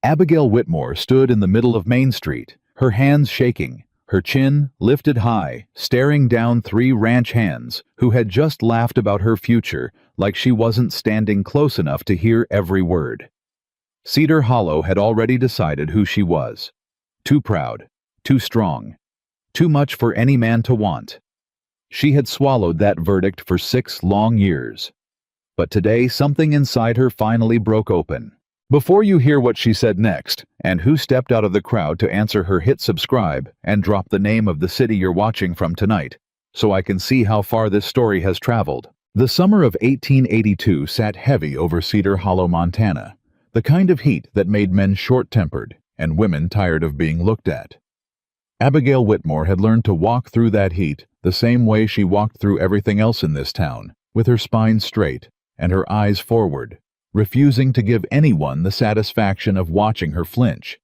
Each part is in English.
Abigail Whitmore stood in the middle of Main Street, her hands shaking, her chin lifted high, staring down three ranch hands who had just laughed about her future like she wasn't standing close enough to hear every word. Cedar Hollow had already decided who she was. Too proud, too strong, too much for any man to want. She had swallowed that verdict for 6 long years. But today something inside her finally broke open. Before you hear what she said next, and who stepped out of the crowd to answer her, hit subscribe and drop the name of the city you're watching from tonight, so I can see how far this story has traveled. The summer of 1882 sat heavy over Cedar Hollow, Montana, the kind of heat that made men short-tempered and women tired of being looked at. Abigail Whitmore had learned to walk through that heat the same way she walked through everything else in this town, with her spine straight and her eyes forward, refusing to give anyone the satisfaction of watching her flinch.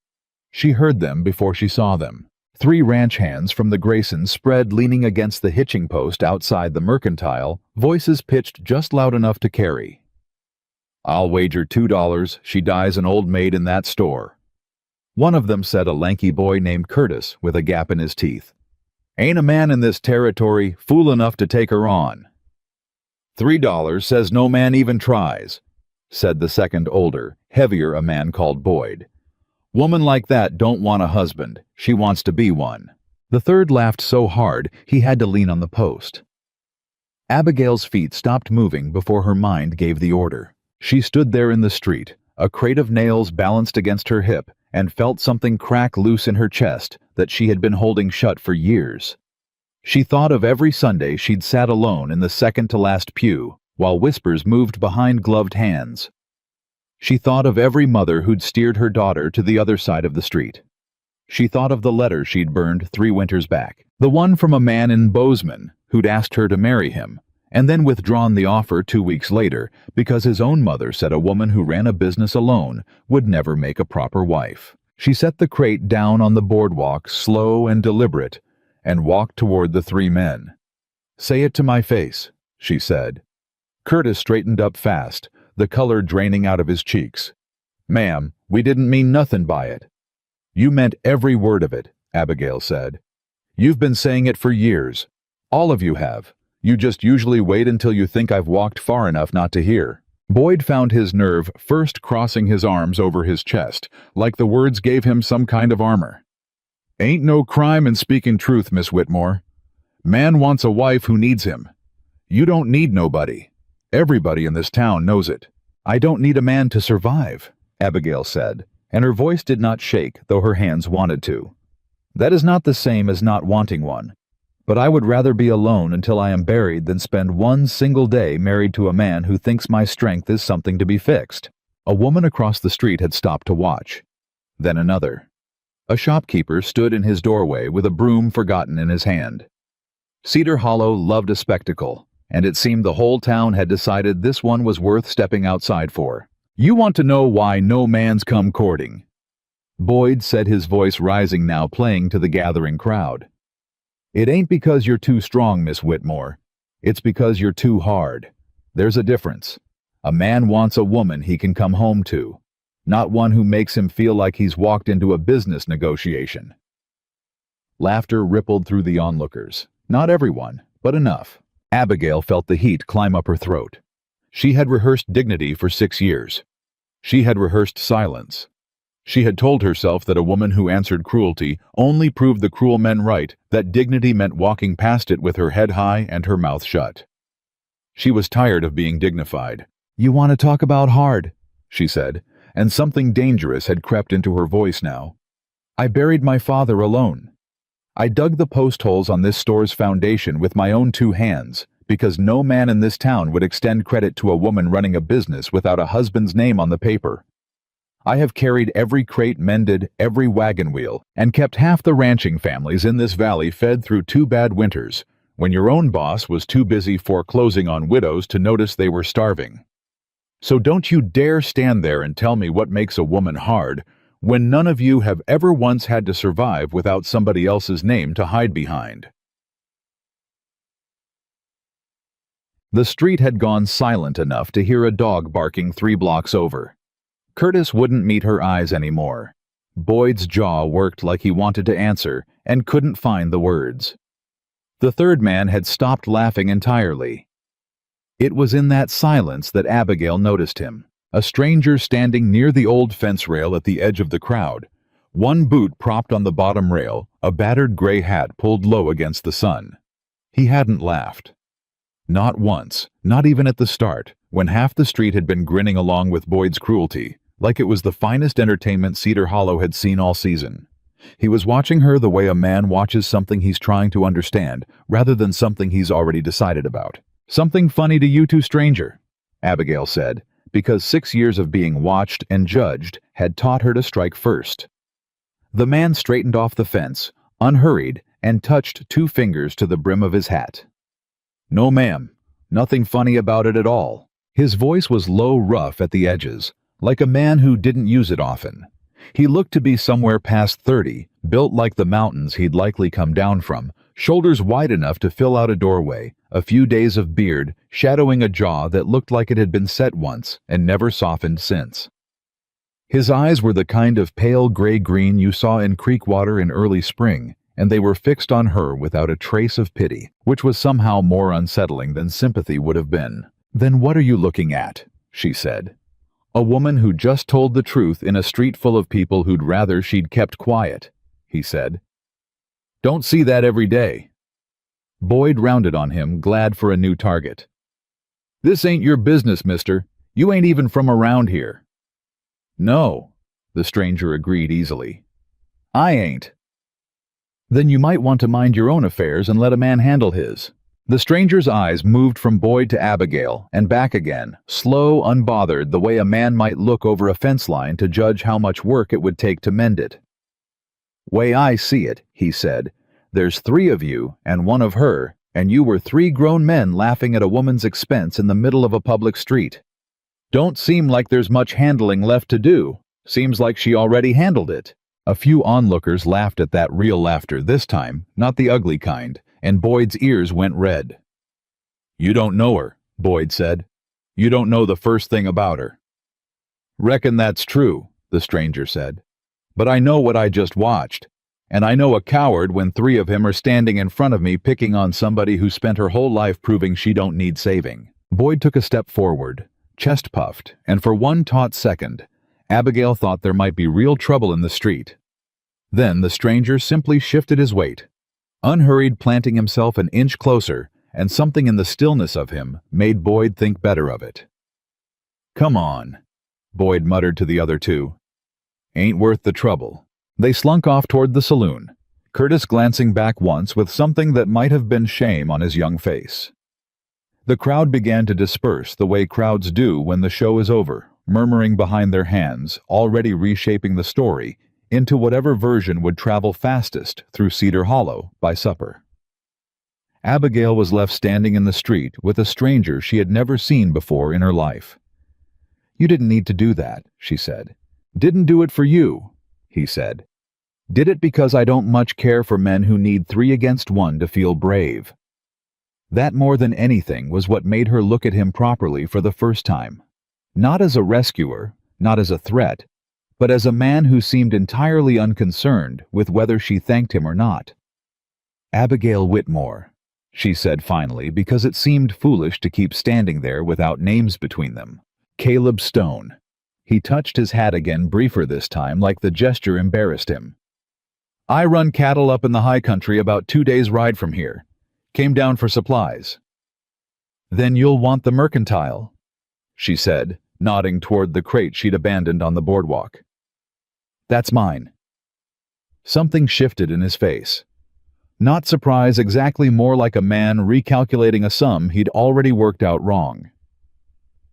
She heard them before she saw them. 3 ranch hands from the Graysons spread leaning against the hitching post outside the Mercantile, voices pitched just loud enough to carry. "I'll wager $2 she dies an old maid in that store." One of them said, a lanky boy named Curtis with a gap in his teeth. "Ain't a man in this territory fool enough to take her on." $3 says no man even tries," said the second older, heavier a man called Boyd. "Woman like that don't want a husband, she wants to be one." The third laughed so hard he had to lean on the post. Abigail's feet stopped moving before her mind gave the order. She stood there in the street, a crate of nails balanced against her hip, and felt something crack loose in her chest that she had been holding shut for years. She thought of every Sunday she'd sat alone in the second-to-last pew, while whispers moved behind gloved hands. She thought of every mother who'd steered her daughter to the other side of the street. She thought of the letter she'd burned 3 winters back, the one from a man in Bozeman who'd asked her to marry him, and then withdrawn the offer 2 weeks later because his own mother said a woman who ran a business alone would never make a proper wife. She set the crate down on the boardwalk, slow and deliberate, and walked toward the 3 men. "Say it to my face," she said. Curtis straightened up fast, the color draining out of his cheeks. "Ma'am, we didn't mean nothing by it." "You meant every word of it," Abigail said. "You've been saying it for years. All of you have. You just usually wait until you think I've walked far enough not to hear." Boyd found his nerve first crossing his arms over his chest, like the words gave him some kind of armor. "Ain't no crime in speaking truth, Miss Whitmore. Man wants a wife who needs him. You don't need nobody. Everybody in this town knows it." "I don't need a man to survive," Abigail said, and her voice did not shake, though her hands wanted to. "That is not the same as not wanting one. But I would rather be alone until I am buried than spend one single day married to a man who thinks my strength is something to be fixed." A woman across the street had stopped to watch. Then another. A shopkeeper stood in his doorway with a broom forgotten in his hand. Cedar Hollow loved a spectacle, and it seemed the whole town had decided this one was worth stepping outside for. "You want to know why no man's come courting?" Boyd said, his voice rising now, playing to the gathering crowd. "It ain't because you're too strong, Miss Whitmore. It's because you're too hard. There's a difference. A man wants a woman he can come home to, not one who makes him feel like he's walked into a business negotiation." Laughter rippled through the onlookers. Not everyone, but enough. Abigail felt the heat climb up her throat. She had rehearsed dignity for 6 years. She had rehearsed silence. She had told herself that a woman who answered cruelty only proved the cruel men right, that dignity meant walking past it with her head high and her mouth shut. She was tired of being dignified. "You want to talk about hard," she said, and something dangerous had crept into her voice now. "I buried my father alone. I dug the post holes on this store's foundation with my own 2 hands, because no man in this town would extend credit to a woman running a business without a husband's name on the paper. I have carried every crate mended, every wagon wheel, and kept half the ranching families in this valley fed through 2 bad winters, when your own boss was too busy foreclosing on widows to notice they were starving. So don't you dare stand there and tell me what makes a woman hard, when none of you have ever once had to survive without somebody else's name to hide behind." The street had gone silent enough to hear a dog barking 3 blocks over. Curtis wouldn't meet her eyes anymore. Boyd's jaw worked like he wanted to answer and couldn't find the words. The third man had stopped laughing entirely. It was in that silence that Abigail noticed him, a stranger standing near the old fence rail at the edge of the crowd, one boot propped on the bottom rail, a battered gray hat pulled low against the sun. He hadn't laughed. Not once, not even at the start, when half the street had been grinning along with Boyd's cruelty, like it was the finest entertainment Cedar Hollow had seen all season. He was watching her the way a man watches something he's trying to understand, rather than something he's already decided about. "Something funny to you two, stranger," Abigail said, because 6 years of being watched and judged had taught her to strike first. The man straightened off the fence, unhurried, and touched 2 fingers to the brim of his hat. "No, ma'am. Nothing funny about it at all." His voice was low, rough at the edges, like a man who didn't use it often. He looked to be somewhere past 30, built like the mountains he'd likely come down from, shoulders wide enough to fill out a doorway, a few days of beard shadowing a jaw that looked like it had been set once and never softened since. His eyes were the kind of pale gray-green you saw in creek water in early spring, and they were fixed on her without a trace of pity, which was somehow more unsettling than sympathy would have been. "Then what are you looking at?" she said. "A woman who just told the truth in a street full of people who'd rather she'd kept quiet," he said. "Don't see that every day." Boyd rounded on him, glad for a new target. "This ain't your business, mister. You ain't even from around here." "No," the stranger agreed easily. "I ain't." "Then you might want to mind your own affairs and let a man handle his." The stranger's eyes moved from Boyd to Abigail and back again, slow, unbothered, the way a man might look over a fence line to judge how much work it would take to mend it. "Way I see it," he said, "there's 3 of you and 1 of her, and you were 3 grown men laughing at a woman's expense in the middle of a public street. Don't seem like there's much handling left to do. Seems like she already handled it." A few onlookers laughed at that real laughter this time, not the ugly kind, and Boyd's ears went red. "You don't know her," Boyd said. "You don't know the first thing about her." "Reckon that's true," the stranger said. "But I know what I just watched, and I know a coward when 3 of him are standing in front of me picking on somebody who spent her whole life proving she don't need saving." Boyd took a step forward, chest puffed, and for one taut second, Abigail thought there might be real trouble in the street. Then the stranger simply shifted his weight, unhurried, planting himself an inch closer, and something in the stillness of him made Boyd think better of it. "Come on," Boyd muttered to the other 2. "Ain't worth the trouble." They slunk off toward the saloon, Curtis glancing back once with something that might have been shame on his young face. The crowd began to disperse the way crowds do when the show is over, murmuring behind their hands, already reshaping the story into whatever version would travel fastest through Cedar Hollow by supper. Abigail was left standing in the street with a stranger she had never seen before in her life. "You didn't need to do that," she said. "Didn't do it for you," he said. "Did it because I don't much care for men who need 3 against 1 to feel brave." That more than anything was what made her look at him properly for the first time. Not as a rescuer, not as a threat, but as a man who seemed entirely unconcerned with whether she thanked him or not. "Abigail Whitmore," she said finally, because it seemed foolish to keep standing there without names between them. "Caleb Stone." He touched his hat again, briefer this time, like the gesture embarrassed him. "I run cattle up in the high country about 2 days' ride from here. Came down for supplies." "Then you'll want the mercantile," she said, nodding toward the crate she'd abandoned on the boardwalk. "That's mine." Something shifted in his face. Not surprise, exactly more like a man recalculating a sum he'd already worked out wrong.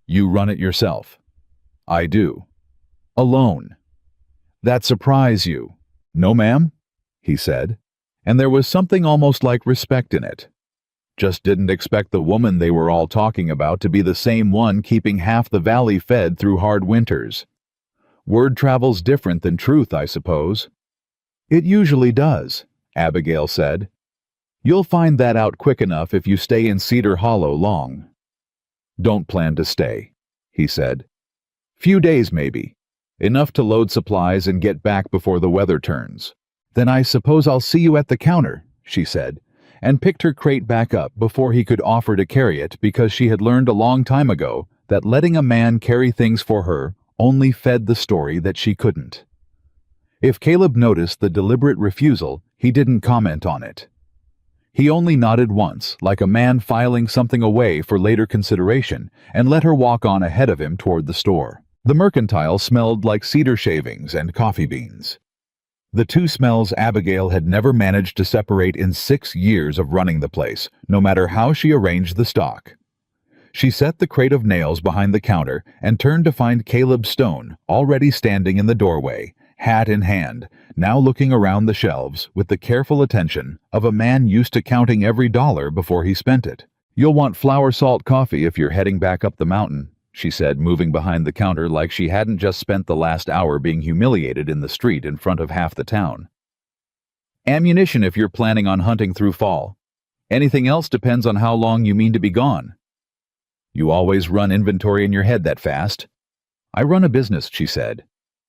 "You run it yourself." "I do." "Alone." "That surprise you?" "No, ma'am," he said, and there was something almost like respect in it. Just didn't expect the woman they were all talking about to be the same one keeping half the valley fed through hard winters. Word travels different than truth, I suppose. "It usually does," Abigail said. "You'll find that out quick enough if you stay in Cedar Hollow long." "Don't plan to stay," he said. "Few days, maybe. Enough to load supplies and get back before the weather turns. Then I suppose I'll see you at the counter, she said, and picked her crate back up before he could offer to carry it because she had learned a long time ago that letting a man carry things for her only fed the story that she couldn't. If Caleb noticed the deliberate refusal, he didn't comment on it. He only nodded once, like a man filing something away for later consideration, and let her walk on ahead of him toward the store. The mercantile smelled like cedar shavings and coffee beans. The two smells Abigail had never managed to separate in 6 years of running the place, no matter how she arranged the stock. She set the crate of nails behind the counter and turned to find Caleb Stone already standing in the doorway, hat in hand, now looking around the shelves with the careful attention of a man used to counting every dollar before he spent it. "You'll want flour salt coffee if you're heading back up the mountain," she said, moving behind the counter like she hadn't just spent the last hour being humiliated in the street in front of half the town. "Ammunition if you're planning on hunting through fall. Anything else depends on how long you mean to be gone." "You always run inventory in your head that fast." "I run a business," she said.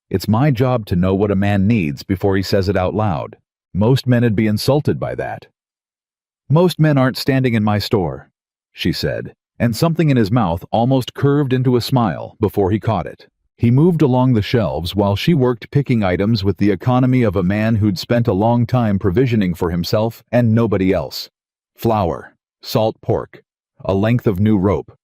"It's my job to know what a man needs before he says it out loud. Most men'd be insulted by that." "Most men aren't standing in my store," she said, and something in his mouth almost curved into a smile before he caught it. He moved along the shelves while she worked picking items with the economy of a man who'd spent a long time provisioning for himself and nobody else. Flour, salt pork, a length of new rope.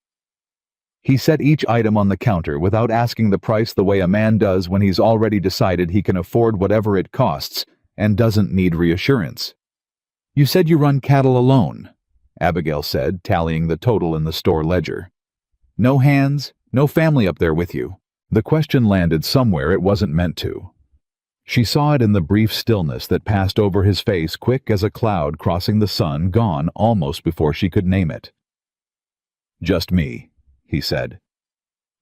He set each item on the counter without asking the price the way a man does when he's already decided he can afford whatever it costs and doesn't need reassurance. "You said you run cattle alone," Abigail said, tallying the total in the store ledger. "No hands, no family up there with you." The question landed somewhere it wasn't meant to. She saw it in the brief stillness that passed over his face, quick as a cloud crossing the sun, gone almost before she could name it. "Just me," he said.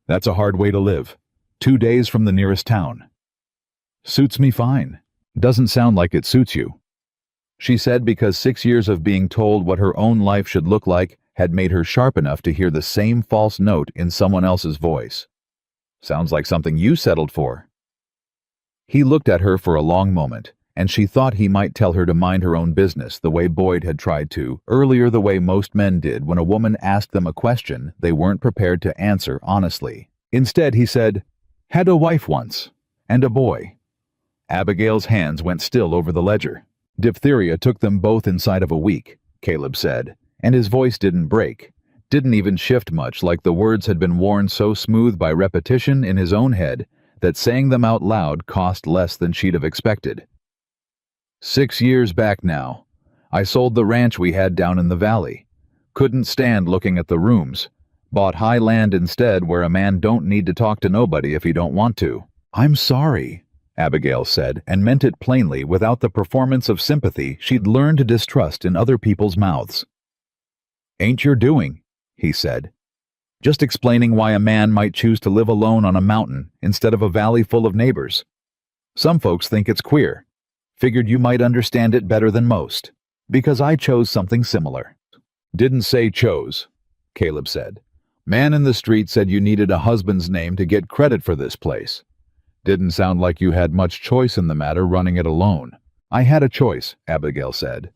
"That's a hard way to live. 2 days from the nearest town." "Suits me fine. Doesn't sound like it suits you," she said, because 6 years of being told what her own life should look like had made her sharp enough to hear the same false note in someone else's voice. "Sounds like something you settled for." He looked at her for a long moment, and she thought he might tell her to mind her own business the way Boyd had tried to, earlier the way most men did when a woman asked them a question they weren't prepared to answer honestly. Instead, he said, "Had a wife once, and a boy." Abigail's hands went still over the ledger. "Diphtheria took them both inside of a week," Caleb said, and his voice didn't break, didn't even shift much, like the words had been worn so smooth by repetition in his own head that saying them out loud cost less than she'd have expected. 6 years back now. I sold the ranch we had down in the valley. Couldn't stand looking at the rooms. Bought high land instead where a man don't need to talk to nobody if he don't want to." "I'm sorry," Abigail said, and meant it plainly without the performance of sympathy she'd learned to distrust in other people's mouths. "Ain't your doing," he said. "Just explaining why a man might choose to live alone on a mountain instead of a valley full of neighbors. Some folks think it's queer. Figured you might understand it better than most, because I chose something similar." "Didn't say chose," Caleb said. "Man in the street said you needed a husband's name to get credit for this place. Didn't sound like you had much choice in the matter running it alone." "I had a choice," Abigail said.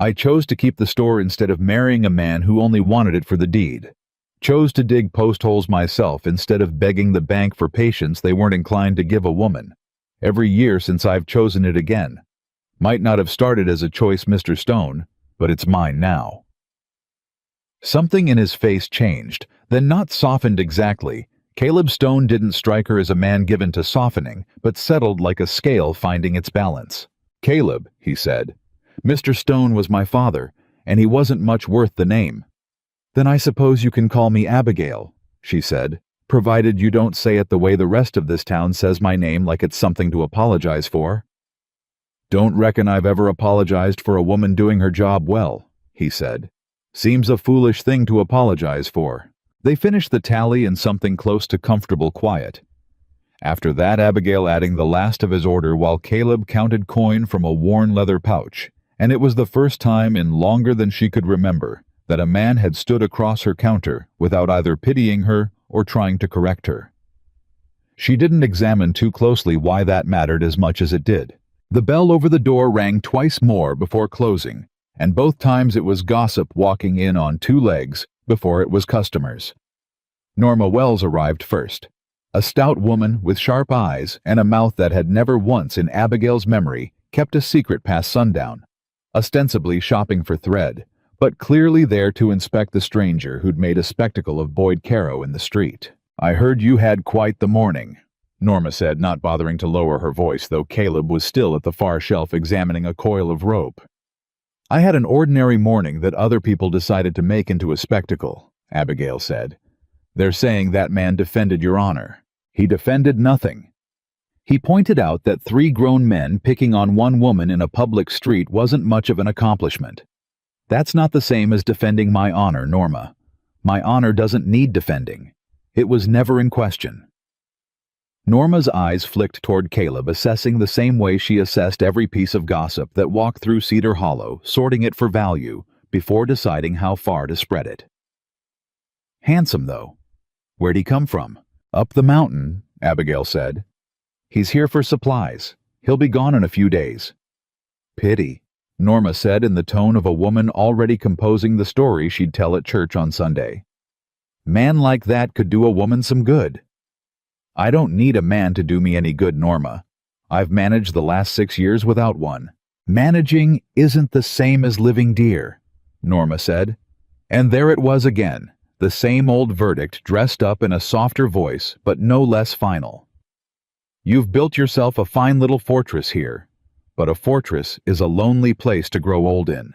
"I chose to keep the store instead of marrying a man who only wanted it for the deed. Chose to dig post holes myself instead of begging the bank for patience they weren't inclined to give a woman. Every year since I've chosen it again. Might not have started as a choice, Mr. Stone, but it's mine now." Something in his face changed, then not softened exactly. Caleb Stone didn't strike her as a man given to softening, but settled like a scale finding its balance. "Caleb," he said. "Mr. Stone was my father, and he wasn't much worth the name." "Then I suppose you can call me Abigail," she said, "provided you don't say it the way the rest of this town says my name, like it's something to apologize for." "Don't reckon I've ever apologized for a woman doing her job well," he said. "Seems a foolish thing to apologize for." They finished the tally in something close to comfortable quiet. After that, Abigail adding the last of his order while Caleb counted coin from a worn leather pouch, and it was the first time in longer than she could remember that a man had stood across her counter without either pitying her or trying to correct her. She didn't examine too closely why that mattered as much as it did. The bell over the door rang twice more before closing, and both times it was gossip walking in on two legs before it was customers. Norma Wells arrived first, a stout woman with sharp eyes and a mouth that had never once in Abigail's memory kept a secret past sundown, ostensibly shopping for thread, but clearly there to inspect the stranger who'd made a spectacle of Boyd Caro in the street. "I heard you had quite the morning," Norma said, not bothering to lower her voice, though Caleb was still at the far shelf examining a coil of rope. "I had an ordinary morning that other people decided to make into a spectacle," Abigail said. "They're saying that man defended your honor. He defended nothing. He pointed out that 3 grown men picking on one woman in a public street wasn't much of an accomplishment. That's not the same as defending my honor, Norma. My honor doesn't need defending. It was never in question." Norma's eyes flicked toward Caleb, assessing the same way she assessed every piece of gossip that walked through Cedar Hollow, sorting it for value before deciding how far to spread it. "Handsome, though. Where'd he come from?" "Up the mountain," Abigail said. "He's here for supplies. He'll be gone in a few days." "Pity," Norma said in the tone of a woman already composing the story she'd tell at church on Sunday. "Man like that could do a woman some good." "I don't need a man to do me any good, Norma. I've managed the last 6 years without one." "Managing isn't the same as living, dear," Norma said. And there it was again, the same old verdict dressed up in a softer voice, but no less final. "You've built yourself a fine little fortress here, but a fortress is a lonely place to grow old in."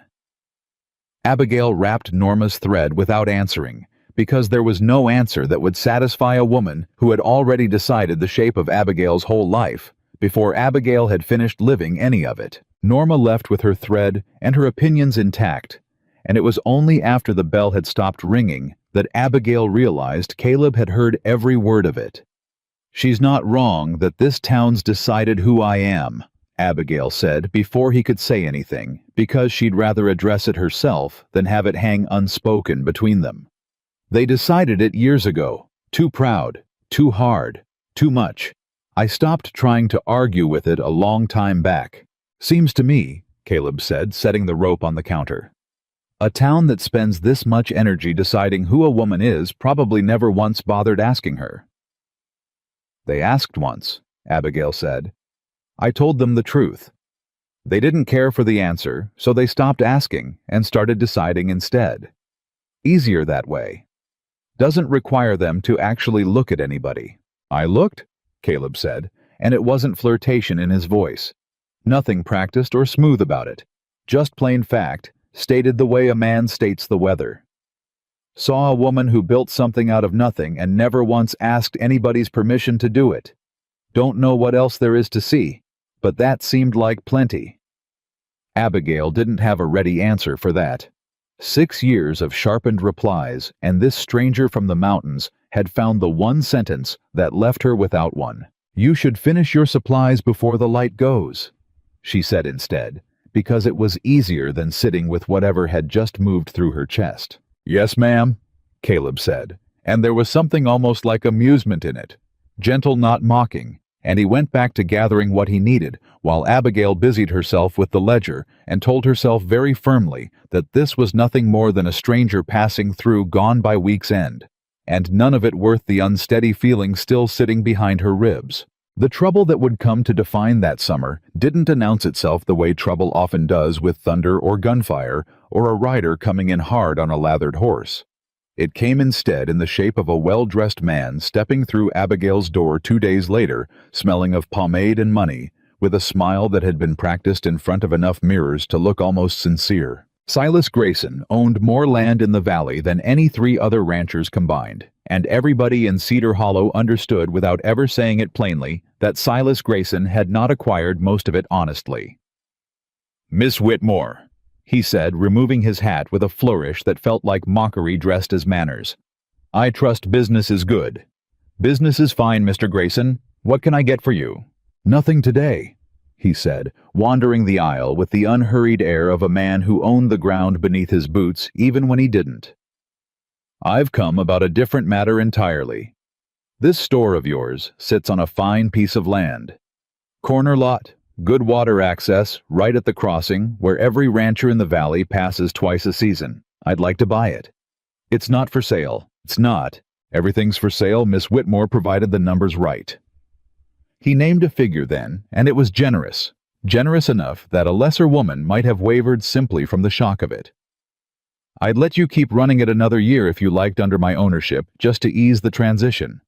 Abigail wrapped Norma's thread without answering, because there was no answer that would satisfy a woman who had already decided the shape of Abigail's whole life before Abigail had finished living any of it. Norma left with her thread and her opinions intact, and it was only after the bell had stopped ringing that Abigail realized Caleb had heard every word of it. "She's not wrong that this town's decided who I am," Abigail said before he could say anything, because she'd rather address it herself than have it hang unspoken between them. "They decided it years ago. Too proud, too hard, too much. I stopped trying to argue with it a long time back." "Seems to me," Caleb said, setting the rope on the counter, "a town that spends this much energy deciding who a woman is probably never once bothered asking her." "They asked once," Abigail said. "I told them the truth. They didn't care for the answer, so they stopped asking and started deciding instead. Easier that way. Doesn't require them to actually look at anybody." "I looked," Caleb said, and it wasn't flirtation in his voice. Nothing practiced or smooth about it. Just plain fact, stated the way a man states the weather. "Saw a woman who built something out of nothing and never once asked anybody's permission to do it. Don't know what else there is to see, but that seemed like plenty." Abigail didn't have a ready answer for that. 6 years of sharpened replies, and this stranger from the mountains had found the one sentence that left her without one. "You should finish your supplies before the light goes," she said instead, because it was easier than sitting with whatever had just moved through her chest. "Yes, ma'am," Caleb said, and there was something almost like amusement in it, gentle, not mocking, and he went back to gathering what he needed, while Abigail busied herself with the ledger and told herself very firmly that this was nothing more than a stranger passing through gone by week's end, and none of it worth the unsteady feeling still sitting behind her ribs. The trouble that would come to define that summer didn't announce itself the way trouble often does with thunder or gunfire or a rider coming in hard on a lathered horse. It came instead in the shape of a well-dressed man stepping through Abigail's door 2 days later, smelling of pomade and money, with a smile that had been practiced in front of enough mirrors to look almost sincere. Silas Grayson owned more land in the valley than any 3 other ranchers combined, and everybody in Cedar Hollow understood without ever saying it plainly that Silas Grayson had not acquired most of it honestly. "Miss Whitmore," he said, removing his hat with a flourish that felt like mockery dressed as manners. "I trust business is good." "Business is fine, Mr. Grayson. What can I get for you?" "Nothing today," he said, wandering the aisle with the unhurried air of a man who owned the ground beneath his boots even when he didn't. "I've come about a different matter entirely." This store of yours sits on a fine piece of land. Corner lot, good water access, right at the crossing where every rancher in the valley passes twice a season. I'd like to buy it. It's not for sale. It's not. Everything's for sale. Miss Whitmore provided the numbers right. He named a figure then, and it was generous. Generous enough that a lesser woman might have wavered simply from the shock of it. I'd let you keep running it another year if you liked under my ownership, just to ease the transition.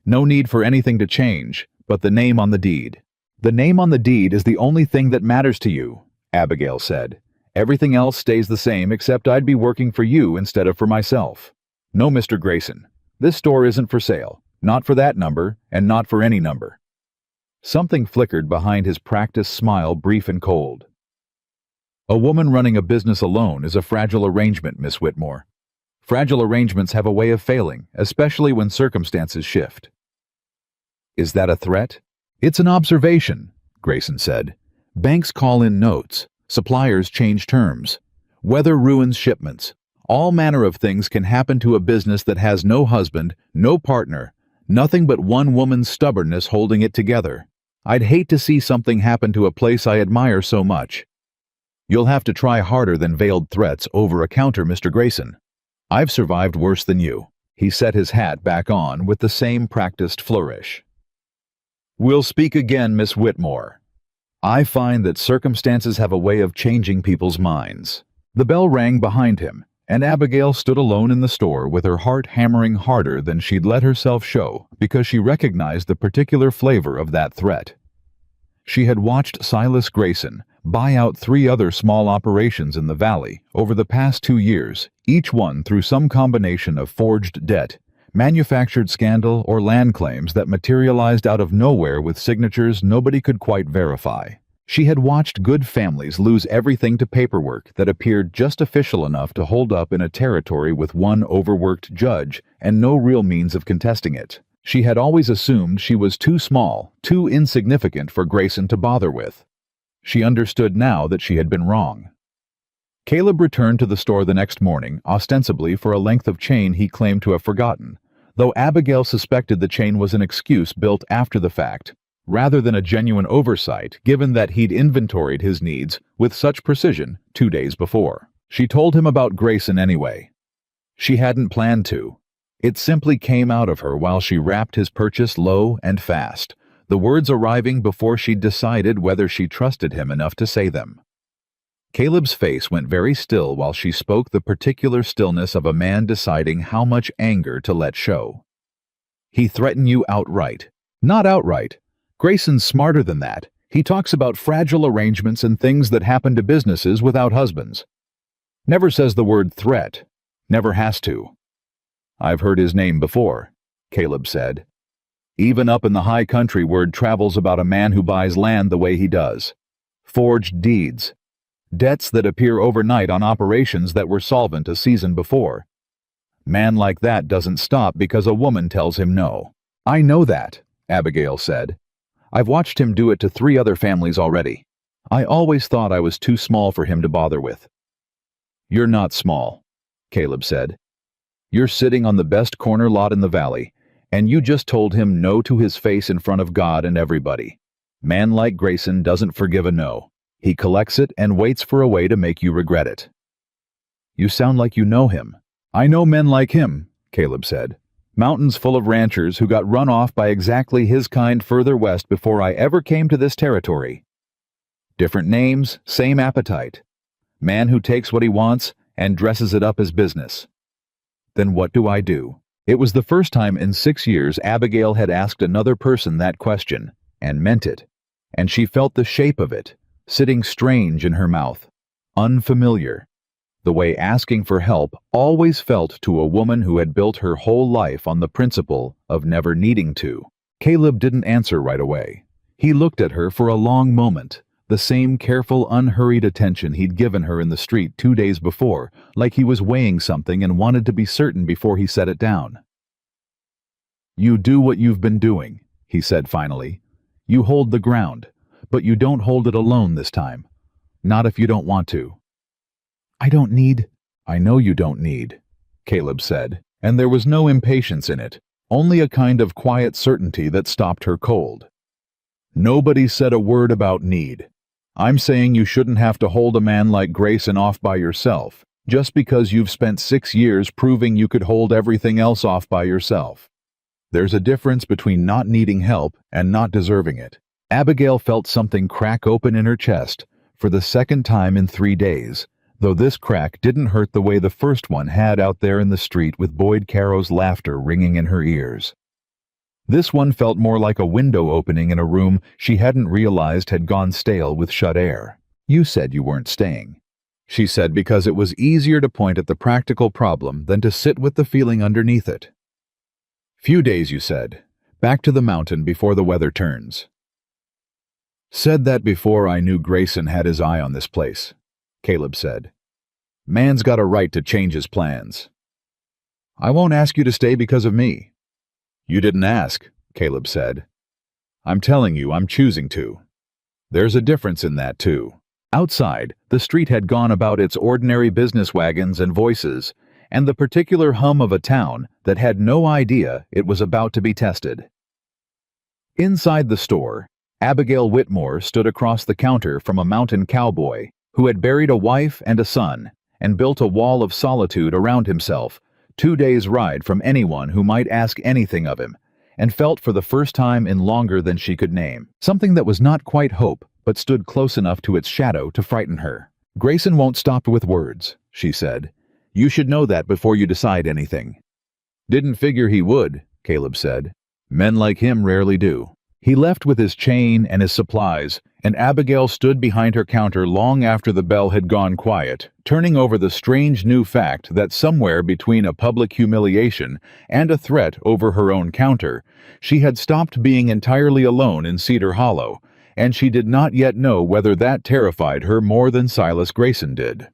No need for anything to change, but the name on the deed. The name on the deed is the only thing that matters to you, Abigail said. Everything else stays the same except I'd be working for you instead of for myself. No, Mr. Grayson. This store isn't for sale. Not for that number, and not for any number. Something flickered behind his practiced smile, brief and cold. A woman running a business alone is a fragile arrangement, Miss Whitmore. Fragile arrangements have a way of failing, especially when circumstances shift. Is that a threat? It's an observation, Grayson said. Banks call in notes. Suppliers change terms. Weather ruins shipments. All manner of things can happen to a business that has no husband, no partner, nothing but one woman's stubbornness holding it together. I'd hate to see something happen to a place I admire so much. You'll have to try harder than veiled threats over a counter, Mr. Grayson. I've survived worse than you. He set his hat back on with the same practiced flourish. We'll speak again, Miss Whitmore. I find that circumstances have a way of changing people's minds. The bell rang behind him, and Abigail stood alone in the store with her heart hammering harder than she'd let herself show because she recognized the particular flavor of that threat. She had watched Silas Grayson buy out 3 other small operations in the valley over the past 2 years, each one through some combination of forged debt, manufactured scandal, or land claims that materialized out of nowhere with signatures nobody could quite verify. She had watched good families lose everything to paperwork that appeared just official enough to hold up in a territory with one overworked judge and no real means of contesting it. She had always assumed she was too small, too insignificant for Grayson to bother with. She understood now that she had been wrong. Caleb returned to the store the next morning, ostensibly for a length of chain he claimed to have forgotten, though Abigail suspected the chain was an excuse built after the fact, rather than a genuine oversight, given that he'd inventoried his needs with such precision 2 days before. She told him about Grayson anyway. She hadn't planned to. It simply came out of her while she wrapped his purchase low and fast, the words arriving before she'd decided whether she trusted him enough to say them. Caleb's face went very still while she spoke, the particular stillness of a man deciding how much anger to let show. He threatened you outright. Not outright. Grayson's smarter than that. He talks about fragile arrangements and things that happen to businesses without husbands. Never says the word threat. Never has to. I've heard his name before, Caleb said. Even up in the high country, word travels about a man who buys land the way he does. Forged deeds. Debts that appear overnight on operations that were solvent a season before. Man like that doesn't stop because a woman tells him no. I know that, Abigail said. I've watched him do it to 3 other families already. I always thought I was too small for him to bother with. You're not small, Caleb said. You're sitting on the best corner lot in the valley, and you just told him no to his face in front of God and everybody. Man like Grayson doesn't forgive a no. He collects it and waits for a way to make you regret it. You sound like you know him. I know men like him, Caleb said. Mountains full of ranchers who got run off by exactly his kind further west before I ever came to this territory. Different names, same appetite. Man who takes what he wants and dresses it up as business. Then what do I do? It was the first time in 6 years Abigail had asked another person that question, and meant it. And she felt the shape of it, sitting strange in her mouth, unfamiliar, the way asking for help always felt to a woman who had built her whole life on the principle of never needing to. Caleb didn't answer right away. He looked at her for a long moment, the same careful, unhurried attention he'd given her in the street 2 days before, like he was weighing something and wanted to be certain before he set it down. You do what you've been doing, he said finally. You hold the ground, but you don't hold it alone this time. Not if you don't want to. I know you don't need, Caleb said, and there was no impatience in it, only a kind of quiet certainty that stopped her cold. Nobody said a word about need. I'm saying you shouldn't have to hold a man like Grayson off by yourself, just because you've spent 6 years proving you could hold everything else off by yourself. There's a difference between not needing help and not deserving it. Abigail felt something crack open in her chest for the second time in 3 days, though this crack didn't hurt the way the first one had out there in the street with Boyd Caro's laughter ringing in her ears. This one felt more like a window opening in a room she hadn't realized had gone stale with shut air. You said you weren't staying, she said, because it was easier to point at the practical problem than to sit with the feeling underneath it. Few days, you said. Back to the mountain before the weather turns. Said that before I knew Grayson had his eye on this place, Caleb said. Man's got a right to change his plans. I won't ask you to stay because of me. You didn't ask, Caleb said. I'm telling you, I'm choosing to. There's a difference in that, too. Outside, the street had gone about its ordinary business wagons and voices, and the particular hum of a town that had no idea it was about to be tested. Inside the store, Abigail Whitmore stood across the counter from a mountain cowboy who had buried a wife and a son and built a wall of solitude around himself, 2 days' ride from anyone who might ask anything of him, and felt for the first time in longer than she could name, something that was not quite hope, but stood close enough to its shadow to frighten her. Grayson won't stop with words, she said. You should know that before you decide anything. Didn't figure he would, Caleb said. Men like him rarely do. He left with his chain and his supplies, and Abigail stood behind her counter long after the bell had gone quiet, turning over the strange new fact that somewhere between a public humiliation and a threat over her own counter, she had stopped being entirely alone in Cedar Hollow, and she did not yet know whether that terrified her more than Silas Grayson did.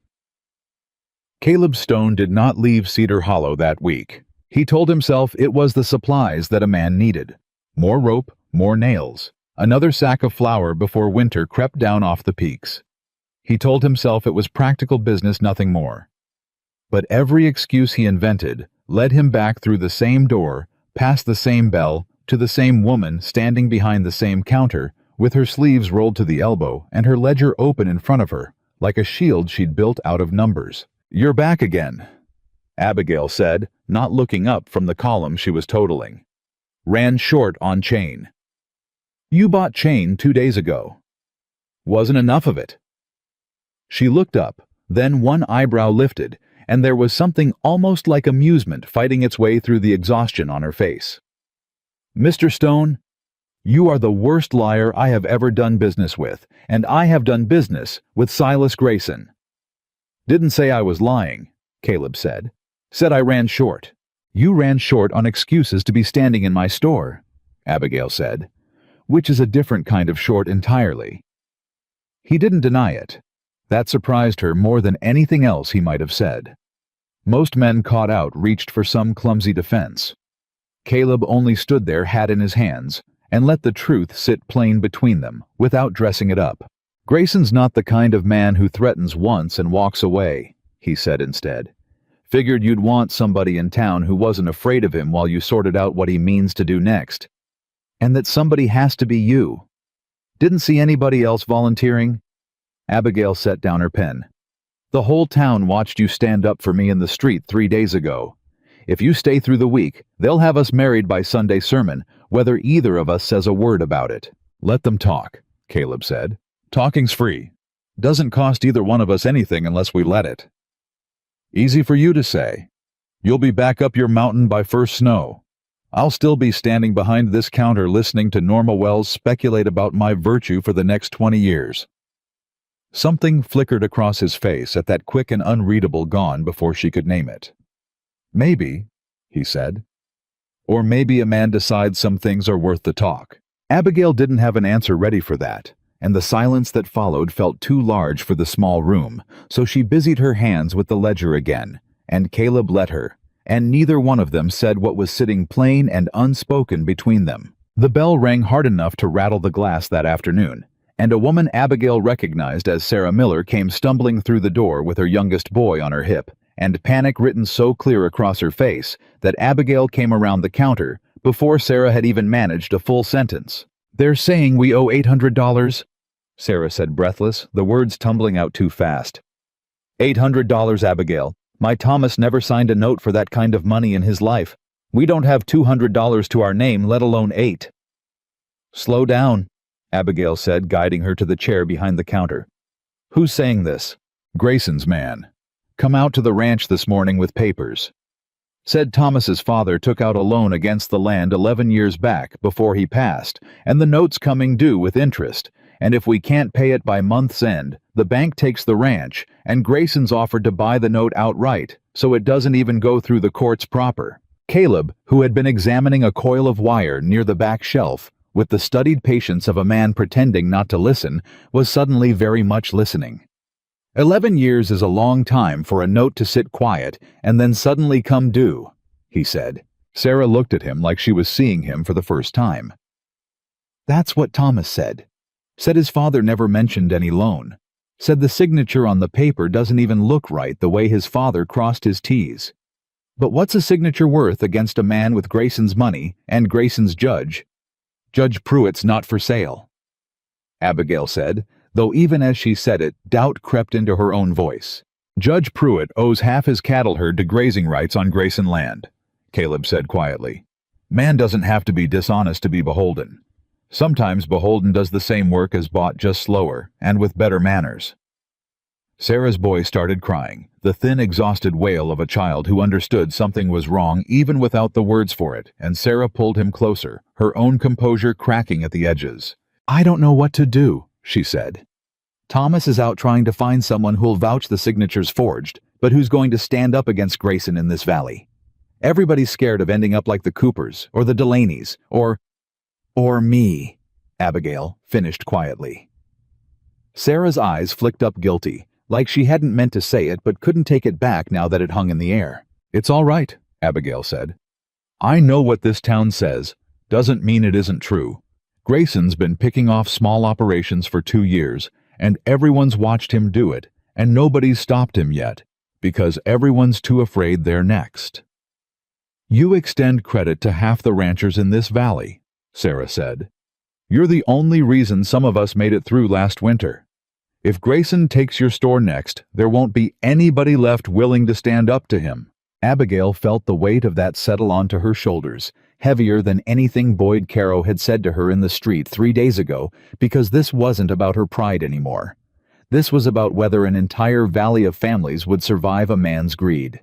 Caleb Stone did not leave Cedar Hollow that week. He told himself it was the supplies that a man needed. More rope, more nails, another sack of flour before winter crept down off the peaks. He told himself it was practical business, nothing more. But every excuse he invented led him back through the same door, past the same bell, to the same woman standing behind the same counter, with her sleeves rolled to the elbow and her ledger open in front of her, like a shield she'd built out of numbers. You're back again, Abigail said, not looking up from the column she was totaling. Ran short on chain. You bought chain 2 days ago. Wasn't enough of it. She looked up, then one eyebrow lifted, and there was something almost like amusement fighting its way through the exhaustion on her face. Mr. Stone, you are the worst liar I have ever done business with, and I have done business with Silas Grayson. Didn't say I was lying, Caleb said. Said I ran short. You ran short on excuses to be standing in my store, Abigail said, which is a different kind of short entirely. He didn't deny it. That surprised her more than anything else he might have said. Most men caught out reached for some clumsy defense. Caleb only stood there, hat in his hands, and let the truth sit plain between them, without dressing it up. Grayson's not the kind of man who threatens once and walks away, he said instead. Figured you'd want somebody in town who wasn't afraid of him while you sorted out what he means to do next. And that somebody has to be you. Didn't see anybody else volunteering? Abigail set down her pen. The whole town watched you stand up for me in the street 3 days ago. If you stay through the week, they'll have us married by Sunday sermon, whether either of us says a word about it. Let them talk, Caleb said. Talking's free. Doesn't cost either one of us anything unless we let it. Easy for you to say. You'll be back up your mountain by first snow. I'll still be standing behind this counter listening to Norma Wells speculate about my virtue for the next 20 years. Something flickered across his face at that quick and unreadable gone before she could name it. Maybe, he said. Or maybe a man decides some things are worth the talk. Abigail didn't have an answer ready for that, and the silence that followed felt too large for the small room, so she busied her hands with the ledger again, and Caleb let her, and neither one of them said what was sitting plain and unspoken between them. The bell rang hard enough to rattle the glass that afternoon, and a woman Abigail recognized as Sarah Miller came stumbling through the door with her youngest boy on her hip, and panic written so clear across her face that Abigail came around the counter, before Sarah had even managed a full sentence. "They're saying we owe $800? Sarah said, breathless, the words tumbling out too fast. $800, Abigail. My Thomas never signed a note for that kind of money in his life. We don't have $200 to our name, let alone 8. "Slow down," Abigail said, guiding her to the chair behind the counter. "Who's saying this?" "Grayson's man. Come out to the ranch this morning with papers. Said Thomas's father took out a loan against the land 11 years back before he passed, and the note's coming due with interest, and if we can't pay it by month's end, the bank takes the ranch, and Grayson's offered to buy the note outright, so it doesn't even go through the courts proper." Caleb, who had been examining a coil of wire near the back shelf, with the studied patience of a man pretending not to listen, was suddenly very much listening. 11 years is a long time for a note to sit quiet and then suddenly come due, he said. Sarah looked at him like she was seeing him for the first time. "That's what Thomas said. Said his father never mentioned any loan. Said the signature on the paper doesn't even look right the way his father crossed his T's. But what's a signature worth against a man with Grayson's money and Grayson's judge? Judge Pruitt's not for sale," Abigail said, though even as she said it, doubt crept into her own voice. "Judge Pruitt owes half his cattle herd to grazing rights on Grayson land," Caleb said quietly. "Man doesn't have to be dishonest to be beholden. Sometimes beholden does the same work as bought, just slower, and with better manners." Sarah's boy started crying, the thin, exhausted wail of a child who understood something was wrong even without the words for it, and Sarah pulled him closer, her own composure cracking at the edges. "I don't know what to do," she said. "Thomas is out trying to find someone who'll vouch the signature's forged, but who's going to stand up against Grayson in this valley. Everybody's scared of ending up like the Coopers, or the Delaney's, or me," Abigail finished quietly. Sarah's eyes flicked up guilty, like she hadn't meant to say it but couldn't take it back now that it hung in the air. "It's all right," Abigail said. "I know what this town says. Doesn't mean it isn't true. Grayson's been picking off small operations for 2 years, and everyone's watched him do it, and nobody's stopped him yet, because everyone's too afraid they're next." "You extend credit to half the ranchers in this valley," Sarah said. "You're the only reason some of us made it through last winter. If Grayson takes your store next, there won't be anybody left willing to stand up to him." Abigail felt the weight of that settle onto her shoulders, heavier than anything Boyd Caro had said to her in the street 3 days ago, because this wasn't about her pride anymore. This was about whether an entire valley of families would survive a man's greed.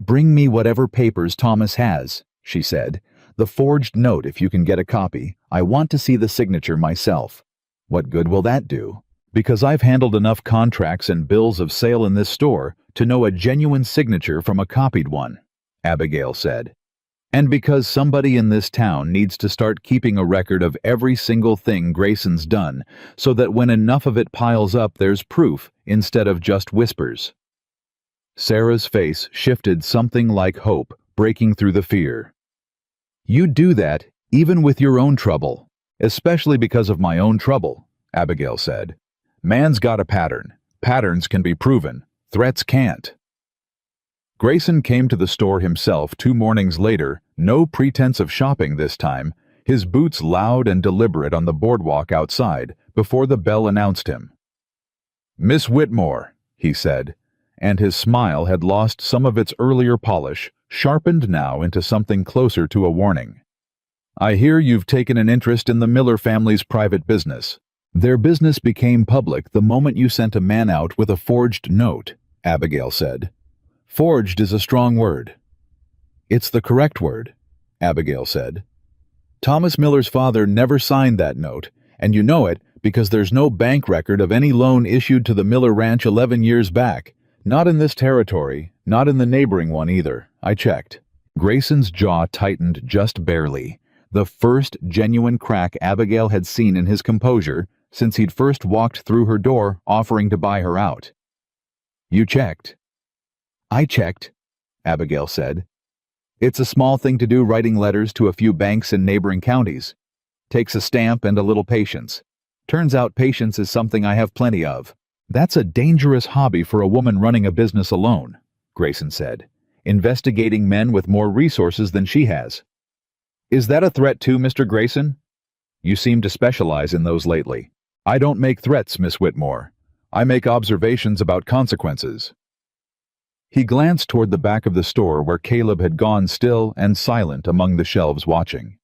"Bring me whatever papers Thomas has," she said. "The forged note, if you can get a copy. I want to see the signature myself." "What good will that do?" "Because I've handled enough contracts and bills of sale in this store to know a genuine signature from a copied one," Abigail said. "And because somebody in this town needs to start keeping a record of every single thing Grayson's done, so that when enough of it piles up there's proof instead of just whispers." Sarah's face shifted something like hope, breaking through the fear. "You do that even with your own trouble, especially because of my own trouble," Abigail said. "Man's got a pattern. Patterns can be proven. Threats can't." Grayson came to the store himself 2 mornings later, no pretense of shopping this time, his boots loud and deliberate on the boardwalk outside, before the bell announced him. "Miss Whitmore," he said, and his smile had lost some of its earlier polish, sharpened now into something closer to a warning. "I hear you've taken an interest in the Miller family's private business. Their business became public the moment you sent a man out with a forged note," Abigail said. "Forged is a strong word." "It's the correct word," Abigail said. "Thomas Miller's father never signed that note, and you know it because there's no bank record of any loan issued to the Miller Ranch 11 years back. Not in this territory, not in the neighboring one either. I checked." Grayson's jaw tightened just barely, the first genuine crack Abigail had seen in his composure since he'd first walked through her door offering to buy her out. "You checked?" "I checked," Abigail said. "It's a small thing to do writing letters to a few banks in neighboring counties. Takes a stamp and a little patience. Turns out patience is something I have plenty of." "That's a dangerous hobby for a woman running a business alone," Grayson said, "investigating men with more resources than she has." Is that a threat too, Mr. Grayson? You seem to specialize in those lately. I don't make threats, Miss Whitmore. I make observations about consequences. He glanced toward the back of the store where Caleb had gone still and silent among the shelves watching.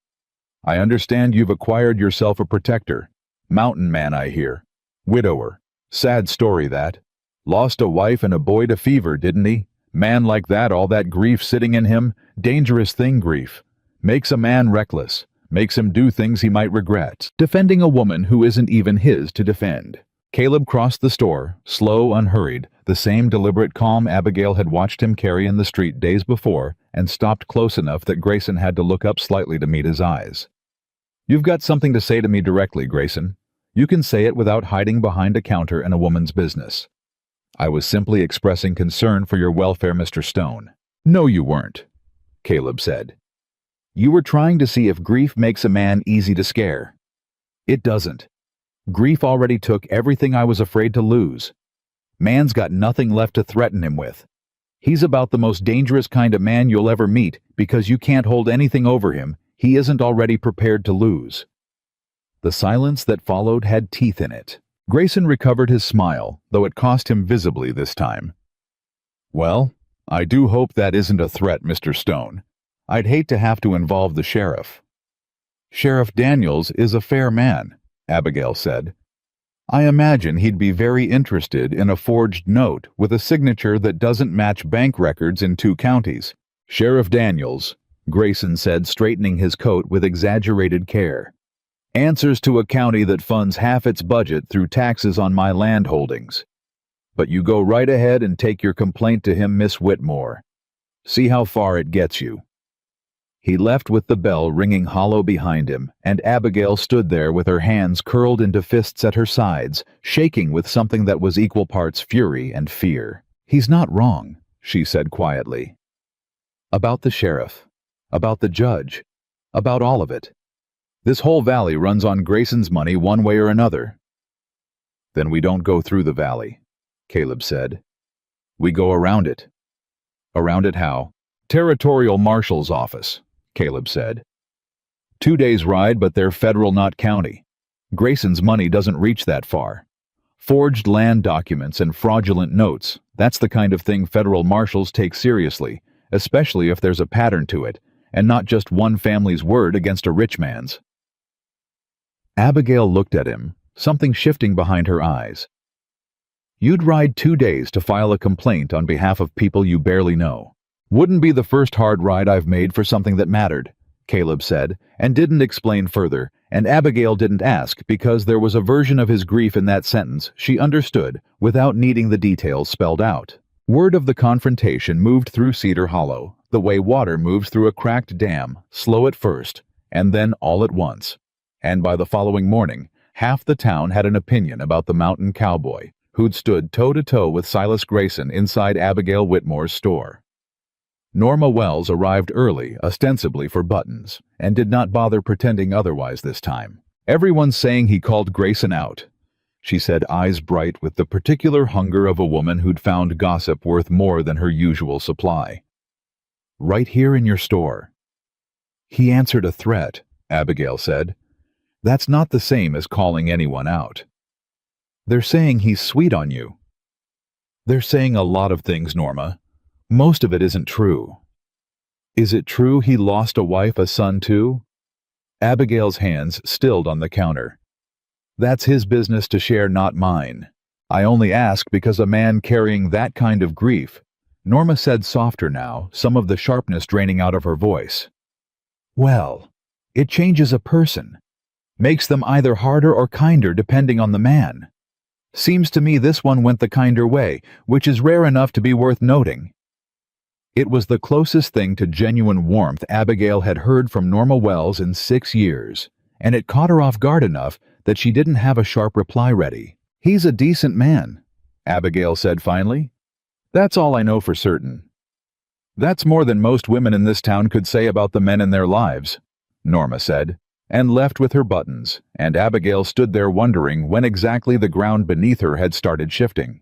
I understand you've acquired yourself a protector. Mountain man, I hear. Widower. Sad story, that. Lost a wife and a boy to fever, didn't he? Man like that, all that grief sitting in him. Dangerous thing, grief. Makes a man reckless. Makes him do things he might regret. Defending a woman who isn't even his to defend. Caleb crossed the store, slow, unhurried, the same deliberate calm Abigail had watched him carry in the street days before, and stopped close enough that Grayson had to look up slightly to meet his eyes. You've got something to say to me directly, Grayson. You can say it without hiding behind a counter in a woman's business. I was simply expressing concern for your welfare, Mr. Stone. No, you weren't, Caleb said. You were trying to see if grief makes a man easy to scare. It doesn't. Grief already took everything I was afraid to lose. Man's got nothing left to threaten him with. He's about the most dangerous kind of man you'll ever meet because you can't hold anything over him he isn't already prepared to lose. The silence that followed had teeth in it. Grayson recovered his smile, though it cost him visibly this time. Well, I do hope that isn't a threat, Mr. Stone. I'd hate to have to involve the sheriff. Sheriff Daniels is a fair man, Abigail said. I imagine he'd be very interested in a forged note with a signature that doesn't match bank records in 2 counties. Sheriff Daniels, Grayson said, straightening his coat with exaggerated care, answers to a county that funds half its budget through taxes on my land holdings. But you go right ahead and take your complaint to him, Miss Whitmore. See how far it gets you. He left with the bell ringing hollow behind him, and Abigail stood there with her hands curled into fists at her sides, shaking with something that was equal parts fury and fear. He's not wrong, she said quietly. About the sheriff, about the judge, about all of it. This whole valley runs on Grayson's money one way or another. Then we don't go through the valley, Caleb said. We go around it. Around it how? Territorial Marshal's office, Caleb said. 2 days' ride, but they're federal, not county. Grayson's money doesn't reach that far. Forged land documents and fraudulent notes, that's the kind of thing federal marshals take seriously, especially if there's a pattern to it, and not just one family's word against a rich man's. Abigail looked at him, something shifting behind her eyes. You'd ride 2 days to file a complaint on behalf of people you barely know. Wouldn't be the first hard ride I've made for something that mattered, Caleb said, and didn't explain further, and Abigail didn't ask because there was a version of his grief in that sentence she understood without needing the details spelled out. Word of the confrontation moved through Cedar Hollow, the way water moves through a cracked dam, slow at first, and then all at once. And by the following morning, half the town had an opinion about the mountain cowboy, who'd stood toe-to-toe with Silas Grayson inside Abigail Whitmore's store. Norma Wells arrived early, ostensibly for buttons, and did not bother pretending otherwise this time. Everyone's saying he called Grayson out, she said, eyes bright with the particular hunger of a woman who'd found gossip worth more than her usual supply. Right here in your store. He answered a threat, Abigail said. That's not the same as calling anyone out. They're saying he's sweet on you. They're saying a lot of things, Norma. Most of it isn't true. Is it true he lost a wife, a son too? Abigail's hands stilled on the counter. That's his business to share, not mine. I only ask because a man carrying that kind of grief, Norma said softer now, some of the sharpness draining out of her voice. Well, it changes a person. Makes them either harder or kinder depending on the man. Seems to me this one went the kinder way, which is rare enough to be worth noting. It was the closest thing to genuine warmth Abigail had heard from Norma Wells in 6 years, and it caught her off guard enough that she didn't have a sharp reply ready. He's a decent man, Abigail said finally. That's all I know for certain. That's more than most women in this town could say about the men in their lives, Norma said, and left with her buttons, and Abigail stood there wondering when exactly the ground beneath her had started shifting.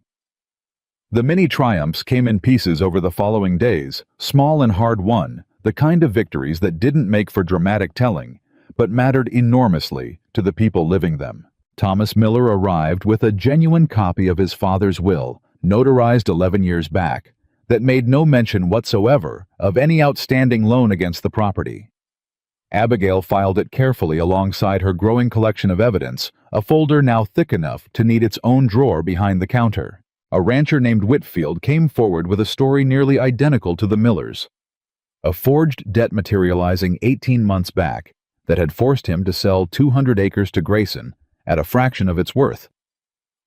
The mini triumphs came in pieces over the following days, small and hard-won, the kind of victories that didn't make for dramatic telling, but mattered enormously to the people living them. Thomas Miller arrived with a genuine copy of his father's will, notarized 11 years back, that made no mention whatsoever of any outstanding loan against the property. Abigail filed it carefully alongside her growing collection of evidence, a folder now thick enough to need its own drawer behind the counter. A rancher named Whitfield came forward with a story nearly identical to the Millers. A forged debt materializing 18 months back that had forced him to sell 200 acres to Grayson at a fraction of its worth.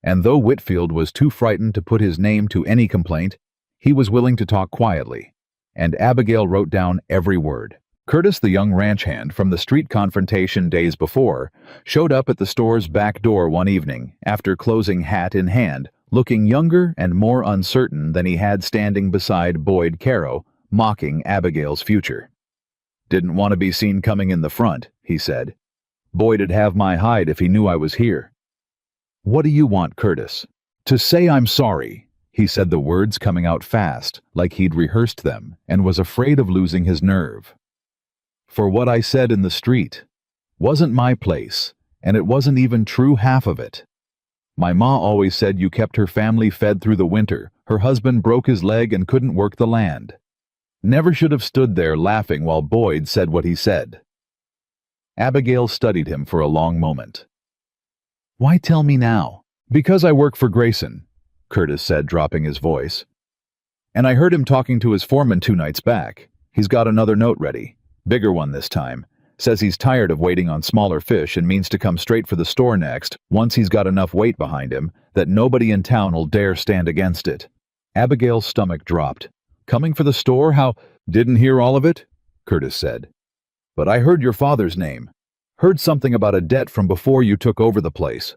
And though Whitfield was too frightened to put his name to any complaint, he was willing to talk quietly, and Abigail wrote down every word. Curtis, the young ranch hand from the street confrontation days before, showed up at the store's back door one evening, after closing hat in hand, looking younger and more uncertain than he had standing beside Boyd Caro, mocking Abigail's future. "Didn't want to be seen coming in the front," he said. "Boyd'd have my hide if he knew I was here." "What do you want, Curtis?" "To say I'm sorry." He said the words coming out fast, like he'd rehearsed them, and was afraid of losing his nerve. "For what I said in the street. Wasn't my place, and it wasn't even true half of it. My ma always said you kept her family fed through the winter. Her husband broke his leg and couldn't work the land. Never should have stood there laughing while Boyd said what he said." Abigail studied him for a long moment. "Why tell me now?" "Because I work for Grayson," Curtis said, dropping his voice. "And I heard him talking to his foreman 2 nights back. He's got another note ready. Bigger one this time. Says he's tired of waiting on smaller fish and means to come straight for the store next, once he's got enough weight behind him that nobody in town will dare stand against it." Abigail's stomach dropped. "Coming for the store? How—" "Didn't hear all of it," Curtis said. "But I heard your father's name. Heard something about a debt from before you took over the place.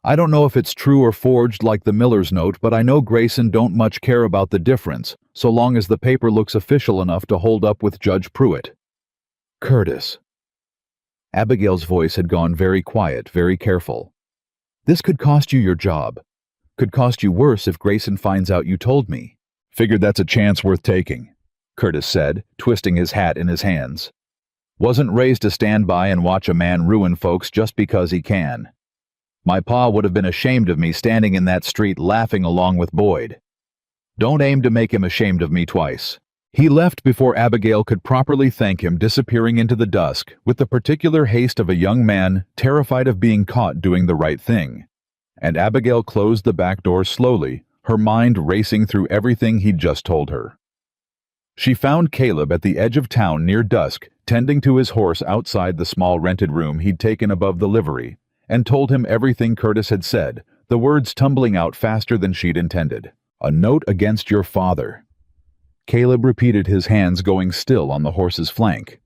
I don't know if it's true or forged like the Miller's note, but I know Grayson don't much care about the difference, so long as the paper looks official enough to hold up with Judge Pruitt." "Curtis." Abigail's voice had gone very quiet, very careful. "This could cost you your job. Could cost you worse if Grayson finds out you told me." "Figured that's a chance worth taking," Curtis said, twisting his hat in his hands. "Wasn't raised to stand by and watch a man ruin folks just because he can. My pa would have been ashamed of me standing in that street laughing along with Boyd. Don't aim to make him ashamed of me twice." He left before Abigail could properly thank him, disappearing into the dusk with the particular haste of a young man terrified of being caught doing the right thing. And Abigail closed the back door slowly, her mind racing through everything he'd just told her. She found Caleb at the edge of town near dusk, tending to his horse outside the small rented room he'd taken above the livery, and told him everything Curtis had said, the words tumbling out faster than she'd intended. "A note against your father." Caleb repeated, his hands going still on the horse's flank.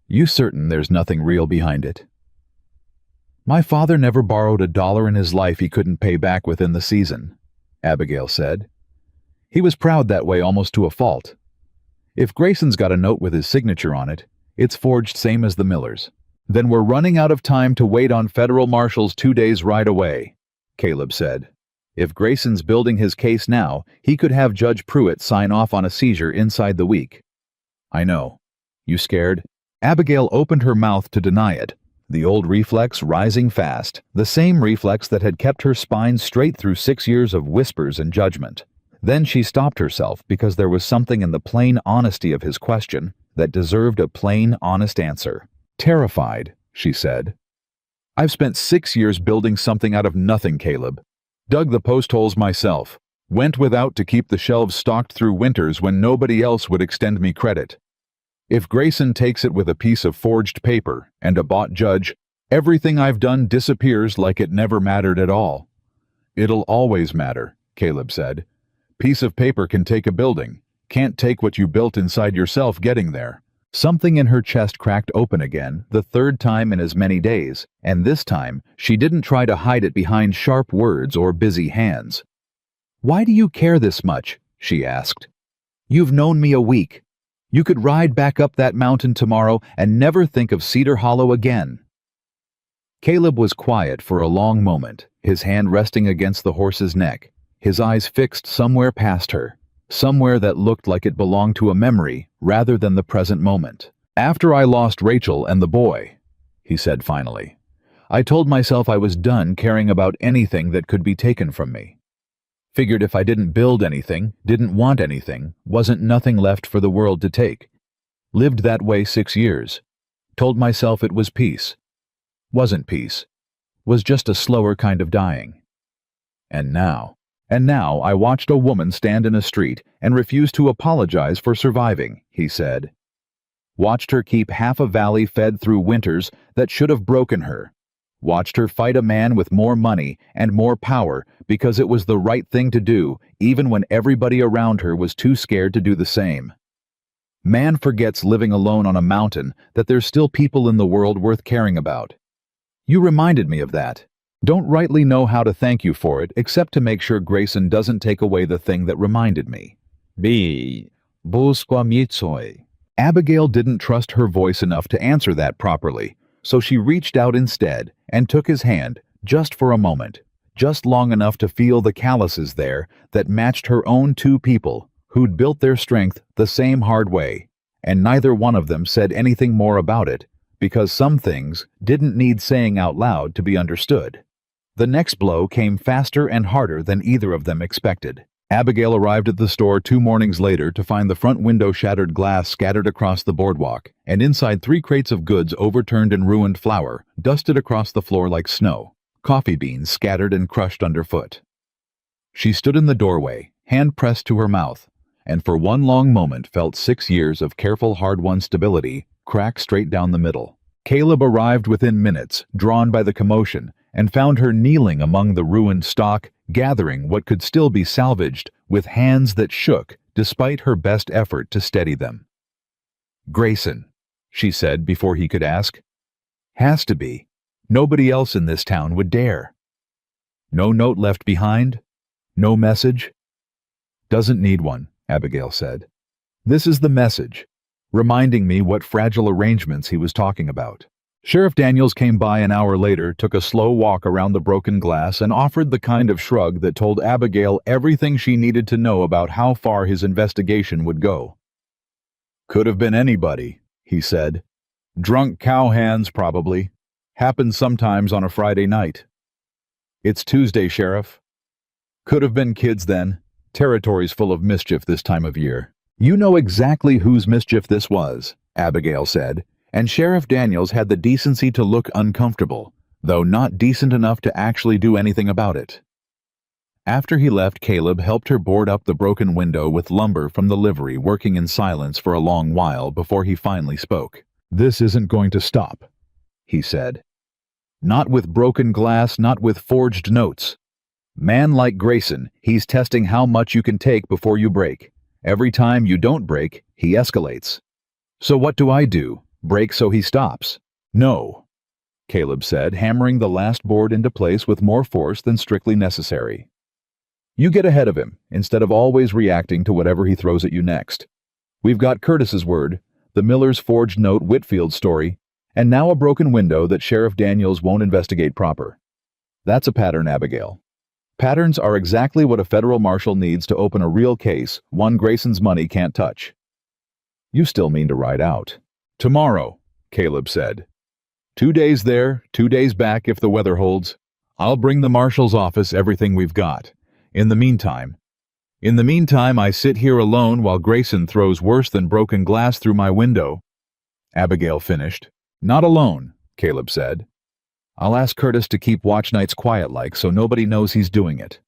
"You certain there's nothing real behind it?" "My father never borrowed $1 in his life he couldn't pay back within the season," Abigail said. "He was proud that way almost to a fault. If Grayson's got a note with his signature on it, it's forged same as the Millers." "Then we're running out of time to wait on federal marshals 2 days right away," Caleb said. "If Grayson's building his case now, he could have Judge Pruitt sign off on a seizure inside the week." "I know. You scared?" Abigail opened her mouth to deny it, the old reflex rising fast, the same reflex that had kept her spine straight through 6 years of whispers and judgment. Then she stopped herself because there was something in the plain honesty of his question that deserved a plain, honest answer. "Terrified," she said. "I've spent 6 years building something out of nothing, Caleb. Dug the post holes myself. Went without to keep the shelves stocked through winters when nobody else would extend me credit. If Grayson takes it with a piece of forged paper and a bought judge, everything I've done disappears like it never mattered at all." "It'll always matter," Caleb said. "Piece of paper can take a building, can't take what you built inside yourself getting there." Something in her chest cracked open again, the 3rd time in as many days, and this time she didn't try to hide it behind sharp words or busy hands. "Why do you care this much?" she asked. "You've known me a week. You could ride back up that mountain tomorrow and never think of Cedar Hollow again." Caleb was quiet for a long moment, his hand resting against the horse's neck, his eyes fixed somewhere past her, somewhere that looked like it belonged to a memory rather than the present moment. "After I lost Rachel and the boy," he said finally, "I told myself I was done caring about anything that could be taken from me. Figured if I didn't build anything, didn't want anything, wasn't nothing left for the world to take. Lived that way 6 years. Told myself it was peace. Wasn't peace. Was just a slower kind of dying. And now I watched a woman stand in a street and refuse to apologize for surviving," he said. "Watched her keep half a valley fed through winters that should have broken her. Watched her fight a man with more money and more power because it was the right thing to do, even when everybody around her was too scared to do the same. Man forgets living alone on a mountain that there's still people in the world worth caring about. You reminded me of that. Don't rightly know how to thank you for it except to make sure Grayson doesn't take away the thing that reminded me." Abigail didn't trust her voice enough to answer that properly, so she reached out instead and took his hand, just for a moment, just long enough to feel the calluses there that matched her own two people who'd built their strength the same hard way, and neither one of them said anything more about it, because some things didn't need saying out loud to be understood. The next blow came faster and harder than either of them expected. Abigail arrived at the store 2 mornings later to find the front window shattered glass scattered across the boardwalk, and inside 3 crates of goods overturned and ruined flour, dusted across the floor like snow, coffee beans scattered and crushed underfoot. She stood in the doorway, hand pressed to her mouth, and for one long moment felt 6 years of careful hard-won stability crack straight down the middle. Caleb arrived within minutes, drawn by the commotion, and found her kneeling among the ruined stock, gathering what could still be salvaged, with hands that shook despite her best effort to steady them. "Grayson," she said before he could ask. "Has to be. Nobody else in this town would dare." "No note left behind? No message?" "Doesn't need one," Abigail said. "This is the message, reminding me what fragile arrangements he was talking about." Sheriff Daniels came by an hour later, took a slow walk around the broken glass, and offered the kind of shrug that told Abigail everything she needed to know about how far his investigation would go. "Could have been anybody," he said. "Drunk cowhands, probably. Happens sometimes on a Friday night." "It's Tuesday, Sheriff." "Could have been kids then. Territory's full of mischief this time of year." "You know exactly whose mischief this was," Abigail said, and Sheriff Daniels had the decency to look uncomfortable, though not decent enough to actually do anything about it. After he left, Caleb helped her board up the broken window with lumber from the livery, working in silence for a long while before he finally spoke. "This isn't going to stop," he said. "Not with broken glass, not with forged notes. Man like Grayson, he's testing how much you can take before you break. Every time you don't break, he escalates. So what do I do? Break so he stops?" "No," Caleb said, hammering the last board into place with more force than strictly necessary. "You get ahead of him, instead of always reacting to whatever he throws at you next. We've got Curtis's word, the Miller's forged note Whitfield story, and now a broken window that Sheriff Daniels won't investigate proper. That's a pattern, Abigail. Patterns are exactly what a federal marshal needs to open a real case, one Grayson's money can't touch." "You still mean to ride out?" "Tomorrow," Caleb said. 2 days there, 2 days back if the weather holds. I'll bring the marshal's office everything we've got. In the meantime, I sit here alone while Grayson throws worse than broken glass through my window." Abigail finished. "Not alone," Caleb said. "I'll ask Curtis to keep watch nights quiet-like so nobody knows he's doing it.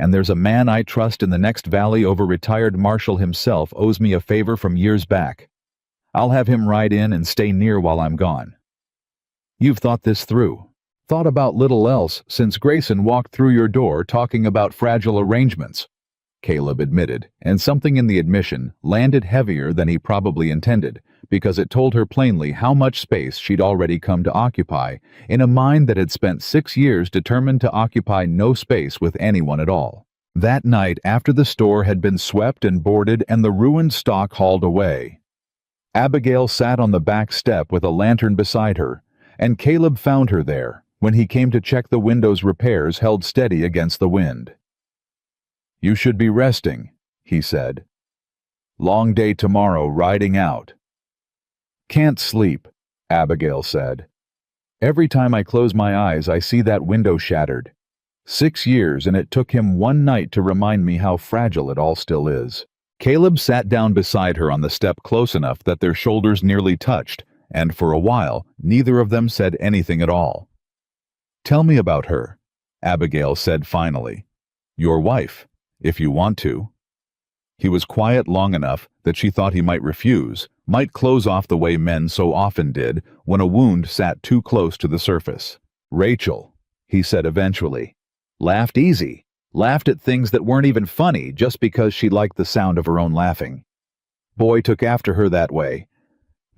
And there's a man I trust in the next valley over retired marshal himself owes me a favor from years back. I'll have him ride in and stay near while I'm gone." "You've thought this through. Thought about little else since Grayson walked through your door talking about fragile arrangements," Caleb admitted, and something in the admission landed heavier than he probably intended, because it told her plainly how much space she'd already come to occupy in a mind that had spent 6 years determined to occupy no space with anyone at all. That night, after the store had been swept and boarded and the ruined stock hauled away, Abigail sat on the back step with a lantern beside her, and Caleb found her there when he came to check the window's repairs held steady against the wind. "You should be resting," he said. Long day tomorrow riding out. Can't sleep, Abigail said. Every time I close my eyes, I see that window shattered. 6 years, and it took him one night to remind me how fragile it all still is. Caleb sat down beside her on the step close enough that their shoulders nearly touched, and for a while, neither of them said anything at all. Tell me about her, Abigail said finally. Your wife, if you want to. He was quiet long enough that she thought he might refuse, might close off the way men so often did when a wound sat too close to the surface. Rachel, he said eventually. Laughed easy, laughed at things that weren't even funny just because she liked the sound of her own laughing. Boy took after her that way.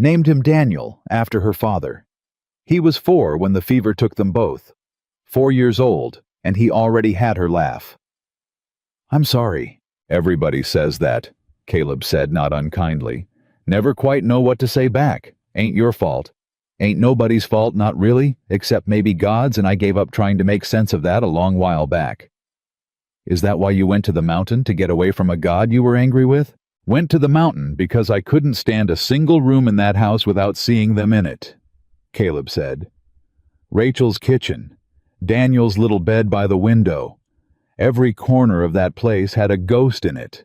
Named him Daniel, after her father. He was 4 when the fever took them both. 4 years old, and he already had her laugh. I'm sorry. Everybody says that, Caleb said not unkindly. Never quite know what to say back. Ain't your fault. Ain't nobody's fault, not really, except maybe God's, and I gave up trying to make sense of that a long while back. Is that why you went to the mountain, to get away from a God you were angry with? Went to the mountain because I couldn't stand a single room in that house without seeing them in it, Caleb said. Rachel's kitchen, Daniel's little bed by the window. Every corner of that place had a ghost in it.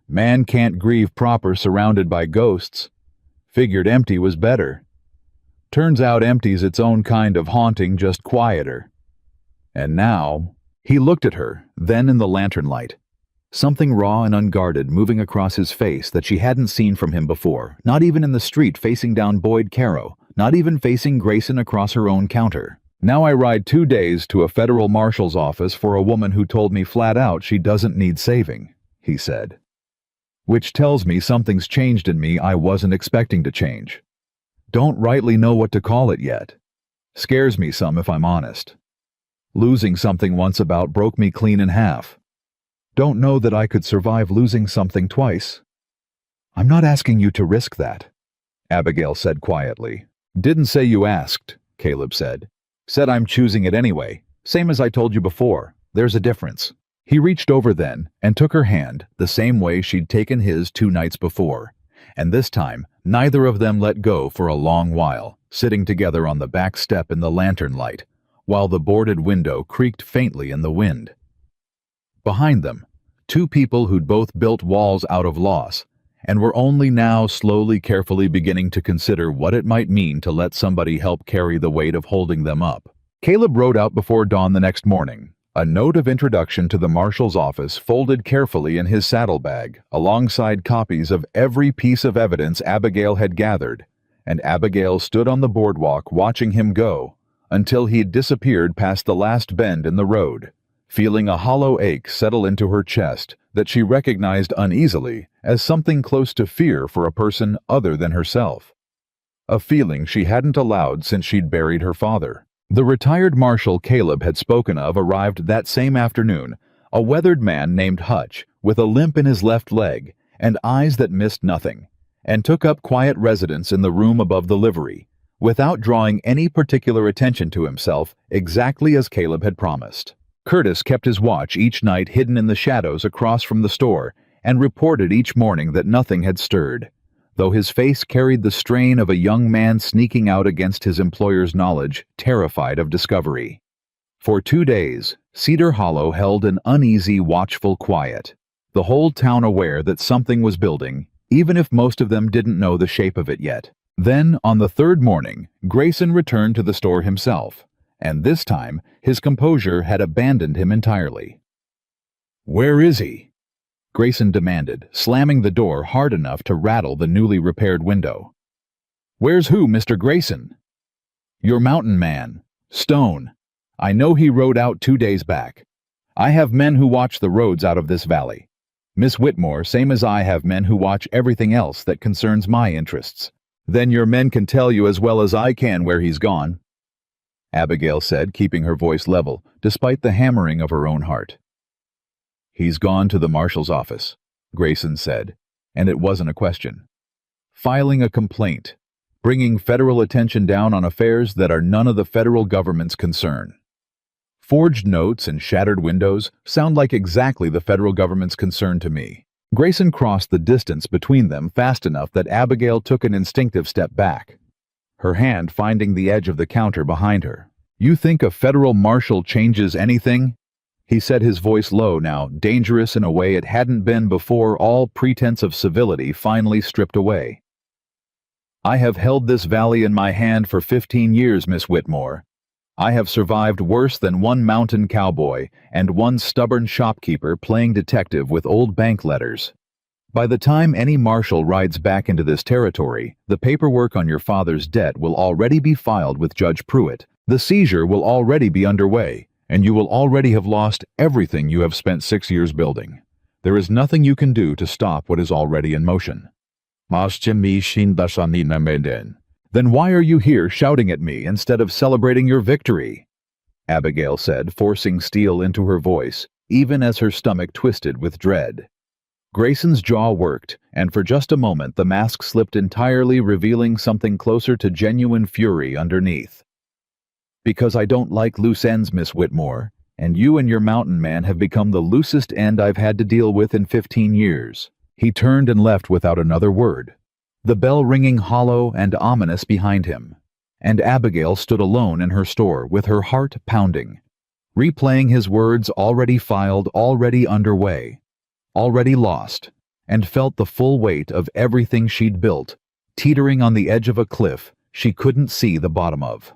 Man can't grieve proper surrounded by ghosts. Figured empty was better. Turns out empty's its own kind of haunting, just quieter. And now, he looked at her, then in the lantern light. Something raw and unguarded moving across his face that she hadn't seen from him before, not even in the street facing down Boyd Caro, not even facing Grayson across her own counter. Now I ride 2 days to a federal marshal's office for a woman who told me flat out she doesn't need saving, he said. Which tells me something's changed in me I wasn't expecting to change. Don't rightly know what to call it yet. Scares me some if I'm honest. Losing something once about broke me clean in half. Don't know that I could survive losing something twice. I'm not asking you to risk that, Abigail said quietly. Didn't say you asked, Caleb said. Said I'm choosing it anyway, same as I told you before. There's a difference. He reached over then and took her hand the same way she'd taken his 2 nights before. And this time, neither of them let go for a long while, sitting together on the back step in the lantern light, while the boarded window creaked faintly in the wind. Behind them, 2 people who'd both built walls out of loss, and were only now slowly, carefully beginning to consider what it might mean to let somebody help carry the weight of holding them up. Caleb rode out before dawn the next morning, a note of introduction to the marshal's office folded carefully in his saddlebag, alongside copies of every piece of evidence Abigail had gathered, and Abigail stood on the boardwalk watching him go, until he'd disappeared past the last bend in the road, feeling a hollow ache settle into her chest that she recognized uneasily as something close to fear for a person other than herself. A feeling she hadn't allowed since she'd buried her father. The retired marshal Caleb had spoken of arrived that same afternoon, a weathered man named Hutch, with a limp in his left leg and eyes that missed nothing, and took up quiet residence in the room above the livery, without drawing any particular attention to himself, exactly as Caleb had promised. Curtis kept his watch each night hidden in the shadows across from the store and reported each morning that nothing had stirred, though his face carried the strain of a young man sneaking out against his employer's knowledge, terrified of discovery. For 2 days, Cedar Hollow held an uneasy, watchful quiet, the whole town aware that something was building, even if most of them didn't know the shape of it yet. Then, on the 3rd morning, Grayson returned to the store himself, and this time his composure had abandoned him entirely. "Where is he?" Grayson demanded, slamming the door hard enough to rattle the newly repaired window. "Where's who, Mr. Grayson?" "Your mountain man, Stone. I know he rode out 2 days back. I have men who watch the roads out of this valley. Miss Whitmore, same as I, have men who watch everything else that concerns my interests. Then your men can tell you as well as I can where he's gone," Abigail said, keeping her voice level, despite the hammering of her own heart. "He's gone to the marshal's office," Grayson said, and it wasn't a question. "Filing a complaint, bringing federal attention down on affairs that are none of the federal government's concern. Forged notes and shattered windows sound like exactly the federal government's concern to me. Grayson crossed the distance between them fast enough that Abigail took an instinctive step back, her hand finding the edge of the counter behind her. "You think a federal marshal changes anything?" He said, his voice low now, dangerous in a way it hadn't been before, all pretense of civility finally stripped away. "I have held this valley in my hand for 15 years, Miss Whitmore. I have survived worse than one mountain cowboy and one stubborn shopkeeper playing detective with old bank letters. By the time any marshal rides back into this territory, the paperwork on your father's debt will already be filed with Judge Pruitt. The seizure will already be underway, and you will already have lost everything you have spent 6 years building. There is nothing you can do to stop what is already in motion." "Then why are you here shouting at me instead of celebrating your victory?" Abigail said, forcing steel into her voice, even as her stomach twisted with dread. Grayson's jaw worked, and for just a moment the mask slipped entirely, revealing something closer to genuine fury underneath. "Because I don't like loose ends, Miss Whitmore, and you and your mountain man have become the loosest end I've had to deal with in 15 years. He turned and left without another word, the bell ringing hollow and ominous behind him, and Abigail stood alone in her store with her heart pounding, replaying his words, already filed, already underway, already lost, and felt the full weight of everything she'd built, teetering on the edge of a cliff she couldn't see the bottom of.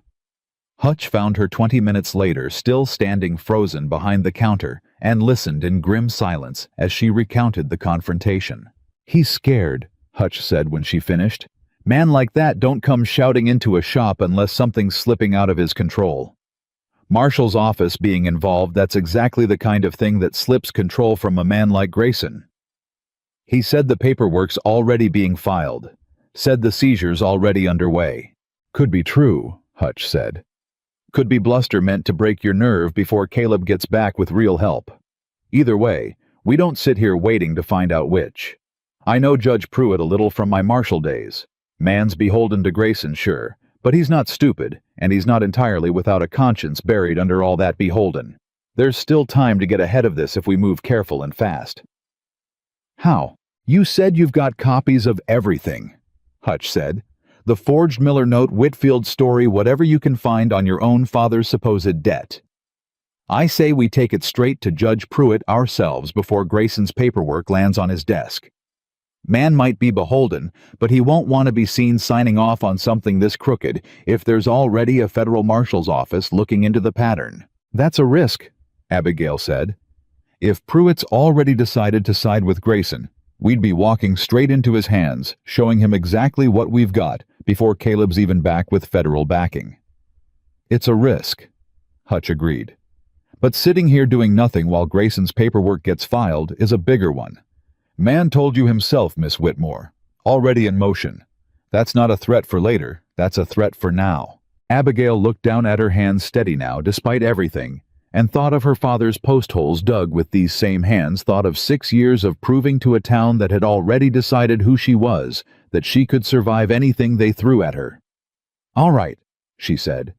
Hutch found her 20 minutes later, still standing frozen behind the counter, and listened in grim silence as she recounted the confrontation. "He's scared," Hutch said when she finished. "Man like that don't come shouting into a shop unless something's slipping out of his control. Marshall's office being involved, that's exactly the kind of thing that slips control from a man like Grayson. He said the paperwork's already being filed, said the seizure's already underway." "Could be true," Hutch said. "Could be bluster meant to break your nerve before Caleb gets back with real help. Either way, we don't sit here waiting to find out which. I know Judge Pruitt a little from my marshal days. Man's beholden to Grayson, sure, but he's not stupid, and he's not entirely without a conscience buried under all that beholden. There's still time to get ahead of this if we move careful and fast." "How? You said you've got copies of everything," Hutch said. "The forged Miller note, Whitfield story, whatever you can find on your own father's supposed debt. I say we take it straight to Judge Pruitt ourselves before Grayson's paperwork lands on his desk. Man might be beholden, but he won't want to be seen signing off on something this crooked if there's already a federal marshal's office looking into the pattern." "That's a risk," Abigail said. "If Pruitt's already decided to side with Grayson, we'd be walking straight into his hands, showing him exactly what we've got before Caleb's even back with federal backing." "It's a risk," Hutch agreed. "But sitting here doing nothing while Grayson's paperwork gets filed is a bigger one. Man told you himself, Miss Whitmore. Already in motion. That's not a threat for later, that's a threat for now." Abigail looked down at her hands, steady now, despite everything, and thought of her father's post holes dug with these same hands, thought of 6 years of proving to a town that had already decided who she was, that she could survive anything they threw at her. "All right," she said.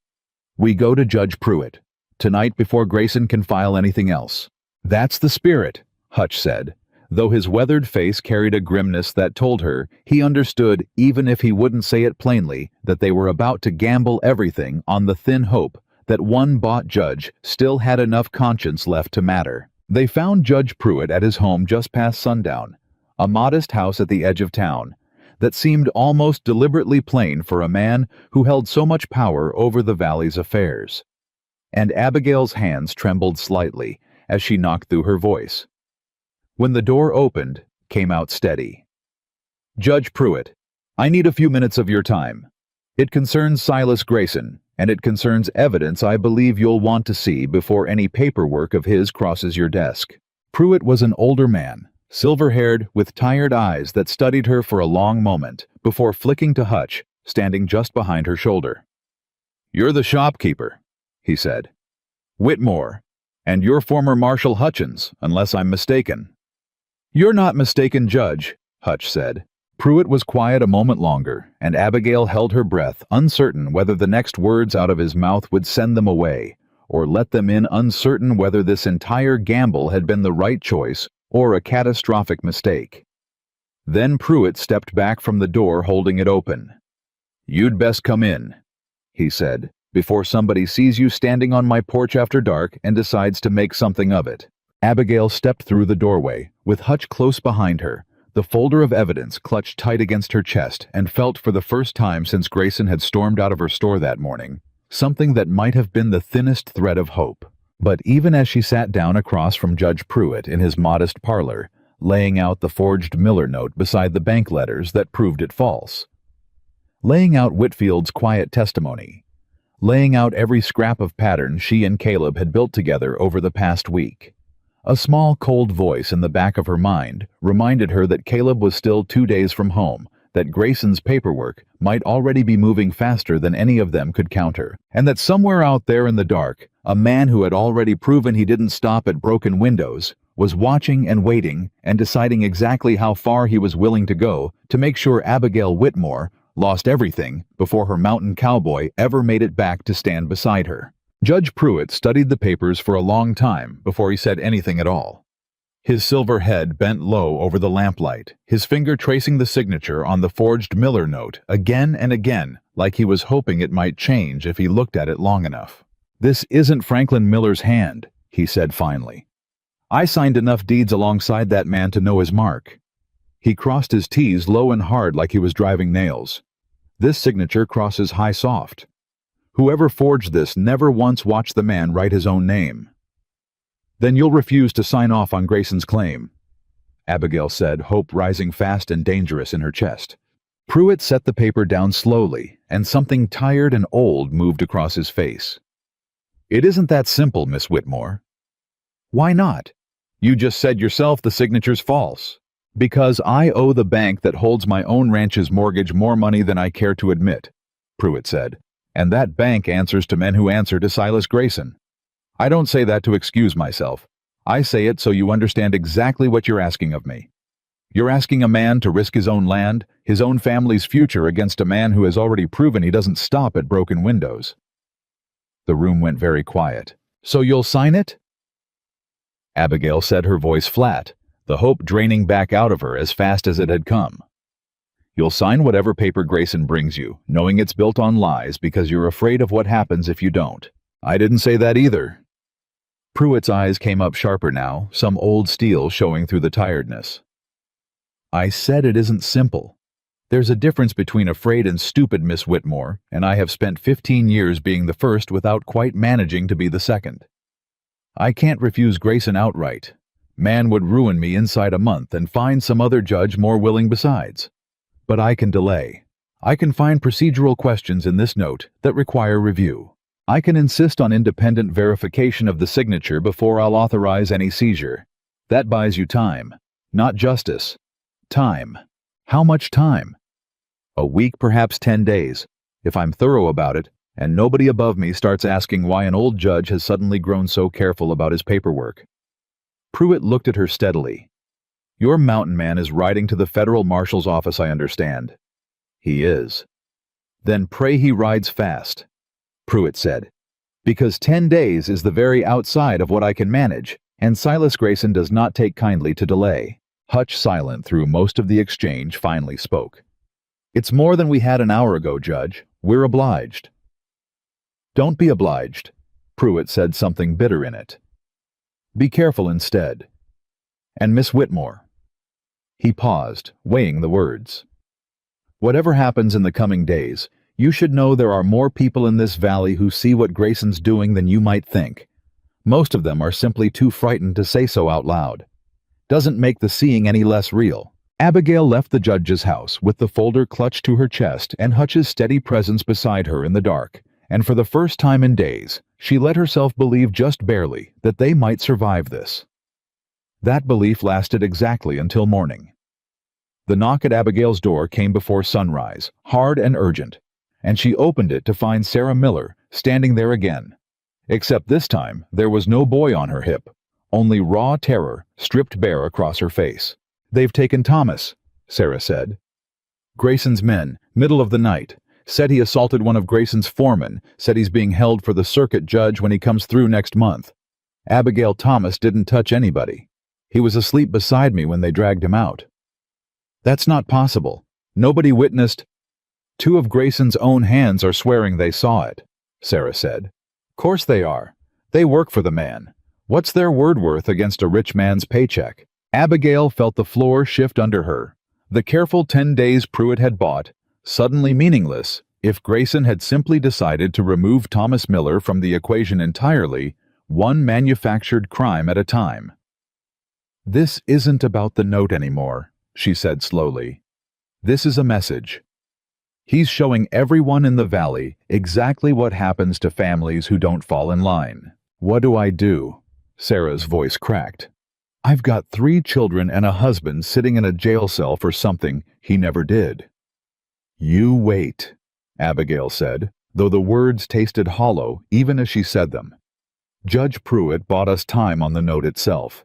"We go to Judge Pruitt. Tonight before Grayson can file anything else." "That's the spirit," Hutch said, though his weathered face carried a grimness that told her he understood, even if he wouldn't say it plainly, that they were about to gamble everything on the thin hope that one bought judge still had enough conscience left to matter. They found Judge Pruitt at his home just past sundown, a modest house at the edge of town, that seemed almost deliberately plain for a man who held so much power over the valley's affairs. And Abigail's hands trembled slightly as she knocked through her voice. When the door opened, came out steady. "Judge Pruitt, I need a few minutes of your time. It concerns Silas Grayson, and it concerns evidence I believe you'll want to see before any paperwork of his crosses your desk." Pruitt was an older man, silver-haired, with tired eyes that studied her for a long moment, before flicking to Hutch, standing just behind her shoulder. "You're the shopkeeper," he said. "Whitmore, and you're former Marshal Hutchins, unless I'm mistaken." "You're not mistaken, Judge," Hutch said. Pruitt was quiet a moment longer, and Abigail held her breath, uncertain whether the next words out of his mouth would send them away, or let them in, uncertain whether this entire gamble had been the right choice or a catastrophic mistake. Then Pruitt stepped back from the door holding it open. "You'd best come in," he said, "before somebody sees you standing on my porch after dark and decides to make something of it." Abigail stepped through the doorway, with Hutch close behind her, the folder of evidence clutched tight against her chest, and felt for the first time since Grayson had stormed out of her store that morning, something that might have been the thinnest thread of hope. But even as she sat down across from Judge Pruitt in his modest parlor, laying out the forged Miller note beside the bank letters that proved it false, laying out Whitfield's quiet testimony, laying out every scrap of pattern she and Caleb had built together over the past week, a small cold voice in the back of her mind reminded her that Caleb was still 2 days from home, that Grayson's paperwork might already be moving faster than any of them could counter, and that somewhere out there in the dark, a man who had already proven he didn't stop at broken windows was watching and waiting and deciding exactly how far he was willing to go to make sure Abigail Whitmore lost everything before her mountain cowboy ever made it back to stand beside her. Judge Pruitt studied the papers for a long time before he said anything at all. His silver head bent low over the lamplight, his finger tracing the signature on the forged Miller note again and again, like he was hoping it might change if he looked at it long enough. "This isn't Franklin Miller's hand," he said finally. "I signed enough deeds alongside that man to know his mark." He crossed his T's low and hard like he was driving nails. "This signature crosses high soft. Whoever forged this never once watched the man write his own name." "Then you'll refuse to sign off on Grayson's claim," Abigail said, hope rising fast and dangerous in her chest. Pruitt set the paper down slowly, and something tired and old moved across his face. "It isn't that simple, Miss Whitmore." "Why not? You just said yourself the signature's false." "Because I owe the bank that holds my own ranch's mortgage more money than I care to admit," Pruitt said. "And that bank answers to men who answer to Silas Grayson. I don't say that to excuse myself. I say it so you understand exactly what you're asking of me. You're asking a man to risk his own land, his own family's future against a man who has already proven he doesn't stop at broken windows." The room went very quiet. "So you'll sign it?" Abigail said, her voice flat, the hope draining back out of her as fast as it had come. "You'll sign whatever paper Grayson brings you, knowing it's built on lies because you're afraid of what happens if you don't." "I didn't say that either." Pruitt's eyes came up sharper now, some old steel showing through the tiredness. "I said it isn't simple. There's a difference between afraid and stupid, Miss Whitmore, and I have spent 15 years being the first without quite managing to be the second. I can't refuse Grayson outright. Man would ruin me inside a month and find some other judge more willing besides. But I can delay. I can find procedural questions in this note that require review. I can insist on independent verification of the signature before I'll authorize any seizure. That buys you time. Not justice. Time. How much time? A week, perhaps 10 days, if I'm thorough about it, and nobody above me starts asking why an old judge has suddenly grown so careful about his paperwork." Pruitt looked at her steadily. "Your mountain man is riding to the federal marshal's office, I understand." "He is." "Then pray he rides fast," Pruitt said, "because 10 days is the very outside of what I can manage, and Silas Grayson does not take kindly to delay." Hutch, silent through most of the exchange, finally spoke. "It's more than we had an hour ago, Judge. We're obliged." "Don't be obliged," Pruitt said, something bitter in it. "Be careful instead. And Miss Whitmore." He paused, weighing the words. "Whatever happens in the coming days, you should know there are more people in this valley who see what Grayson's doing than you might think. Most of them are simply too frightened to say so out loud. Doesn't make the seeing any less real." Abigail left the judge's house with the folder clutched to her chest and Hutch's steady presence beside her in the dark, and for the first time in days, she let herself believe just barely that they might survive this. That belief lasted exactly until morning. The knock at Abigail's door came before sunrise, hard and urgent, and she opened it to find Sarah Miller standing there again. Except this time, there was no boy on her hip, only raw terror stripped bare across her face. "They've taken Thomas," Sarah said. "Grayson's men, middle of the night. Said he assaulted one of Grayson's foremen, said he's being held for the circuit judge when he comes through next month. Abigail Thomas didn't touch anybody." He was asleep beside me when they dragged him out." "That's not possible. Nobody witnessed—" "Two of Grayson's own hands are swearing they saw it," Sarah said. "Course they are. They work for the man. What's their word worth against a rich man's paycheck?" Abigail felt the floor shift under her. The careful 10 days Pruitt had bought, suddenly meaningless if Grayson had simply decided to remove Thomas Miller from the equation entirely, one manufactured crime at a time. "This isn't about the note anymore," she said slowly. "This is a message. He's showing everyone in the valley exactly what happens to families who don't fall in line." "What do I do?" Sarah's voice cracked. "I've got 3 children and a husband sitting in a jail cell for something he never did." "You wait," Abigail said, though the words tasted hollow even as she said them. "Judge Pruitt bought us time on the note itself.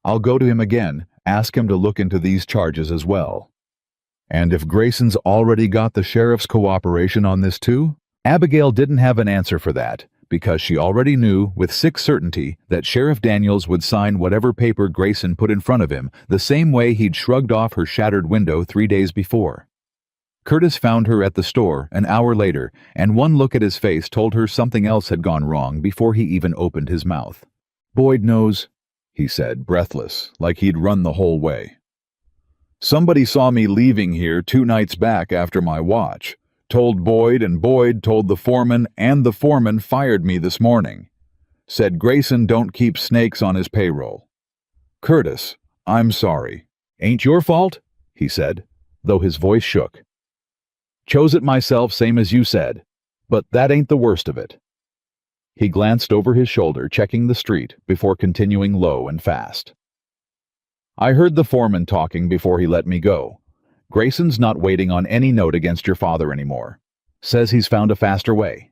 I'll go to him again, ask him to look into these charges as well." "And if Grayson's already got the sheriff's cooperation on this too?" Abigail didn't have an answer for that, because she already knew with sick certainty that Sheriff Daniels would sign whatever paper Grayson put in front of him the same way he'd shrugged off her shattered window 3 days before. Curtis found her at the store an hour later, and one look at his face told her something else had gone wrong before he even opened his mouth. "Boyd knows," he said, breathless, like he'd run the whole way. "Somebody saw me leaving here 2 nights back after my watch. Told Boyd, and Boyd told the foreman, and the foreman fired me this morning. Said Grayson don't keep snakes on his payroll. Curtis, I'm sorry. Ain't your fault," he said, though his voice shook. "Chose it myself, same as you said. But that ain't the worst of it." He glanced over his shoulder, checking the street, before continuing low and fast. "I heard the foreman talking before he let me go. Grayson's not waiting on any note against your father anymore. Says he's found a faster way.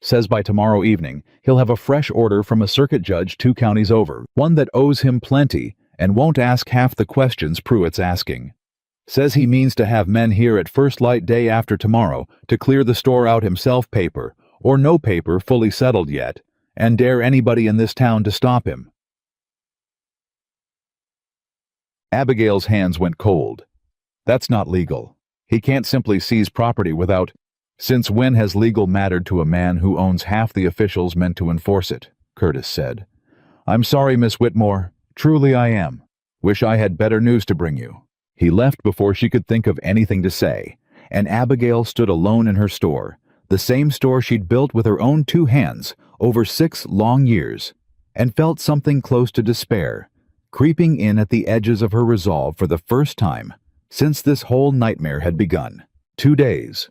Says by tomorrow evening he'll have a fresh order from a circuit judge 2 counties over, one that owes him plenty and won't ask half the questions Pruitt's asking. Says he means to have men here at first light day after tomorrow to clear the store out himself, paper, or no paper fully settled yet, and dare anybody in this town to stop him." Abigail's hands went cold. "That's not legal. He can't simply seize property without—" "Since when has legal mattered to a man who owns half the officials meant to enforce it?" Curtis said. "I'm sorry, Miss Whitmore. Truly I am. Wish I had better news to bring you." He left before she could think of anything to say, and Abigail stood alone in her store, the same store she'd built with her own 2 hands over 6 long years, and felt something close to despair, creeping in at the edges of her resolve for the first time since this whole nightmare had begun. 2 days.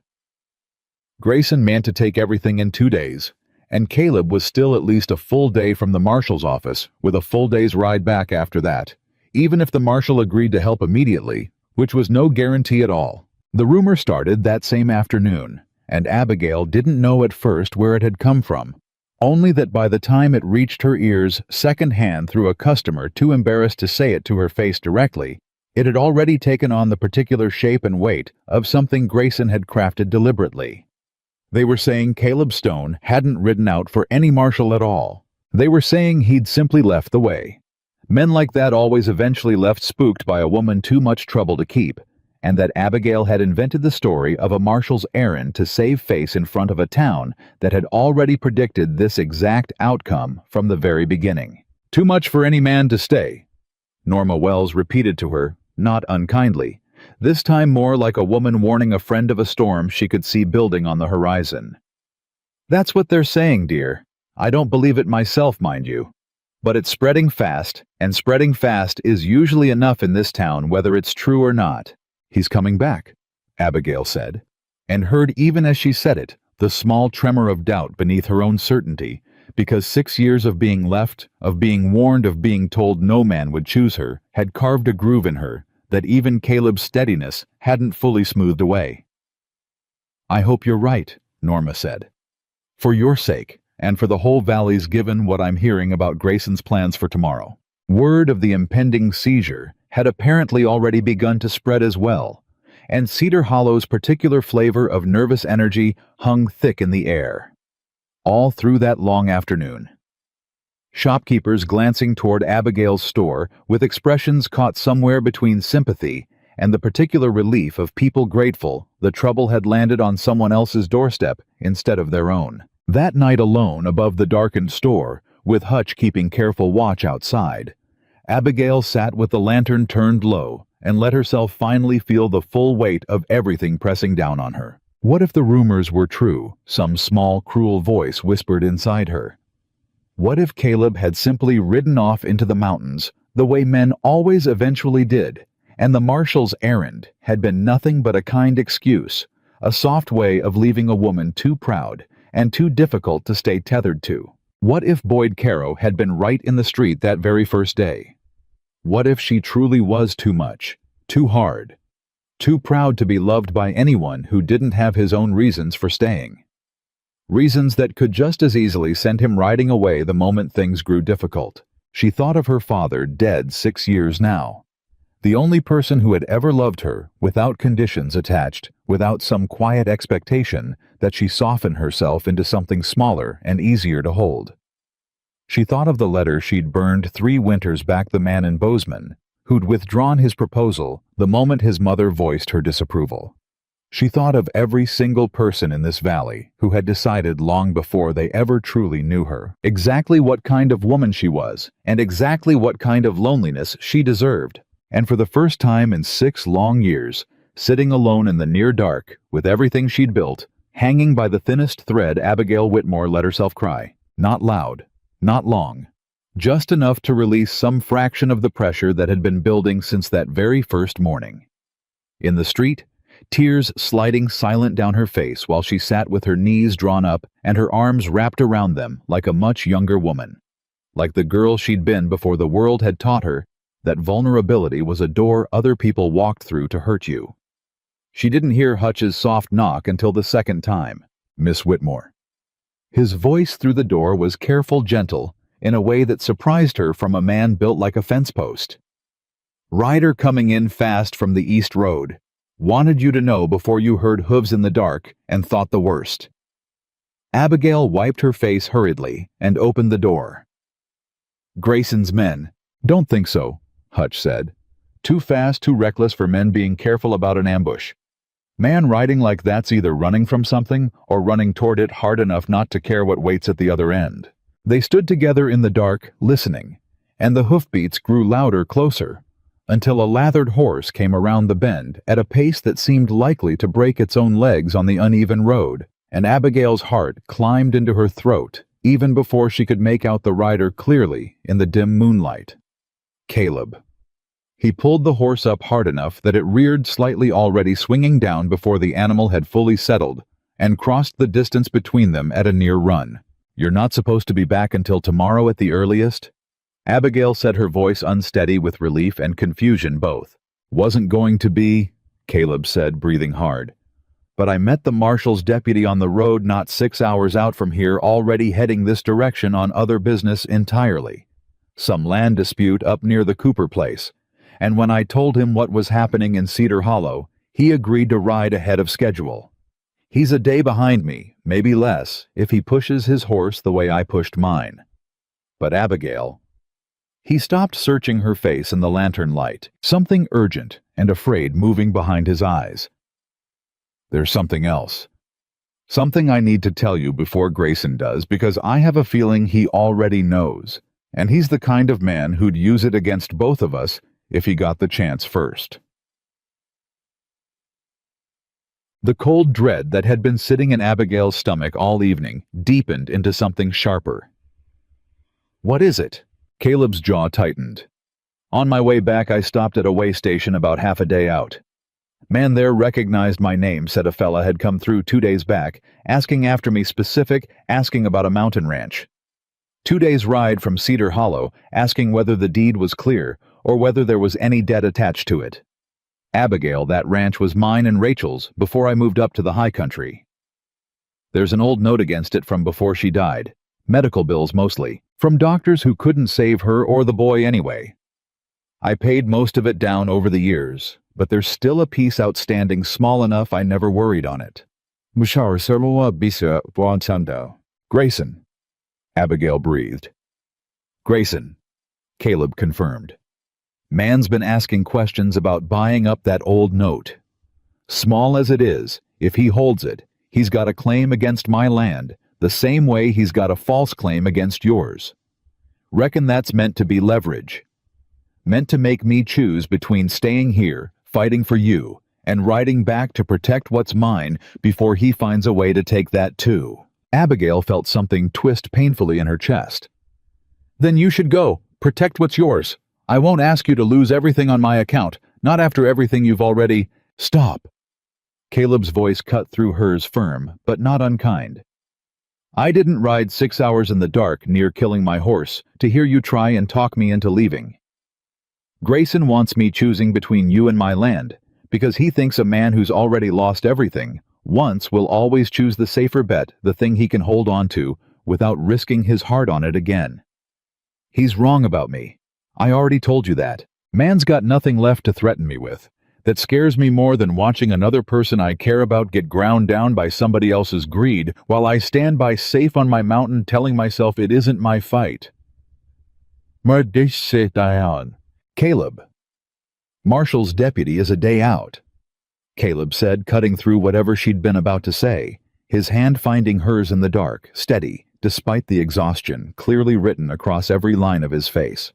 Grayson meant to take everything in 2 days, and Caleb was still at least a full day from the marshal's office, with a full day's ride back after that, even if the marshal agreed to help immediately, which was no guarantee at all. The rumor started that same afternoon, and Abigail didn't know at first where it had come from, only that by the time it reached her ears second-hand through a customer too embarrassed to say it to her face directly, it had already taken on the particular shape and weight of something Grayson had crafted deliberately. They were saying Caleb Stone hadn't ridden out for any marshal at all. They were saying he'd simply left the way. Men like that always eventually left spooked by a woman too much trouble to keep, and that Abigail had invented the story of a marshal's errand to save face in front of a town that had already predicted this exact outcome from the very beginning. "Too much for any man to stay," Norma Wells repeated to her, not unkindly, this time more like a woman warning a friend of a storm she could see building on the horizon. "That's what they're saying, dear. I don't believe it myself, mind you. But it's spreading fast, and spreading fast is usually enough in this town whether it's true or not." "He's coming back," Abigail said, and heard even as she said it the small tremor of doubt beneath her own certainty, because 6 years of being left, of being warned, of being told no man would choose her, had carved a groove in her that even Caleb's steadiness hadn't fully smoothed away. "I hope you're right," Norma said. "For your sake, and for the whole valley's given what I'm hearing about Grayson's plans for tomorrow." Word of the impending seizure had apparently already begun to spread as well, and Cedar Hollow's particular flavor of nervous energy hung thick in the air. All through that long afternoon. Shopkeepers glancing toward Abigail's store with expressions caught somewhere between sympathy and the particular relief of people grateful the trouble had landed on someone else's doorstep instead of their own. That night alone above the darkened store, with Hutch keeping careful watch outside, Abigail sat with the lantern turned low and let herself finally feel the full weight of everything pressing down on her. What if the rumors were true? Some small, cruel voice whispered inside her. What if Caleb had simply ridden off into the mountains, the way men always eventually did, and the marshal's errand had been nothing but a kind excuse, a soft way of leaving a woman too proud and too difficult to stay tethered to? What if Boyd Caro had been right in the street that very first day? What if she truly was too much, too hard, too proud to be loved by anyone who didn't have his own reasons for staying? Reasons that could just as easily send him riding away the moment things grew difficult. She thought of her father, dead 6 years now. The only person who had ever loved her, without conditions attached, without some quiet expectation that she soften herself into something smaller and easier to hold. She thought of the letter she'd burned 3 winters back, the man in Bozeman, who'd withdrawn his proposal the moment his mother voiced her disapproval. She thought of every single person in this valley who had decided long before they ever truly knew her exactly what kind of woman she was and exactly what kind of loneliness she deserved. And for the first time in 6 long years, sitting alone in the near dark with everything she'd built, hanging by the thinnest thread, Abigail Whitmore let herself cry. Not loud, not long, just enough to release some fraction of the pressure that had been building since that very first morning. In the street, tears sliding silent down her face while she sat with her knees drawn up and her arms wrapped around them like a much younger woman. Like the girl she'd been before the world had taught her that vulnerability was a door other people walked through to hurt you. She didn't hear Hutch's soft knock until the second time. Miss Whitmore. His voice through the door was careful, gentle, in a way that surprised her from a man built like a fence post. Rider coming in fast from the east road. Wanted you to know before you heard hooves in the dark and thought the worst. Abigail wiped her face hurriedly and opened the door. Grayson's men. Don't think so, Hutch said. Too fast, too reckless for men being careful about an ambush. Man riding like that's either running from something or running toward it hard enough not to care what waits at the other end. They stood together in the dark, listening, and the hoofbeats grew louder, closer, until a lathered horse came around the bend at a pace that seemed likely to break its own legs on the uneven road, and Abigail's heart climbed into her throat even before she could make out the rider clearly in the dim moonlight. Caleb. He pulled the horse up hard enough that it reared slightly, already swinging down before the animal had fully settled, and crossed the distance between them at a near run. You're not supposed to be back until tomorrow at the earliest? Abigail said, her voice unsteady with relief and confusion both. Wasn't going to be, Caleb said, breathing hard. But I met the marshal's deputy on the road not 6 hours out from here, already heading this direction on other business entirely. Some land dispute up near the Cooper place. And when I told him what was happening in Cedar Hollow, he agreed to ride ahead of schedule. He's a day behind me, maybe less, if he pushes his horse the way I pushed mine. But Abigail... He stopped, searching her face in the lantern light, something urgent and afraid moving behind his eyes. There's something else. Something I need to tell you before Grayson does, because I have a feeling he already knows, and he's the kind of man who'd use it against both of us if he got the chance first. The cold dread that had been sitting in Abigail's stomach all evening deepened into something sharper. What is it? Caleb's jaw tightened. On my way back, I stopped at a way station about half a day out. Man there recognized my name, said a fella had come through 2 days back, asking after me, asking about a mountain ranch. 2 days' ride from Cedar Hollow, asking whether the deed was clear or whether there was any debt attached to it. Abigail, that ranch was mine and Rachel's before I moved up to the high country. There's an old note against it from before she died. Medical bills mostly, from doctors who couldn't save her or the boy anyway. I paid most of it down over the years, but there's still a piece outstanding small enough I never worried on it. Grayson, Abigail breathed. Grayson, Caleb confirmed. Man's been asking questions about buying up that old note. Small as it is, if he holds it, he's got a claim against my land, the same way he's got a false claim against yours. Reckon that's meant to be leverage. Meant to make me choose between staying here, fighting for you, and riding back to protect what's mine before he finds a way to take that too. Abigail felt something twist painfully in her chest. Then you should go. Protect what's yours. I won't ask you to lose everything on my account, not after everything you've already— Stop. Caleb's voice cut through hers firm, but not unkind. I didn't ride 6 hours in the dark near killing my horse to hear you try and talk me into leaving. Grayson wants me choosing between you and my land, because he thinks a man who's already lost everything once will always choose the safer bet, the thing he can hold on to, without risking his heart on it again. He's wrong about me. I already told you that. Man's got nothing left to threaten me with. That scares me more than watching another person I care about get ground down by somebody else's greed while I stand by safe on my mountain telling myself it isn't my fight. Caleb. Marshall's deputy is a day out, Caleb said, cutting through whatever she'd been about to say, his hand finding hers in the dark, steady, despite the exhaustion clearly written across every line of his face.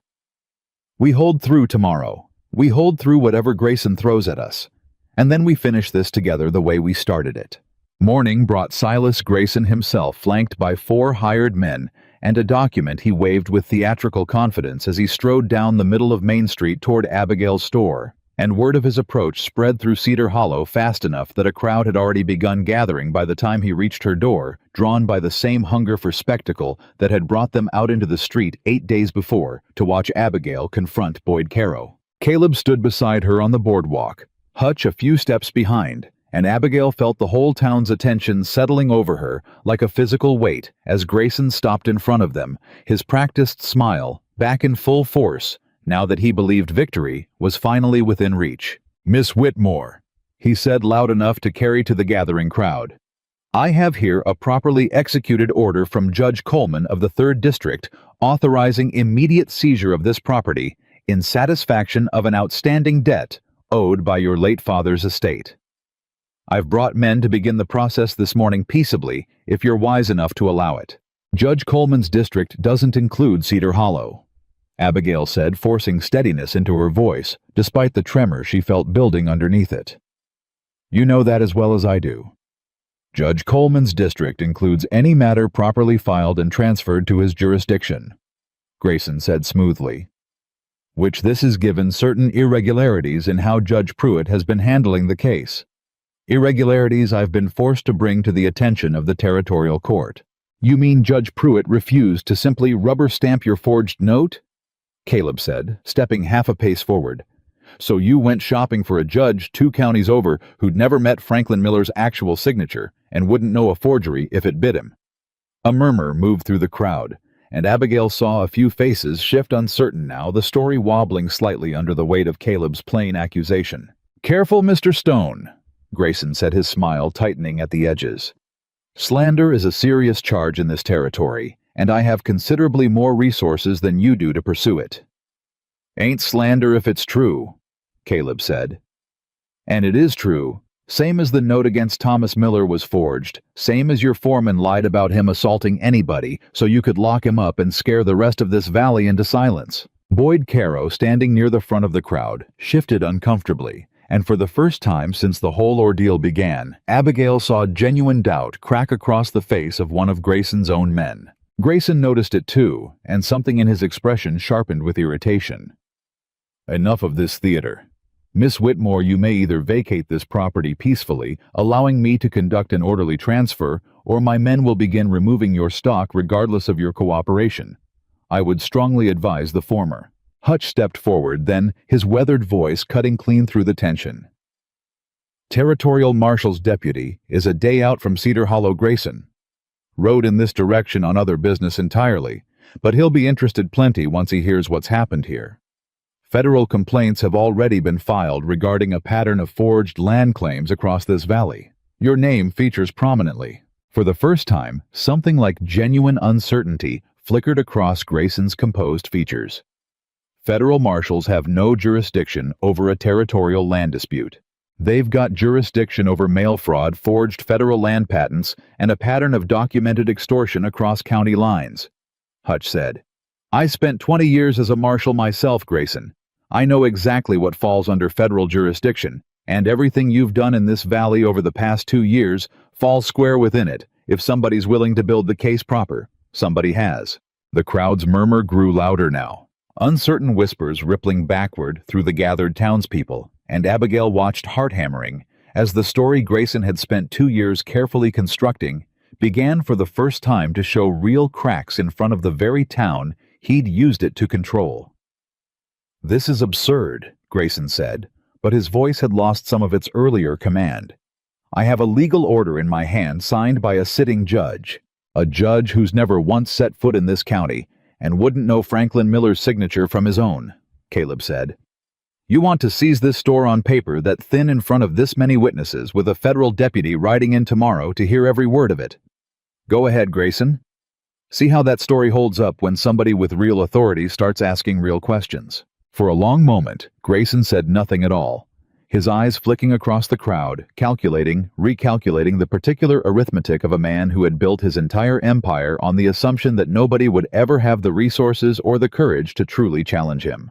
We hold through tomorrow. We hold through whatever Grayson throws at us. And then we finish this together the way we started it. Morning brought Silas Grayson himself, flanked by 4 hired men, and a document he waved with theatrical confidence as he strode down the middle of Main Street toward Abigail's store, and word of his approach spread through Cedar Hollow fast enough that a crowd had already begun gathering by the time he reached her door, drawn by the same hunger for spectacle that had brought them out into the street 8 days before to watch Abigail confront Boyd Caro. Caleb stood beside her on the boardwalk, Hutch a few steps behind, and Abigail felt the whole town's attention settling over her like a physical weight as Grayson stopped in front of them, his practiced smile back in full force now that he believed victory was finally within reach. Miss Whitmore, he said loud enough to carry to the gathering crowd. I have here a properly executed order from Judge Coleman of the 3rd District authorizing immediate seizure of this property in satisfaction of an outstanding debt owed by your late father's estate. I've brought men to begin the process this morning peaceably, if you're wise enough to allow it. Judge Coleman's district doesn't include Cedar Hollow, Abigail said, forcing steadiness into her voice, despite the tremor she felt building underneath it. You know that as well as I do. Judge Coleman's district includes any matter properly filed and transferred to his jurisdiction, Grayson said smoothly. Which this has given certain irregularities in how Judge Pruitt has been handling the case. Irregularities I've been forced to bring to the attention of the territorial court. You mean Judge Pruitt refused to simply rubber stamp your forged note? Caleb said, stepping half a pace forward. So you went shopping for a judge 2 counties over who'd never met Franklin Miller's actual signature and wouldn't know a forgery if it bit him. A murmur moved through the crowd, and Abigail saw a few faces shift uncertain now, the story wobbling slightly under the weight of Caleb's plain accusation. Careful, Mr. Stone, Grayson said, his smile tightening at the edges. Slander is a serious charge in this territory, and I have considerably more resources than you do to pursue it. Ain't slander if it's true, Caleb said. And it is true, same as the note against Thomas Miller was forged, same as your foreman lied about him assaulting anybody so you could lock him up and scare the rest of this valley into silence. Boyd Caro, standing near the front of the crowd, shifted uncomfortably, and for the first time since the whole ordeal began, Abigail saw genuine doubt crack across the face of one of Grayson's own men. Grayson noticed it too, and something in his expression sharpened with irritation. Enough of this theater. Miss Whitmore, you may either vacate this property peacefully, allowing me to conduct an orderly transfer, or my men will begin removing your stock regardless of your cooperation. I would strongly advise the former. Hutch stepped forward, then, his weathered voice cutting clean through the tension. Territorial Marshal's deputy is a day out from Cedar Hollow. Grayson rode in this direction on other business entirely, but he'll be interested plenty once he hears what's happened here. Federal complaints have already been filed regarding a pattern of forged land claims across this valley. Your name features prominently. For the first time, something like genuine uncertainty flickered across Grayson's composed features. Federal marshals have no jurisdiction over a territorial land dispute. They've got jurisdiction over mail fraud, forged federal land patents, and a pattern of documented extortion across county lines, Hutch said. I spent 20 years as a marshal myself, Grayson. I know exactly what falls under federal jurisdiction, and everything you've done in this valley over the past 2 years falls square within it. If somebody's willing to build the case proper, somebody has. The crowd's murmur grew louder now, uncertain whispers rippling backward through the gathered townspeople, and Abigail watched heart-hammering as the story Grayson had spent 2 years carefully constructing began for the first time to show real cracks in front of the very town he'd used it to control. "This is absurd," Grayson said, but his voice had lost some of its earlier command. "I have a legal order in my hand signed by a sitting judge, a judge who's never once set foot in this county and wouldn't know Franklin Miller's signature from his own," Caleb said. "You want to seize this store on paper that thin in front of this many witnesses with a federal deputy riding in tomorrow to hear every word of it. Go ahead, Grayson. See how that story holds up when somebody with real authority starts asking real questions." For a long moment, Grayson said nothing at all, his eyes flicking across the crowd, calculating, recalculating the particular arithmetic of a man who had built his entire empire on the assumption that nobody would ever have the resources or the courage to truly challenge him.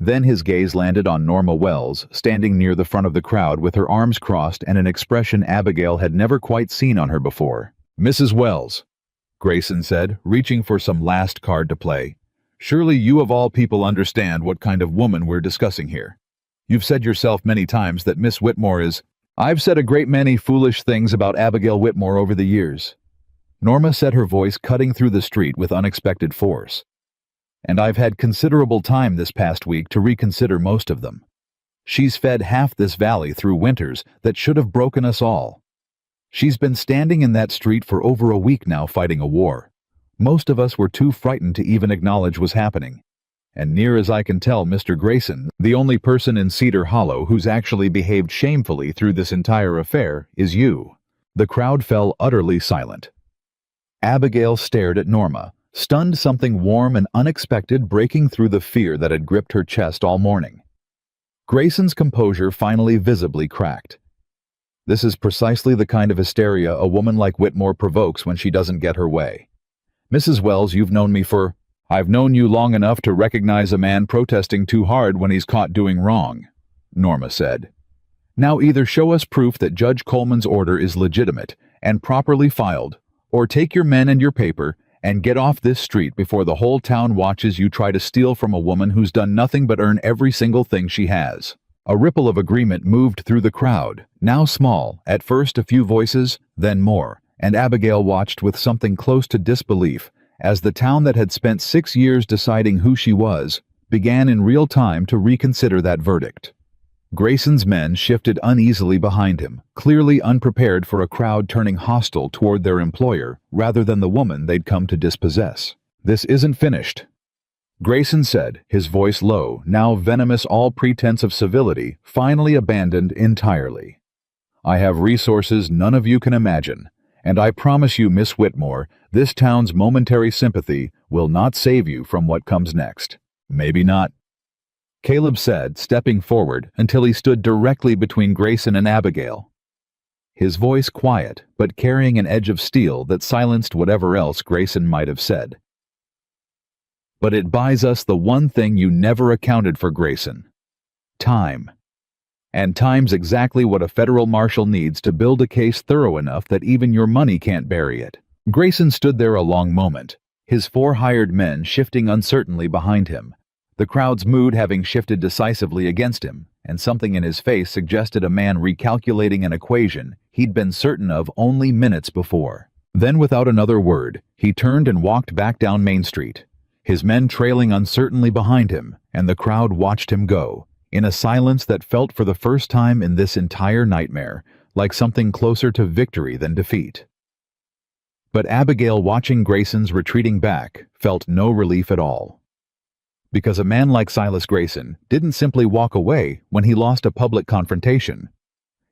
Then his gaze landed on Norma Wells, standing near the front of the crowd with her arms crossed and an expression Abigail had never quite seen on her before. "Mrs. Wells," Grayson said, reaching for some last card to play, "surely you of all people understand what kind of woman we're discussing here. You've said yourself many times that Miss Whitmore is—" "I've said a great many foolish things about Abigail Whitmore over the years," Norma said, her voice cutting through the street with unexpected force. "And I've had considerable time this past week to reconsider most of them. She's fed half this valley through winters that should have broken us all. She's been standing in that street for over a week now fighting a war most of us were too frightened to even acknowledge was happening. And near as I can tell, Mr. Grayson, the only person in Cedar Hollow who's actually behaved shamefully through this entire affair is you." The crowd fell utterly silent. Abigail stared at Norma, stunned, something warm and unexpected breaking through the fear that had gripped her chest all morning. Grayson's composure finally visibly cracked. "This is precisely the kind of hysteria a woman like Whitmore provokes when she doesn't get her way. Mrs. Wells, you've known me for— I've known you long enough to recognize a man protesting too hard when he's caught doing wrong," Norma said. "Now either show us proof that Judge Coleman's order is legitimate and properly filed, or take your men and your paper and get off this street before the whole town watches you try to steal from a woman who's done nothing but earn every single thing she has." A ripple of agreement moved through the crowd, now small, at first a few voices, then more, and Abigail watched with something close to disbelief as the town that had spent 6 years deciding who she was began in real time to reconsider that verdict. Grayson's men shifted uneasily behind him, clearly unprepared for a crowd turning hostile toward their employer rather than the woman they'd come to dispossess. "This isn't finished," Grayson said, his voice low, now venomous, all pretense of civility finally abandoned entirely. "I have resources none of you can imagine, and I promise you, Miss Whitmore, this town's momentary sympathy will not save you from what comes next." "Maybe not," Caleb said, stepping forward until he stood directly between Grayson and Abigail. His voice quiet, but carrying an edge of steel that silenced whatever else Grayson might have said. "But it buys us the one thing you never accounted for, Grayson: time. And time's exactly what a federal marshal needs to build a case thorough enough that even your money can't bury it." Grayson stood there a long moment, his 4 hired men shifting uncertainly behind him, the crowd's mood having shifted decisively against him, and something in his face suggested a man recalculating an equation he'd been certain of only minutes before. Then, without another word, he turned and walked back down Main Street, his men trailing uncertainly behind him, and the crowd watched him go, in a silence that felt for the first time in this entire nightmare like something closer to victory than defeat. But Abigail, watching Grayson's retreating back, felt no relief at all. Because a man like Silas Grayson didn't simply walk away when he lost a public confrontation.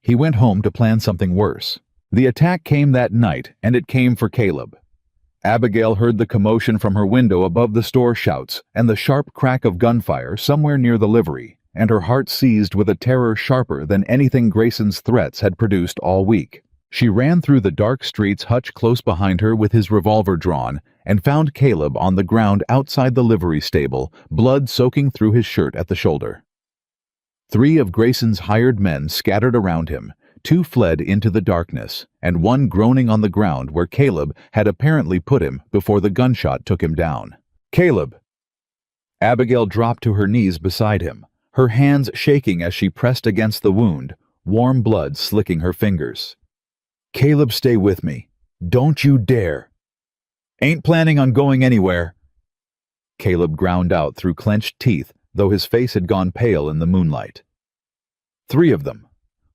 He went home to plan something worse. The attack came that night, and it came for Caleb. Abigail heard the commotion from her window above the store shouts and the sharp crack of gunfire somewhere near the livery, and her heart seized with a terror sharper than anything Grayson's threats had produced all week. She ran through the dark streets, Hutch close behind her with his revolver drawn, and found Caleb on the ground outside the livery stable, blood soaking through his shirt at the shoulder. 3 of Grayson's hired men scattered around him. 2 fled into the darkness, and 1 groaning on the ground where Caleb had apparently put him before the gunshot took him down. "Caleb!" Abigail dropped to her knees beside him, her hands shaking as she pressed against the wound, warm blood slicking her fingers. "Caleb, stay with me. Don't you dare." "Ain't planning on going anywhere." Caleb ground out through clenched teeth, though his face had gone pale in the moonlight. 3 of them.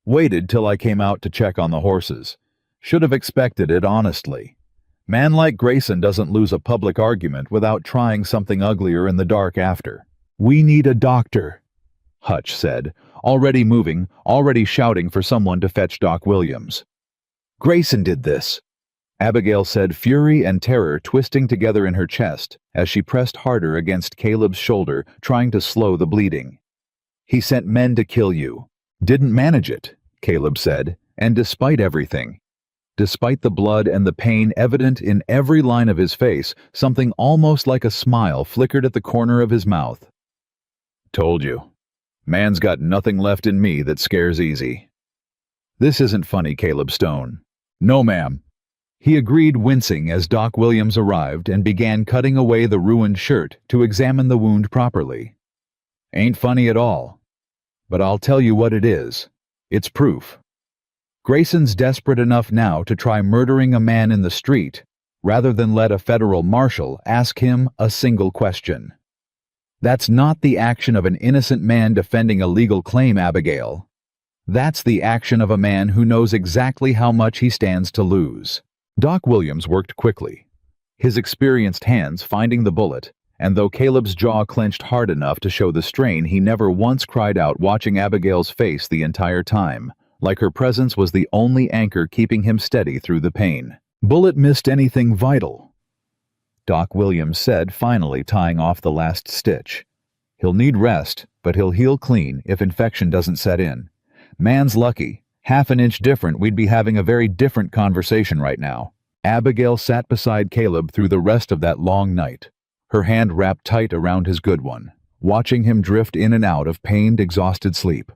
Waited till I came out to check on the horses. Should have expected it, honestly. Man like Grayson doesn't lose a public argument without trying something uglier in the dark after. "We need a doctor," Hutch said, already moving, already shouting for someone to fetch Doc Williams. "Grayson did this," Abigail said, fury and terror twisting together in her chest as she pressed harder against Caleb's shoulder, trying to slow the bleeding. "He sent men to kill you." "Didn't manage it," Caleb said, and despite everything, despite the blood and the pain evident in every line of his face, something almost like a smile flickered at the corner of his mouth. "Told you. Man's got nothing left in me that scares easy." "This isn't funny, Caleb Stone." "No, ma'am." He agreed, wincing as Doc Williams arrived and began cutting away the ruined shirt to examine the wound properly. "Ain't funny at all. But I'll tell you what it is. It's proof. Grayson's desperate enough now to try murdering a man in the street, rather than let a federal marshal ask him a single question. That's not the action of an innocent man defending a legal claim, Abigail. That's the action of a man who knows exactly how much he stands to lose." Doc Williams worked quickly, his experienced hands finding the bullet, and though Caleb's jaw clenched hard enough to show the strain, he never once cried out, watching Abigail's face the entire time, like her presence was the only anchor keeping him steady through the pain. "Bullet missed anything vital," Doc Williams said, finally tying off the last stitch. "He'll need rest, but he'll heal clean if infection doesn't set in. Man's lucky. Half an inch different, we'd be having a very different conversation right now." Abigail sat beside Caleb through the rest of that long night, her hand wrapped tight around his good one, watching him drift in and out of pained, exhausted sleep,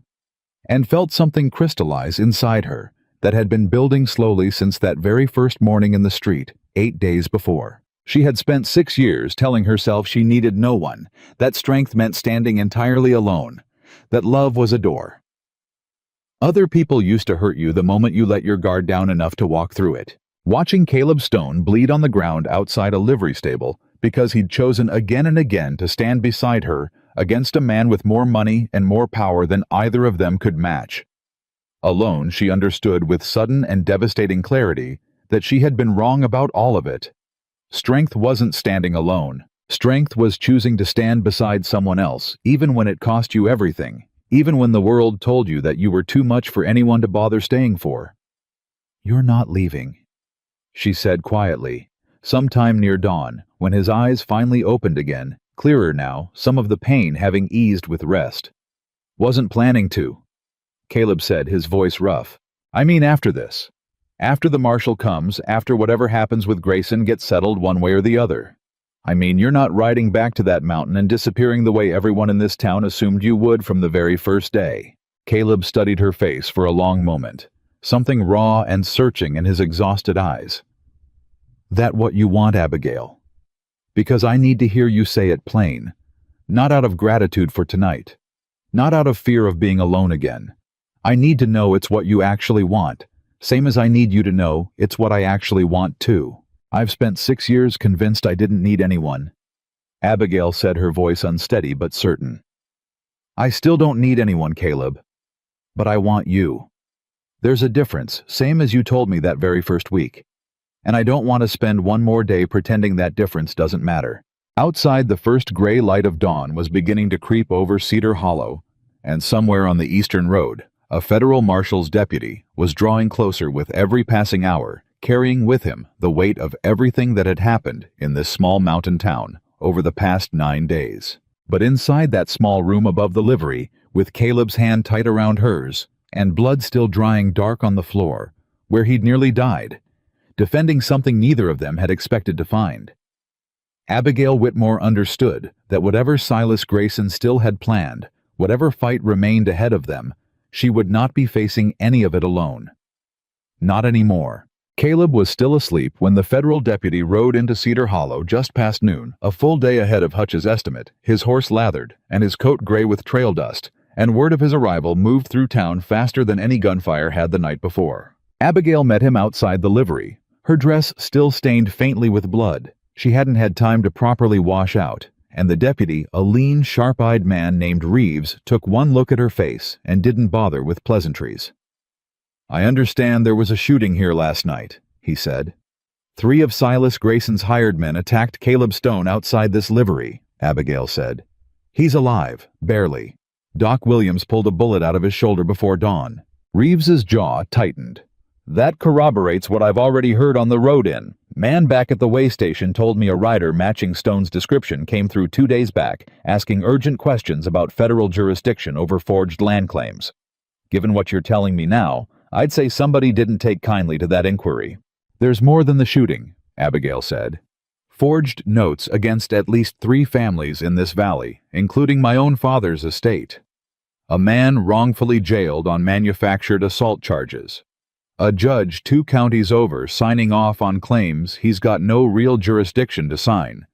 and felt something crystallize inside her that had been building slowly since that very first morning in the street, 8 days before. She had spent 6 years telling herself she needed no one, that strength meant standing entirely alone, that love was a door. Other people used to hurt you the moment you let your guard down enough to walk through it. Watching Caleb Stone bleed on the ground outside a livery stable because he'd chosen again and again to stand beside her against a man with more money and more power than either of them could match. Alone, she understood with sudden and devastating clarity that she had been wrong about all of it. Strength wasn't standing alone. Strength was choosing to stand beside someone else, even when it cost you everything, even when the world told you that you were too much for anyone to bother staying for. "You're not leaving," she said quietly, sometime near dawn, when his eyes finally opened again, clearer now, some of the pain having eased with rest. "Wasn't planning to," Caleb said, his voice rough. "I mean after this. After the marshal comes, after whatever happens with Grayson gets settled one way or the other. I mean, you're not riding back to that mountain and disappearing the way everyone in this town assumed you would from the very first day." Caleb studied her face for a long moment, something raw and searching in his exhausted eyes. "That what you want, Abigail? Because I need to hear you say it plain, not out of gratitude for tonight, not out of fear of being alone again. I need to know it's what you actually want, same as I need you to know it's what I actually want too. I've spent 6 years convinced I didn't need anyone," Abigail said, her voice unsteady but certain. "I still don't need anyone, Caleb. But I want you. There's a difference, same as you told me that very first week. And I don't want to spend one more day pretending that difference doesn't matter." Outside, the first gray light of dawn was beginning to creep over Cedar Hollow, and somewhere on the eastern road, a federal marshal's deputy was drawing closer with every passing hour, carrying with him the weight of everything that had happened in this small mountain town over the past 9 days. But inside that small room above the livery, with Caleb's hand tight around hers, and blood still drying dark on the floor, where he'd nearly died, defending something neither of them had expected to find. Abigail Whitmore understood that whatever Silas Grayson still had planned, whatever fight remained ahead of them, she would not be facing any of it alone. Not anymore. Caleb was still asleep when the federal deputy rode into Cedar Hollow just past noon, a full day ahead of Hutch's estimate, his horse lathered, and his coat gray with trail dust, and word of his arrival moved through town faster than any gunfire had the night before. Abigail met him outside the livery, her dress still stained faintly with blood. She hadn't had time to properly wash out, and the deputy, a lean, sharp-eyed man named Reeves, took one look at her face and didn't bother with pleasantries. "I understand there was a shooting here last night," he said. "3 of Silas Grayson's hired men attacked Caleb Stone outside this livery," Abigail said. "He's alive, barely. Doc Williams pulled a bullet out of his shoulder before dawn." Reeves's jaw tightened. "That corroborates what I've already heard on the road in. Man back at the way station told me a rider matching Stone's description came through 2 days back, asking urgent questions about federal jurisdiction over forged land claims. Given what you're telling me now, I'd say somebody didn't take kindly to that inquiry." "There's more than the shooting," Abigail said. "Forged notes against at least 3 families in this valley, including my own father's estate. A man wrongfully jailed on manufactured assault charges. A judge 2 counties over signing off on claims he's got no real jurisdiction to sign.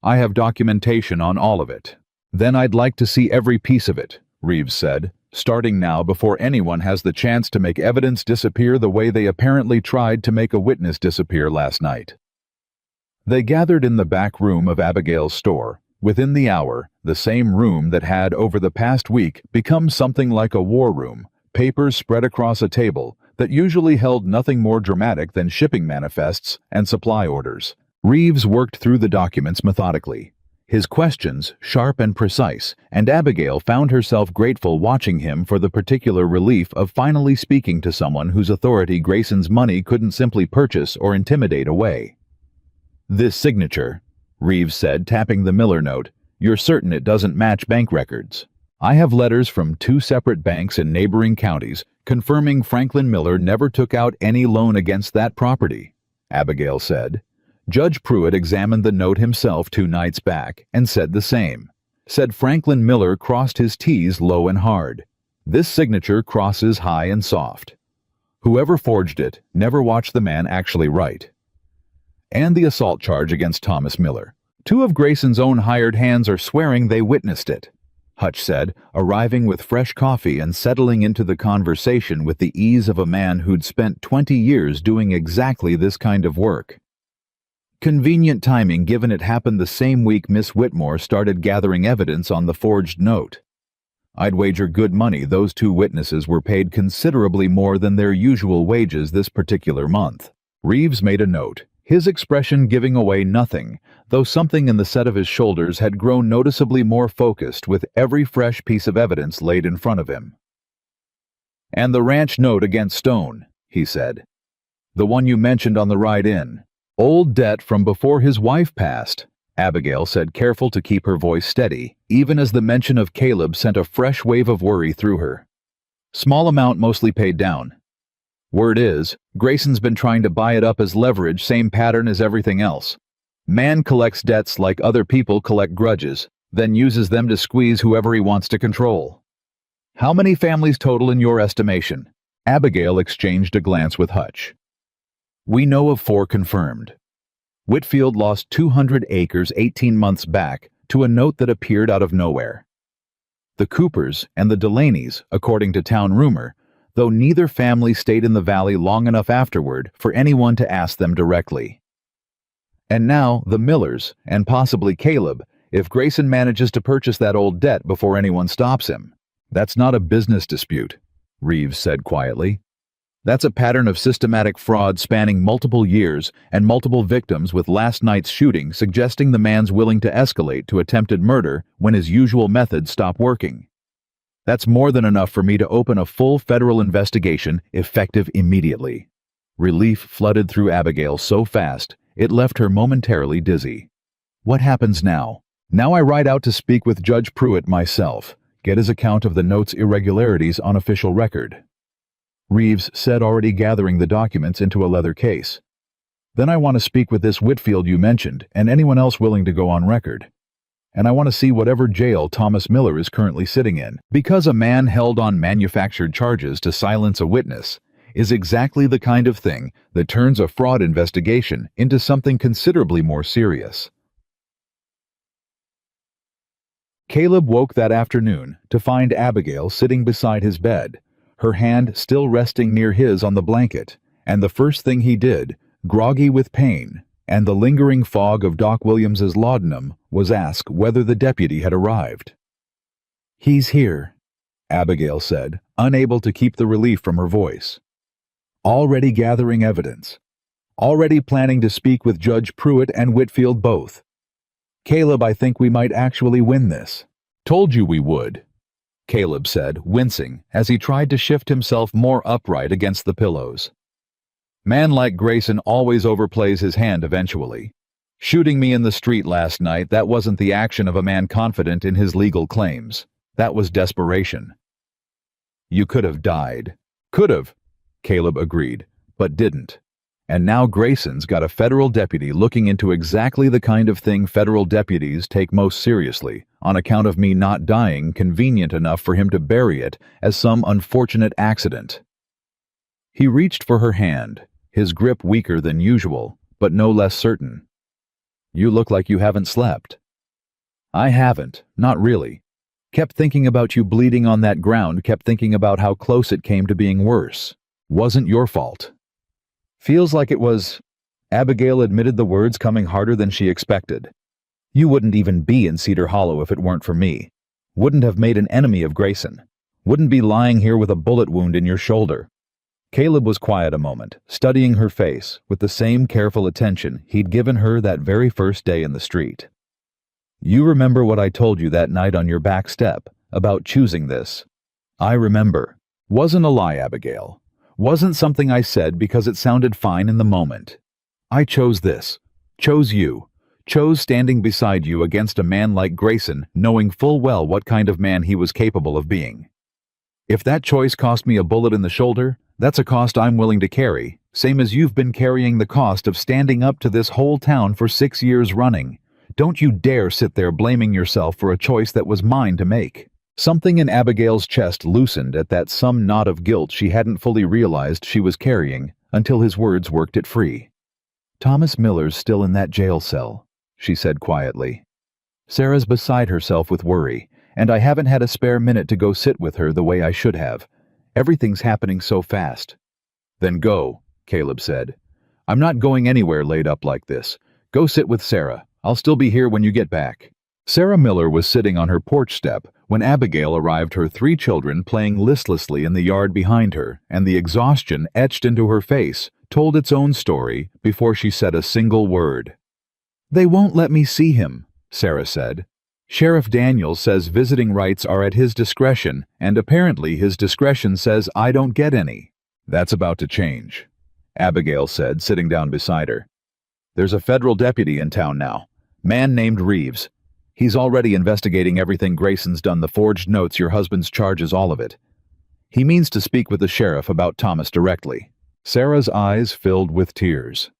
I have documentation on all of it." "Then I'd like to see every piece of it," Reeves said, "starting now before anyone has the chance to make evidence disappear the way they apparently tried to make a witness disappear last night." They gathered in the back room of Abigail's store. Within the hour, the same room that had, over the past week, become something like a war room, papers spread across a table that usually held nothing more dramatic than shipping manifests and supply orders. Reeves worked through the documents methodically, his questions sharp and precise, and Abigail found herself grateful watching him for the particular relief of finally speaking to someone whose authority Grayson's money couldn't simply purchase or intimidate away. "This signature," Reeves said, tapping the Miller note, "you're certain it doesn't match bank records?" "I have letters from 2 separate banks in neighboring counties confirming Franklin Miller never took out any loan against that property," Abigail said. "Judge Pruitt examined the note himself 2 nights back and said the same. Said Franklin Miller crossed his T's low and hard. This signature crosses high and soft. Whoever forged it never watched the man actually write." "And the assault charge against Thomas Miller. 2 of Grayson's own hired hands are swearing they witnessed it," Hutch said, arriving with fresh coffee and settling into the conversation with the ease of a man who'd spent 20 years doing exactly this kind of work. Convenient timing given it happened the same week Miss Whitmore started gathering evidence on the forged note. "I'd wager good money those 2 witnesses were paid considerably more than their usual wages this particular month." Reeves made a note, his expression giving away nothing, though something in the set of his shoulders had grown noticeably more focused with every fresh piece of evidence laid in front of him. "And the ranch note against Stone," he said. "The one you mentioned on the ride in. Old debt from before his wife passed," Abigail said, careful to keep her voice steady, even as the mention of Caleb sent a fresh wave of worry through her. "Small amount mostly paid down. Word is, Grayson's been trying to buy it up as leverage, same pattern as everything else. Man collects debts like other people collect grudges, then uses them to squeeze whoever he wants to control." "How many families total in your estimation?" Abigail exchanged a glance with Hutch. "We know of 4 confirmed. Whitfield lost 200 acres 18 months back to a note that appeared out of nowhere. The Coopers and the Delaney's, according to town rumor, though neither family stayed in the valley long enough afterward for anyone to ask them directly. And now the Millers, and possibly Caleb, if Grayson manages to purchase that old debt before anyone stops him. That's not a business dispute," Reeves said quietly. "That's a pattern of systematic fraud spanning multiple years and multiple victims, with last night's shooting suggesting the man's willing to escalate to attempted murder when his usual methods stop working. That's more than enough for me to open a full federal investigation, effective immediately." Relief flooded through Abigail so fast, it left her momentarily dizzy. What happens now? Now I ride out to speak with Judge Pruitt myself, get his account of the note's irregularities on official record. Reeves said, already gathering the documents into a leather case. Then I want to speak with this Whitfield you mentioned, and anyone else willing to go on record. And I want to see whatever jail Thomas Miller is currently sitting in, because a man held on manufactured charges to silence a witness is exactly the kind of thing that turns a fraud investigation into something considerably more serious. Caleb woke that afternoon to find Abigail sitting beside his bed, her hand still resting near his on the blanket, and the first thing he did, groggy with pain and the lingering fog of Doc Williams's laudanum, was ask whether the deputy had arrived. "He's here," Abigail said, unable to keep the relief from her voice. "Already gathering evidence. Already planning to speak with Judge Pruitt and Whitfield both. Caleb, I think we might actually win this." "Told you we would," Caleb said, wincing as he tried to shift himself more upright against the pillows. "Man like Grayson always overplays his hand eventually. Shooting me in the street last night, that wasn't the action of a man confident in his legal claims. That was desperation." "You could have died." "Could have," Caleb agreed, "but didn't. And now Grayson's got a federal deputy looking into exactly the kind of thing federal deputies take most seriously, on account of me not dying convenient enough for him to bury it as some unfortunate accident." He reached for her hand, his grip weaker than usual, but no less certain. "You look like you haven't slept." "I haven't, not really. Kept thinking about you bleeding on that ground, kept thinking about how close it came to being worse. Wasn't your fault." "Feels like it was," Abigail admitted, the words coming harder than she expected. "You wouldn't even be in Cedar Hollow if it weren't for me. Wouldn't have made an enemy of Grayson. Wouldn't be lying here with a bullet wound in your shoulder." Caleb was quiet a moment, studying her face with the same careful attention he'd given her that very first day in the street. "You remember what I told you that night on your back step, about choosing this?" "I remember. Wasn't a lie, Abigail. Wasn't something I said because it sounded fine in the moment. I chose this. Chose you. Chose standing beside you against a man like Grayson, knowing full well what kind of man he was capable of being. If that choice cost me a bullet in the shoulder, that's a cost I'm willing to carry, same as you've been carrying the cost of standing up to this whole town for 6 years running. Don't you dare sit there blaming yourself for a choice that was mine to make." Something in Abigail's chest loosened at that some knot of guilt she hadn't fully realized she was carrying until his words worked it free. "Thomas Miller's still in that jail cell," she said quietly. "Sarah's beside herself with worry, and I haven't had a spare minute to go sit with her the way I should have. Everything's happening so fast." "Then go," Caleb said. "I'm not going anywhere laid up like this. Go sit with Sarah. I'll still be here when you get back." Sarah Miller was sitting on her porch step when Abigail arrived, her 3 children playing listlessly in the yard behind her, and the exhaustion etched into her face told its own story before she said a single word. "They won't let me see him," Sarah said. "Sheriff Daniels says visiting rights are at his discretion, and apparently his discretion says I don't get any." "That's about to change," Abigail said, sitting down beside her. "There's a federal deputy in town now, man named Reeves. He's already investigating everything Grayson's done, the forged notes, your husband's charges, all of it. He means to speak with the sheriff about Thomas directly." Sarah's eyes filled with tears.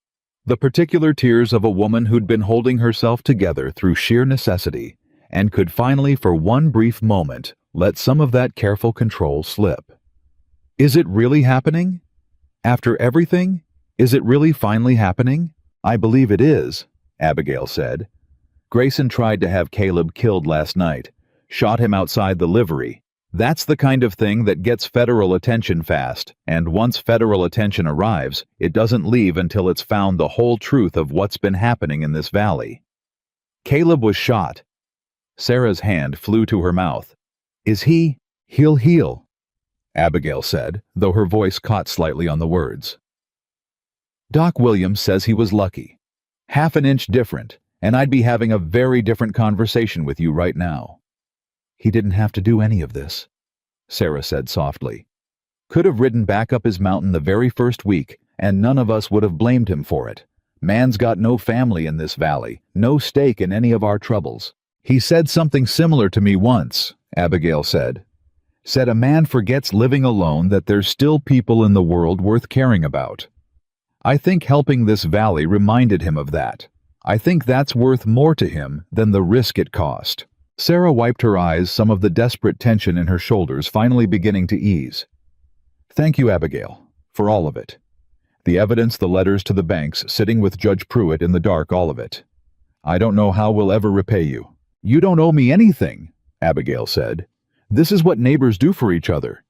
The particular tears of a woman who'd been holding herself together through sheer necessity, and could finally, for one brief moment, let some of that careful control slip. "Is it really happening? After everything? Is it really finally happening?" "I believe it is," Abigail said. "Grayson tried to have Caleb killed last night, shot him outside the livery. That's the kind of thing that gets federal attention fast, and once federal attention arrives, it doesn't leave until it's found the whole truth of what's been happening in this valley. Caleb was shot." Sarah's hand flew to her mouth. "Is he? He'll heal," Abigail said, though her voice caught slightly on the words. "Doc Williams says he was lucky. Half an inch different, and I'd be having a very different conversation with you right now." "He didn't have to do any of this," Sarah said softly. "Could have ridden back up his mountain the very first week and none of us would have blamed him for it. Man's got no family in this valley, no stake in any of our troubles. He said something similar to me once, Abigail said. Said a man forgets living alone that there's still people in the world worth caring about. I think helping this valley reminded him of that. I think that's worth more to him than the risk it cost. Sarah wiped her eyes, some of the desperate tension in her shoulders finally beginning to ease. Thank you, Abigail, for all of it. The evidence, the letters to the banks, sitting with Judge Pruitt in the dark, all of it. I don't know how we'll ever repay you. You don't owe me anything, Abigail said. This is what neighbors do for each other.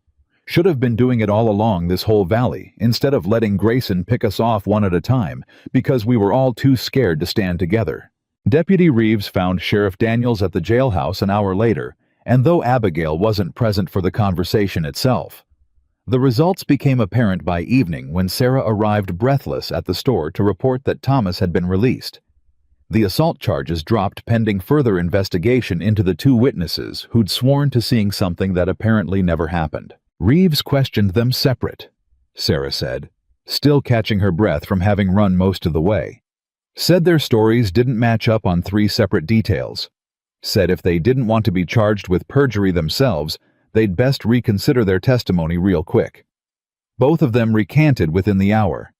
Should have been doing it all along this whole valley, instead of letting Grayson pick us off one at a time, because we were all too scared to stand together. Deputy Reeves found Sheriff Daniels at the jailhouse an hour later, and though Abigail wasn't present for the conversation itself, the results became apparent by evening when Sarah arrived breathless at the store to report that Thomas had been released. The assault charges dropped pending further investigation into the two witnesses who'd sworn to seeing something that apparently never happened. Reeves questioned them separate, Sarah said, still catching her breath from having run most of the way. Said their stories didn't match up on 3 separate details. Said if they didn't want to be charged with perjury themselves, they'd best reconsider their testimony real quick. Both of them recanted within the hour.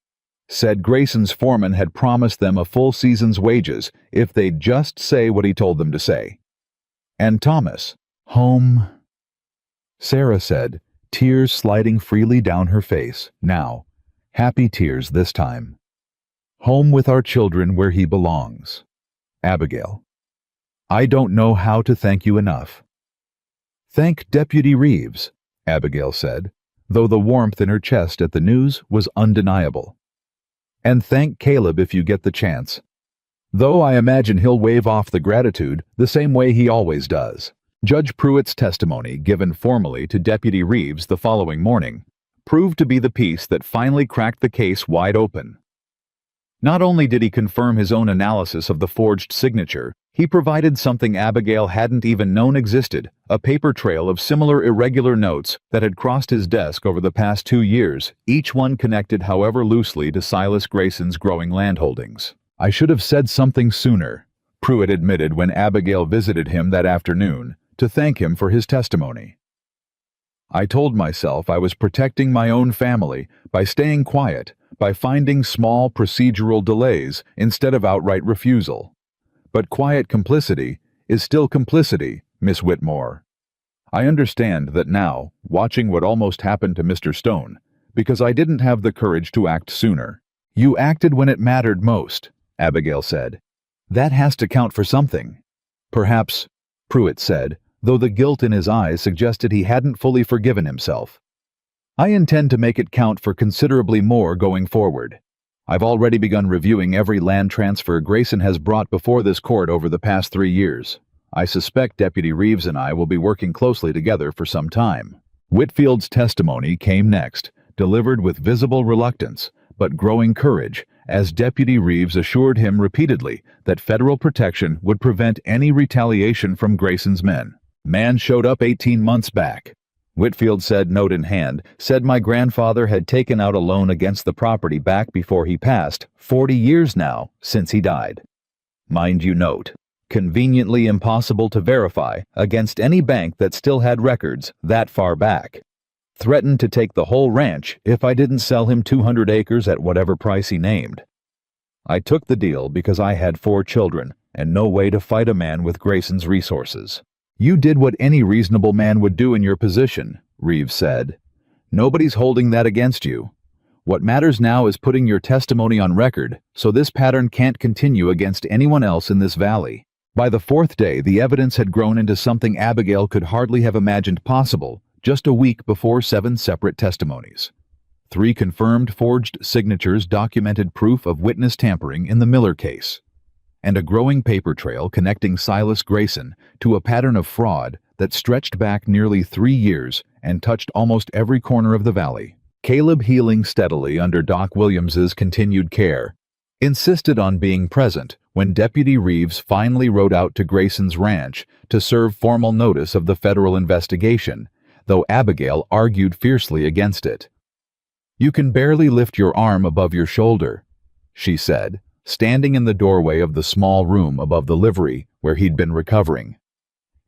Said Grayson's foreman had promised them a full season's wages if they'd just say what he told them to say. And Thomas, home, Sarah said, tears sliding freely down her face, now, happy tears this time. Home with our children where he belongs. Abigail. I don't know how to thank you enough. Thank Deputy Reeves, Abigail said, though the warmth in her chest at the news was undeniable. And thank Caleb if you get the chance. Though I imagine he'll wave off the gratitude the same way he always does. Judge Pruitt's testimony, given formally to Deputy Reeves the following morning, proved to be the piece that finally cracked the case wide open. Not only did he confirm his own analysis of the forged signature, he provided something Abigail hadn't even known existed, a paper trail of similar irregular notes that had crossed his desk over the past 2 years, each one connected however loosely to Silas Grayson's growing landholdings. I should have said something sooner, Pruitt admitted when Abigail visited him that afternoon, to thank him for his testimony. I told myself I was protecting my own family by staying quiet, by finding small procedural delays instead of outright refusal. But quiet complicity is still complicity, Miss Whitmore. I understand that now, watching what almost happened to Mr. Stone, because I didn't have the courage to act sooner. You acted when it mattered most, Abigail said. That has to count for something. Perhaps, Pruitt said, though the guilt in his eyes suggested he hadn't fully forgiven himself. I intend to make it count for considerably more going forward. I've already begun reviewing every land transfer Grayson has brought before this court over the past 3 years. I suspect Deputy Reeves and I will be working closely together for some time. Whitfield's testimony came next, delivered with visible reluctance, but growing courage, as Deputy Reeves assured him repeatedly that federal protection would prevent any retaliation from Grayson's men. Man showed up 18 months back. Whitfield said, note in hand, said my grandfather had taken out a loan against the property back before he passed, 40 years now since he died. Mind you note, conveniently impossible to verify against any bank that still had records that far back. Threatened to take the whole ranch if I didn't sell him 200 acres at whatever price he named. I took the deal because I had 4 children and no way to fight a man with Grayson's resources. You did what any reasonable man would do in your position, Reeves said. Nobody's holding that against you. What matters now is putting your testimony on record so this pattern can't continue against anyone else in this valley. By the 4th day, the evidence had grown into something Abigail could hardly have imagined possible just a week before 7 separate testimonies. 3 confirmed forged signatures documented proof of witness tampering in the Miller case, and a growing paper trail connecting Silas Grayson to a pattern of fraud that stretched back nearly 3 years and touched almost every corner of the valley. Caleb, healing steadily under Doc Williams's continued care, insisted on being present when Deputy Reeves finally rode out to Grayson's ranch to serve formal notice of the federal investigation, though Abigail argued fiercely against it. You can barely lift your arm above your shoulder, she said, standing in the doorway of the small room above the livery where he'd been recovering.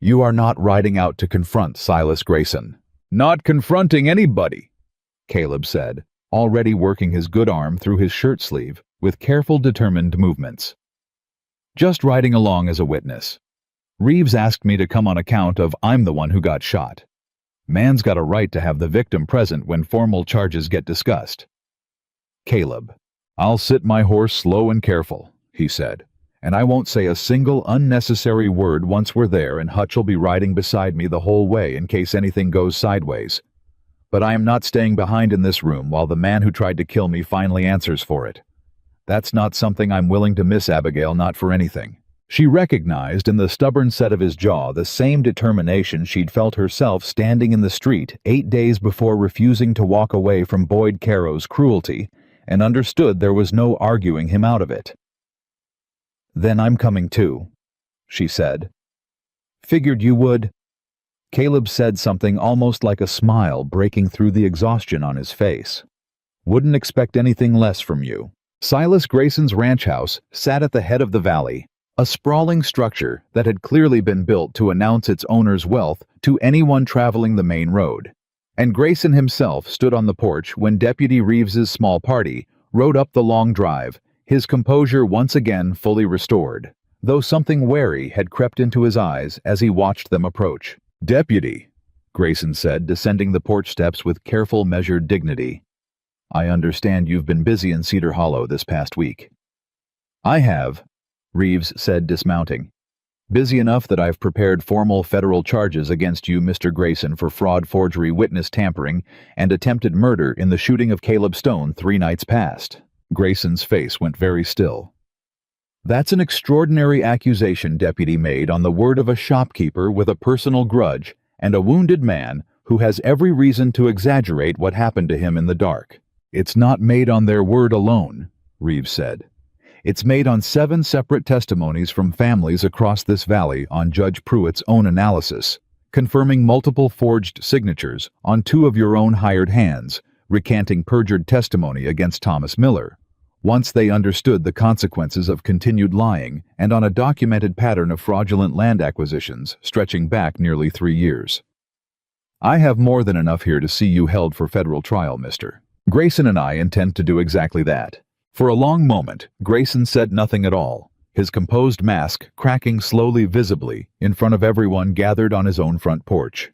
You are not riding out to confront Silas Grayson. Not confronting anybody, Caleb said, already working his good arm through his shirt sleeve with careful, determined movements. Just riding along as a witness. Reeves asked me to come on account of I'm the one who got shot. Man's got a right to have the victim present when formal charges get discussed. Caleb, I'll sit my horse slow and careful, he said, and I won't say a single unnecessary word once we're there, and Hutch'll be riding beside me the whole way in case anything goes sideways. But I am not staying behind in this room while the man who tried to kill me finally answers for it. That's not something I'm willing to miss, Abigail, not for anything. She recognized in the stubborn set of his jaw the same determination she'd felt herself standing in the street 8 days before refusing to walk away from Boyd Caro's cruelty, and understood there was no arguing him out of it. Then I'm coming too, she said. Figured you would. Caleb said something almost like a smile breaking through the exhaustion on his face. Wouldn't expect anything less from you. Silas Grayson's ranch house sat at the head of the valley, a sprawling structure that had clearly been built to announce its owner's wealth to anyone traveling the main road. And Grayson himself stood on the porch when Deputy Reeves's small party rode up the long drive, his composure once again fully restored, though something wary had crept into his eyes as he watched them approach. Deputy, Grayson said, descending the porch steps with careful, measured dignity. I understand you've been busy in Cedar Hollow this past week. I have, Reeves said, dismounting. Busy enough that I've prepared formal federal charges against you, Mr. Grayson, for fraud, forgery, witness tampering, and attempted murder in the shooting of Caleb Stone 3 nights past. Grayson's face went very still. That's an extraordinary accusation, Deputy, made on the word of a shopkeeper with a personal grudge and a wounded man who has every reason to exaggerate what happened to him in the dark. It's not made on their word alone, Reeves said. It's made on 7 separate testimonies from families across this valley on Judge Pruitt's own analysis, confirming multiple forged signatures on 2 of your own hired hands, recanting perjured testimony against Thomas Miller, once they understood the consequences of continued lying, and on a documented pattern of fraudulent land acquisitions stretching back nearly 3 years. I have more than enough here to see you held for federal trial, Mr. Grayson, and I intend to do exactly that. For a long moment, Grayson said nothing at all, his composed mask cracking slowly visibly in front of everyone gathered on his own front porch.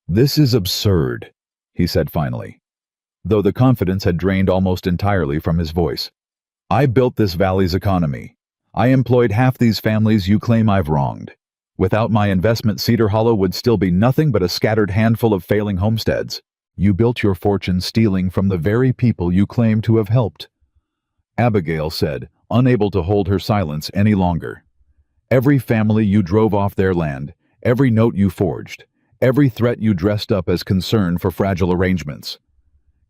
This is absurd, he said finally, though the confidence had drained almost entirely from his voice. I built this valley's economy. I employed half these families you claim I've wronged. Without my investment, Cedar Hollow would still be nothing but a scattered handful of failing homesteads. You built your fortune stealing from the very people you claim to have helped. Abigail said, unable to hold her silence any longer. Every family you drove off their land, every note you forged, every threat you dressed up as concern for fragile arrangements.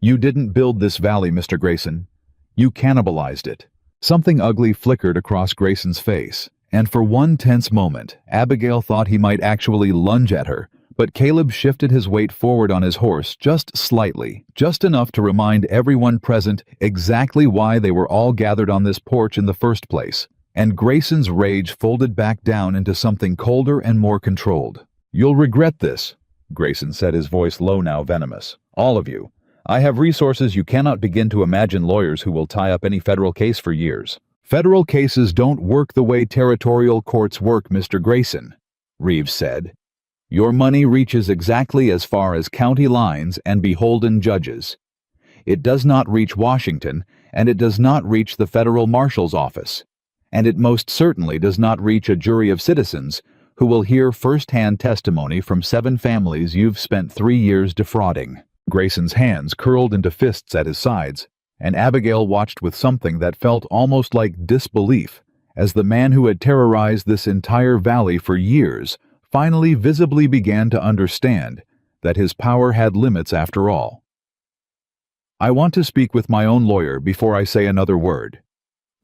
You didn't build this valley, Mr. Grayson. You cannibalized it. Something ugly flickered across Grayson's face, and for one tense moment, Abigail thought he might actually lunge at her, but Caleb shifted his weight forward on his horse just slightly, just enough to remind everyone present exactly why they were all gathered on this porch in the first place, and Grayson's rage folded back down into something colder and more controlled. You'll regret this, Grayson said, his voice low now, venomous. All of you. I have resources you cannot begin to imagine, lawyers who will tie up any federal case for years. Federal cases don't work the way territorial courts work, Mr. Grayson, Reeves said. Your money reaches exactly as far as county lines and beholden judges. It does not reach Washington, and it does not reach the federal marshal's office. And it most certainly does not reach a jury of citizens who will hear first-hand testimony from 7 families you've spent 3 years defrauding. Grayson's hands curled into fists at his sides, and Abigail watched with something that felt almost like disbelief as the man who had terrorized this entire valley for years finally visibly began to understand that his power had limits after all. I want to speak with my own lawyer before I say another word,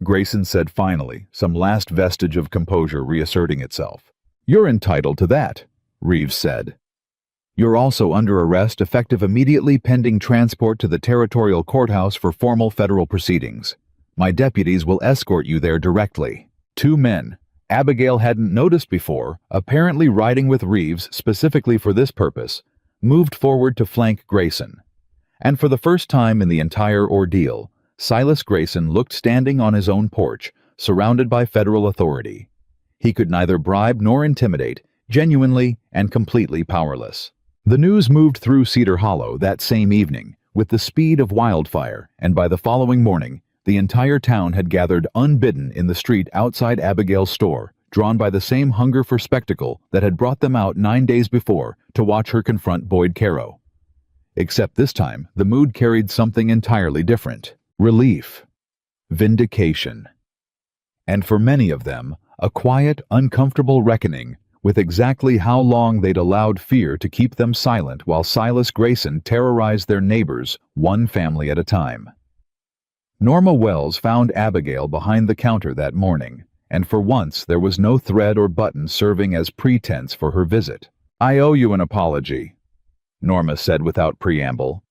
Grayson said finally, some last vestige of composure reasserting itself. You're entitled to that, Reeves said. You're also under arrest effective immediately pending transport to the territorial courthouse for formal federal proceedings. My deputies will escort you there directly. 2 men, Abigail hadn't noticed before, apparently riding with Reeves specifically for this purpose, moved forward to flank Grayson. And for the first time in the entire ordeal, Silas Grayson looked standing on his own porch, surrounded by federal authority. He could neither bribe nor intimidate, genuinely and completely powerless. The news moved through Cedar Hollow that same evening with the speed of wildfire, and by the following morning, the entire town had gathered unbidden in the street outside Abigail's store, drawn by the same hunger for spectacle that had brought them out 9 days before to watch her confront Boyd Caro. Except this time, the mood carried something entirely different. Relief. Vindication. And for many of them, a quiet, uncomfortable reckoning with exactly how long they'd allowed fear to keep them silent while Silas Grayson terrorized their neighbors, one family at a time. Norma Wells found Abigail behind the counter that morning, and for once there was no thread or button serving as pretense for her visit. "I owe you an apology," Norma said without preamble.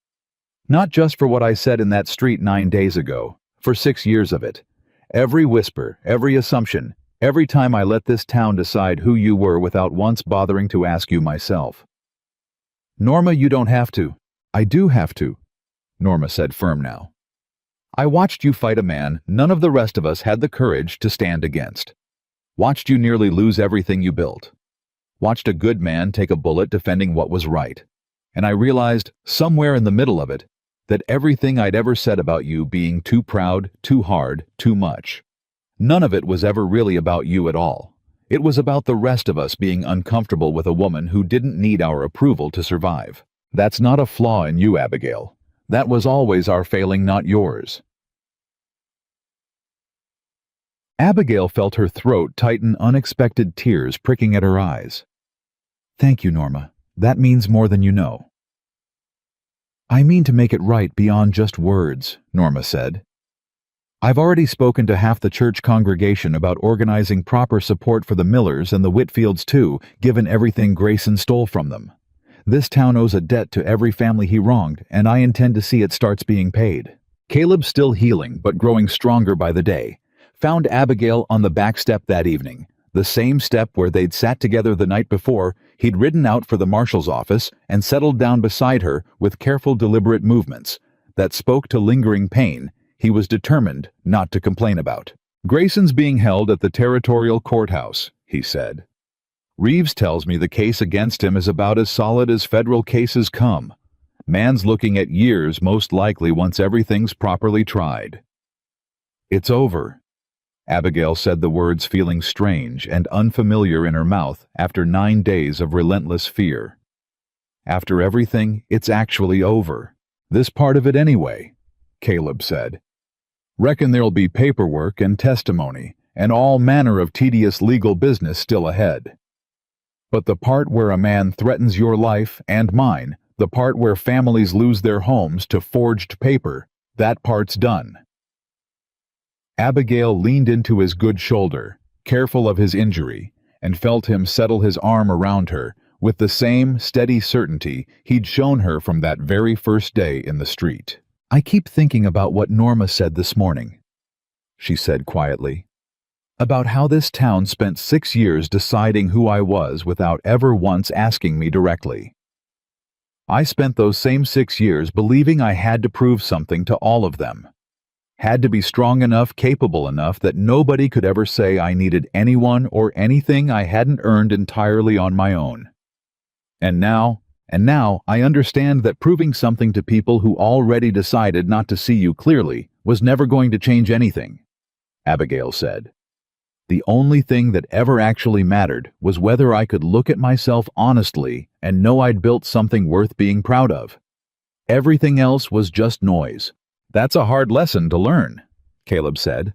"Not just for what I said in that street 9 days ago, for 6 years of it. Every whisper, every assumption, every time I let this town decide who you were without once bothering to ask you myself." "Norma, you don't have to." "I do have to," Norma said, firm now. "I watched you fight a man none of the rest of us had the courage to stand against. Watched you nearly lose everything you built. Watched a good man take a bullet defending what was right. And I realized, somewhere in the middle of it, that everything I'd ever said about you being too proud, too hard, too much, none of it was ever really about you at all. It was about the rest of us being uncomfortable with a woman who didn't need our approval to survive. That's not a flaw in you, Abigail. That was always our failing, not yours." Abigail felt her throat tighten, unexpected tears pricking at her eyes. "Thank you, Norma. That means more than you know." "I mean to make it right beyond just words," Norma said. "I've already spoken to half the church congregation about organizing proper support for the Millers and the Whitfields too, given everything Grayson stole from them. This town owes a debt to every family he wronged, and I intend to see it starts being paid." Caleb, still healing but growing stronger by the day, found Abigail on the back step that evening, the same step where they'd sat together the night before. He'd ridden out for the marshal's office and settled down beside her with careful, deliberate movements that spoke to lingering pain he was determined not to complain about. "Grayson's being held at the territorial courthouse," he said. "Reeves tells me the case against him is about as solid as federal cases come. Man's looking at years most likely once everything's properly tried." "It's over." Abigail said the words feeling strange and unfamiliar in her mouth after 9 days of relentless fear. "After everything, it's actually over. This part of it anyway," Caleb said. "Reckon there'll be paperwork and testimony and all manner of tedious legal business still ahead. But the part where a man threatens your life and mine, the part where families lose their homes to forged paper, that part's done." Abigail leaned into his good shoulder, careful of his injury, and felt him settle his arm around her with the same steady certainty he'd shown her from that very first day in the street. "I keep thinking about what Norma said this morning," she said quietly, "about how this town spent 6 years deciding who I was without ever once asking me directly. I spent those same 6 years believing I had to prove something to all of them. Had to be strong enough, capable enough that nobody could ever say I needed anyone or anything I hadn't earned entirely on my own. And now I understand that proving something to people who already decided not to see you clearly was never going to change anything," Abigail said. "The only thing that ever actually mattered was whether I could look at myself honestly and know I'd built something worth being proud of. Everything else was just noise." "That's a hard lesson to learn," Caleb said.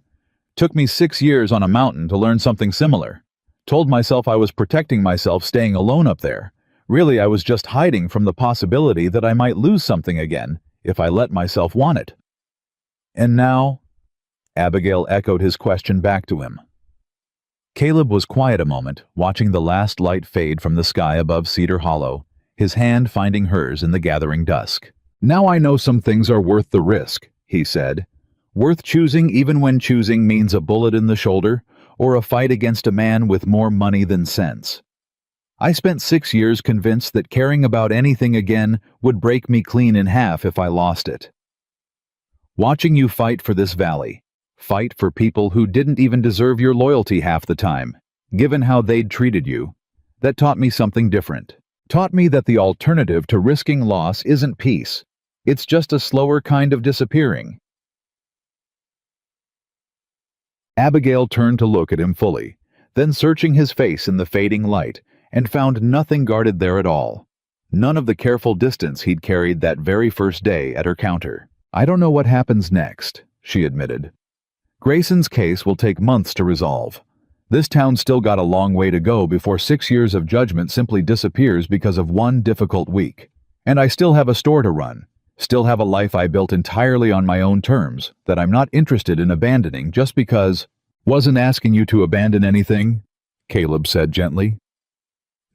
"Took me 6 years on a mountain to learn something similar. Told myself I was protecting myself staying alone up there. Really, I was just hiding from the possibility that I might lose something again if I let myself want it." "And now?" Abigail echoed his question back to him. Caleb was quiet a moment, watching the last light fade from the sky above Cedar Hollow, his hand finding hers in the gathering dusk. "Now I know some things are worth the risk," he said. "Worth choosing even when choosing means a bullet in the shoulder or a fight against a man with more money than sense. I spent 6 years convinced that caring about anything again would break me clean in half if I lost it. Watching you fight for this valley, fight for people who didn't even deserve your loyalty half the time, given how they'd treated you, that taught me something different. Taught me that the alternative to risking loss isn't peace. It's just a slower kind of disappearing." Abigail turned to look at him fully, then searching his face in the fading light, and found nothing guarded there at all. None of the careful distance he'd carried that very first day at her counter. "I don't know what happens next," she admitted. "Grayson's case will take months to resolve. This town's still got a long way to go before 6 years of judgment simply disappears because of one difficult week. And I still have a store to run, still have a life I built entirely on my own terms that I'm not interested in abandoning just because—" "Wasn't asking you to abandon anything," Caleb said gently.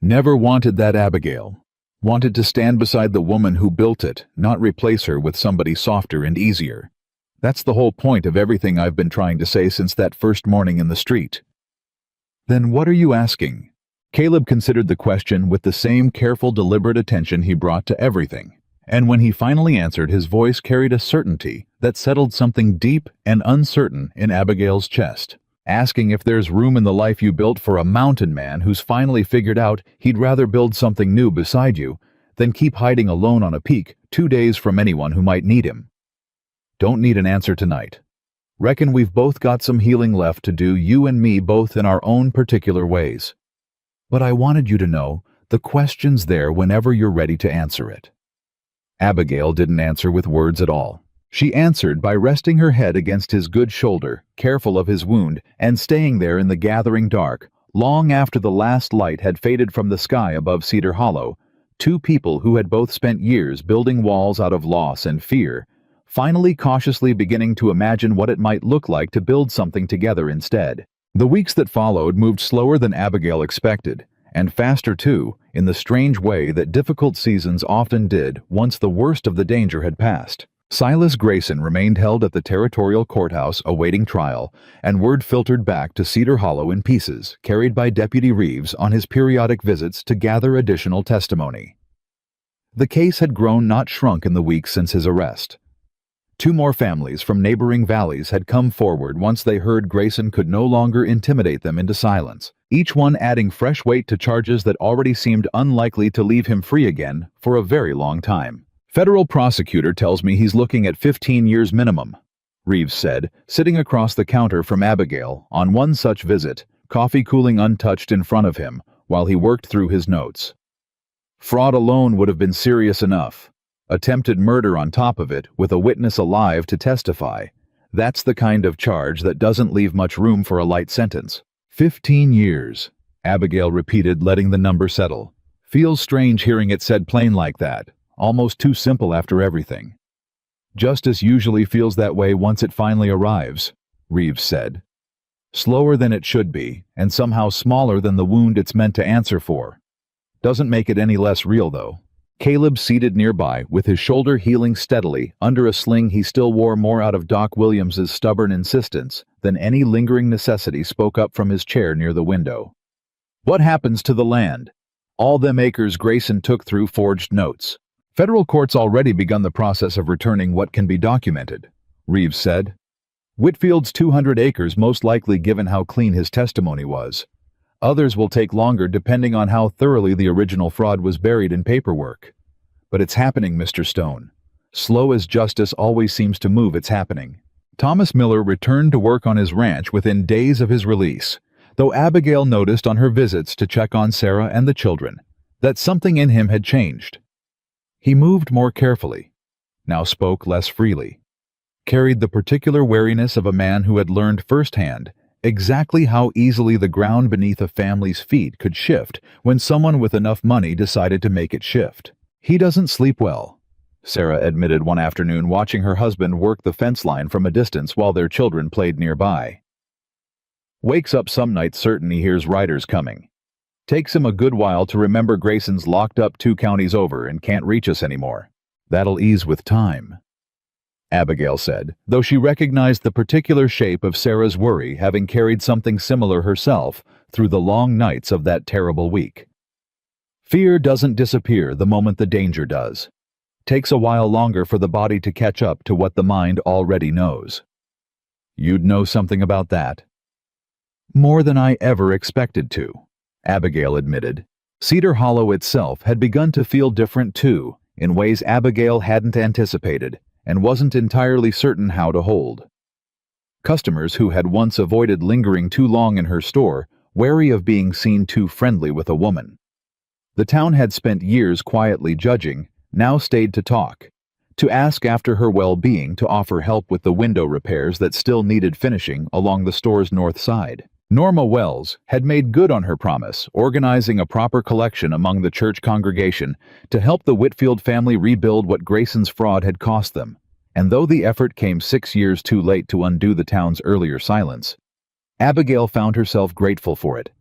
"Never wanted that, Abigail. Wanted to stand beside the woman who built it, not replace her with somebody softer and easier. That's the whole point of everything I've been trying to say since that first morning in the street." "Then what are you asking?" Caleb considered the question with the same careful, deliberate attention he brought to everything, and when he finally answered, his voice carried a certainty that settled something deep and uncertain in Abigail's chest. "Asking if there's room in the life you built for a mountain man who's finally figured out he'd rather build something new beside you than keep hiding alone on a peak 2 days from anyone who might need him. Don't need an answer tonight. Reckon we've both got some healing left to do, you and me both in our own particular ways. But I wanted you to know the question's there whenever you're ready to answer it." Abigail didn't answer with words at all. She answered by resting her head against his good shoulder, careful of his wound, and staying there in the gathering dark, long after the last light had faded from the sky above Cedar Hollow. Two people who had both spent years building walls out of loss and fear, finally cautiously beginning to imagine what it might look like to build something together instead. The weeks that followed moved slower than Abigail expected, and faster too, in the strange way that difficult seasons often did once the worst of the danger had passed. Silas Grayson remained held at the territorial courthouse awaiting trial, and word filtered back to Cedar Hollow in pieces, carried by Deputy Reeves on his periodic visits to gather additional testimony. The case had grown, not shrunk, in the weeks since his arrest. 2 more families from neighboring valleys had come forward once they heard Grayson could no longer intimidate them into silence, each one adding fresh weight to charges that already seemed unlikely to leave him free again for a very long time. "Federal prosecutor tells me he's looking at 15 years minimum," Reeves said, sitting across the counter from Abigail on one such visit, coffee cooling untouched in front of him while he worked through his notes. "Fraud alone would have been serious enough. Attempted murder on top of it, with a witness alive to testify. That's the kind of charge that doesn't leave much room for a light sentence." 15 years, Abigail repeated, letting the number settle. "Feels strange hearing it said plain like that. Almost too simple after everything." "Justice usually feels that way once it finally arrives," Reeves said. "Slower than it should be, and somehow smaller than the wound it's meant to answer for. Doesn't make it any less real, though." Caleb, seated nearby, with his shoulder healing steadily under a sling he still wore more out of Doc Williams's stubborn insistence than any lingering necessity, spoke up from his chair near the window. "What happens to the land? All them acres Grayson took through forged notes." "Federal court's already begun the process of returning what can be documented," Reeves said. "Whitfield's 200 acres most likely, given how clean his testimony was. Others will take longer depending on how thoroughly the original fraud was buried in paperwork. But it's happening, Mr. Stone. Slow as justice always seems to move, it's happening." Thomas Miller returned to work on his ranch within days of his release, though Abigail noticed on her visits to check on Sarah and the children that something in him had changed. He moved more carefully, now spoke less freely, carried the particular wariness of a man who had learned firsthand exactly how easily the ground beneath a family's feet could shift when someone with enough money decided to make it shift. "He doesn't sleep well," Sarah admitted one afternoon, watching her husband work the fence line from a distance while their children played nearby. "Wakes up some nights certain he hears riders coming. Takes him a good while to remember Grayson's locked up 2 counties over and can't reach us anymore. That'll ease with time, Abigail said, though she recognized the particular shape of Sarah's worry, having carried something similar herself through the long nights of that terrible week. Fear doesn't disappear the moment the danger does. Takes a while longer for the body to catch up to what the mind already knows. You'd know something about that. More than I ever expected to, Abigail admitted. Cedar Hollow itself had begun to feel different too, in ways Abigail hadn't anticipated and wasn't entirely certain how to hold. Customers who had once avoided lingering too long in her store, wary of being seen too friendly with a woman. The town had spent years quietly judging, now stayed to talk, to ask after her well-being, to offer help with the window repairs that still needed finishing along the store's north side. Norma Wells had made good on her promise, organizing a proper collection among the church congregation to help the Whitfield family rebuild what Grayson's fraud had cost them, and though the effort came 6 years too late to undo the town's earlier silence, Abigail found herself grateful for it.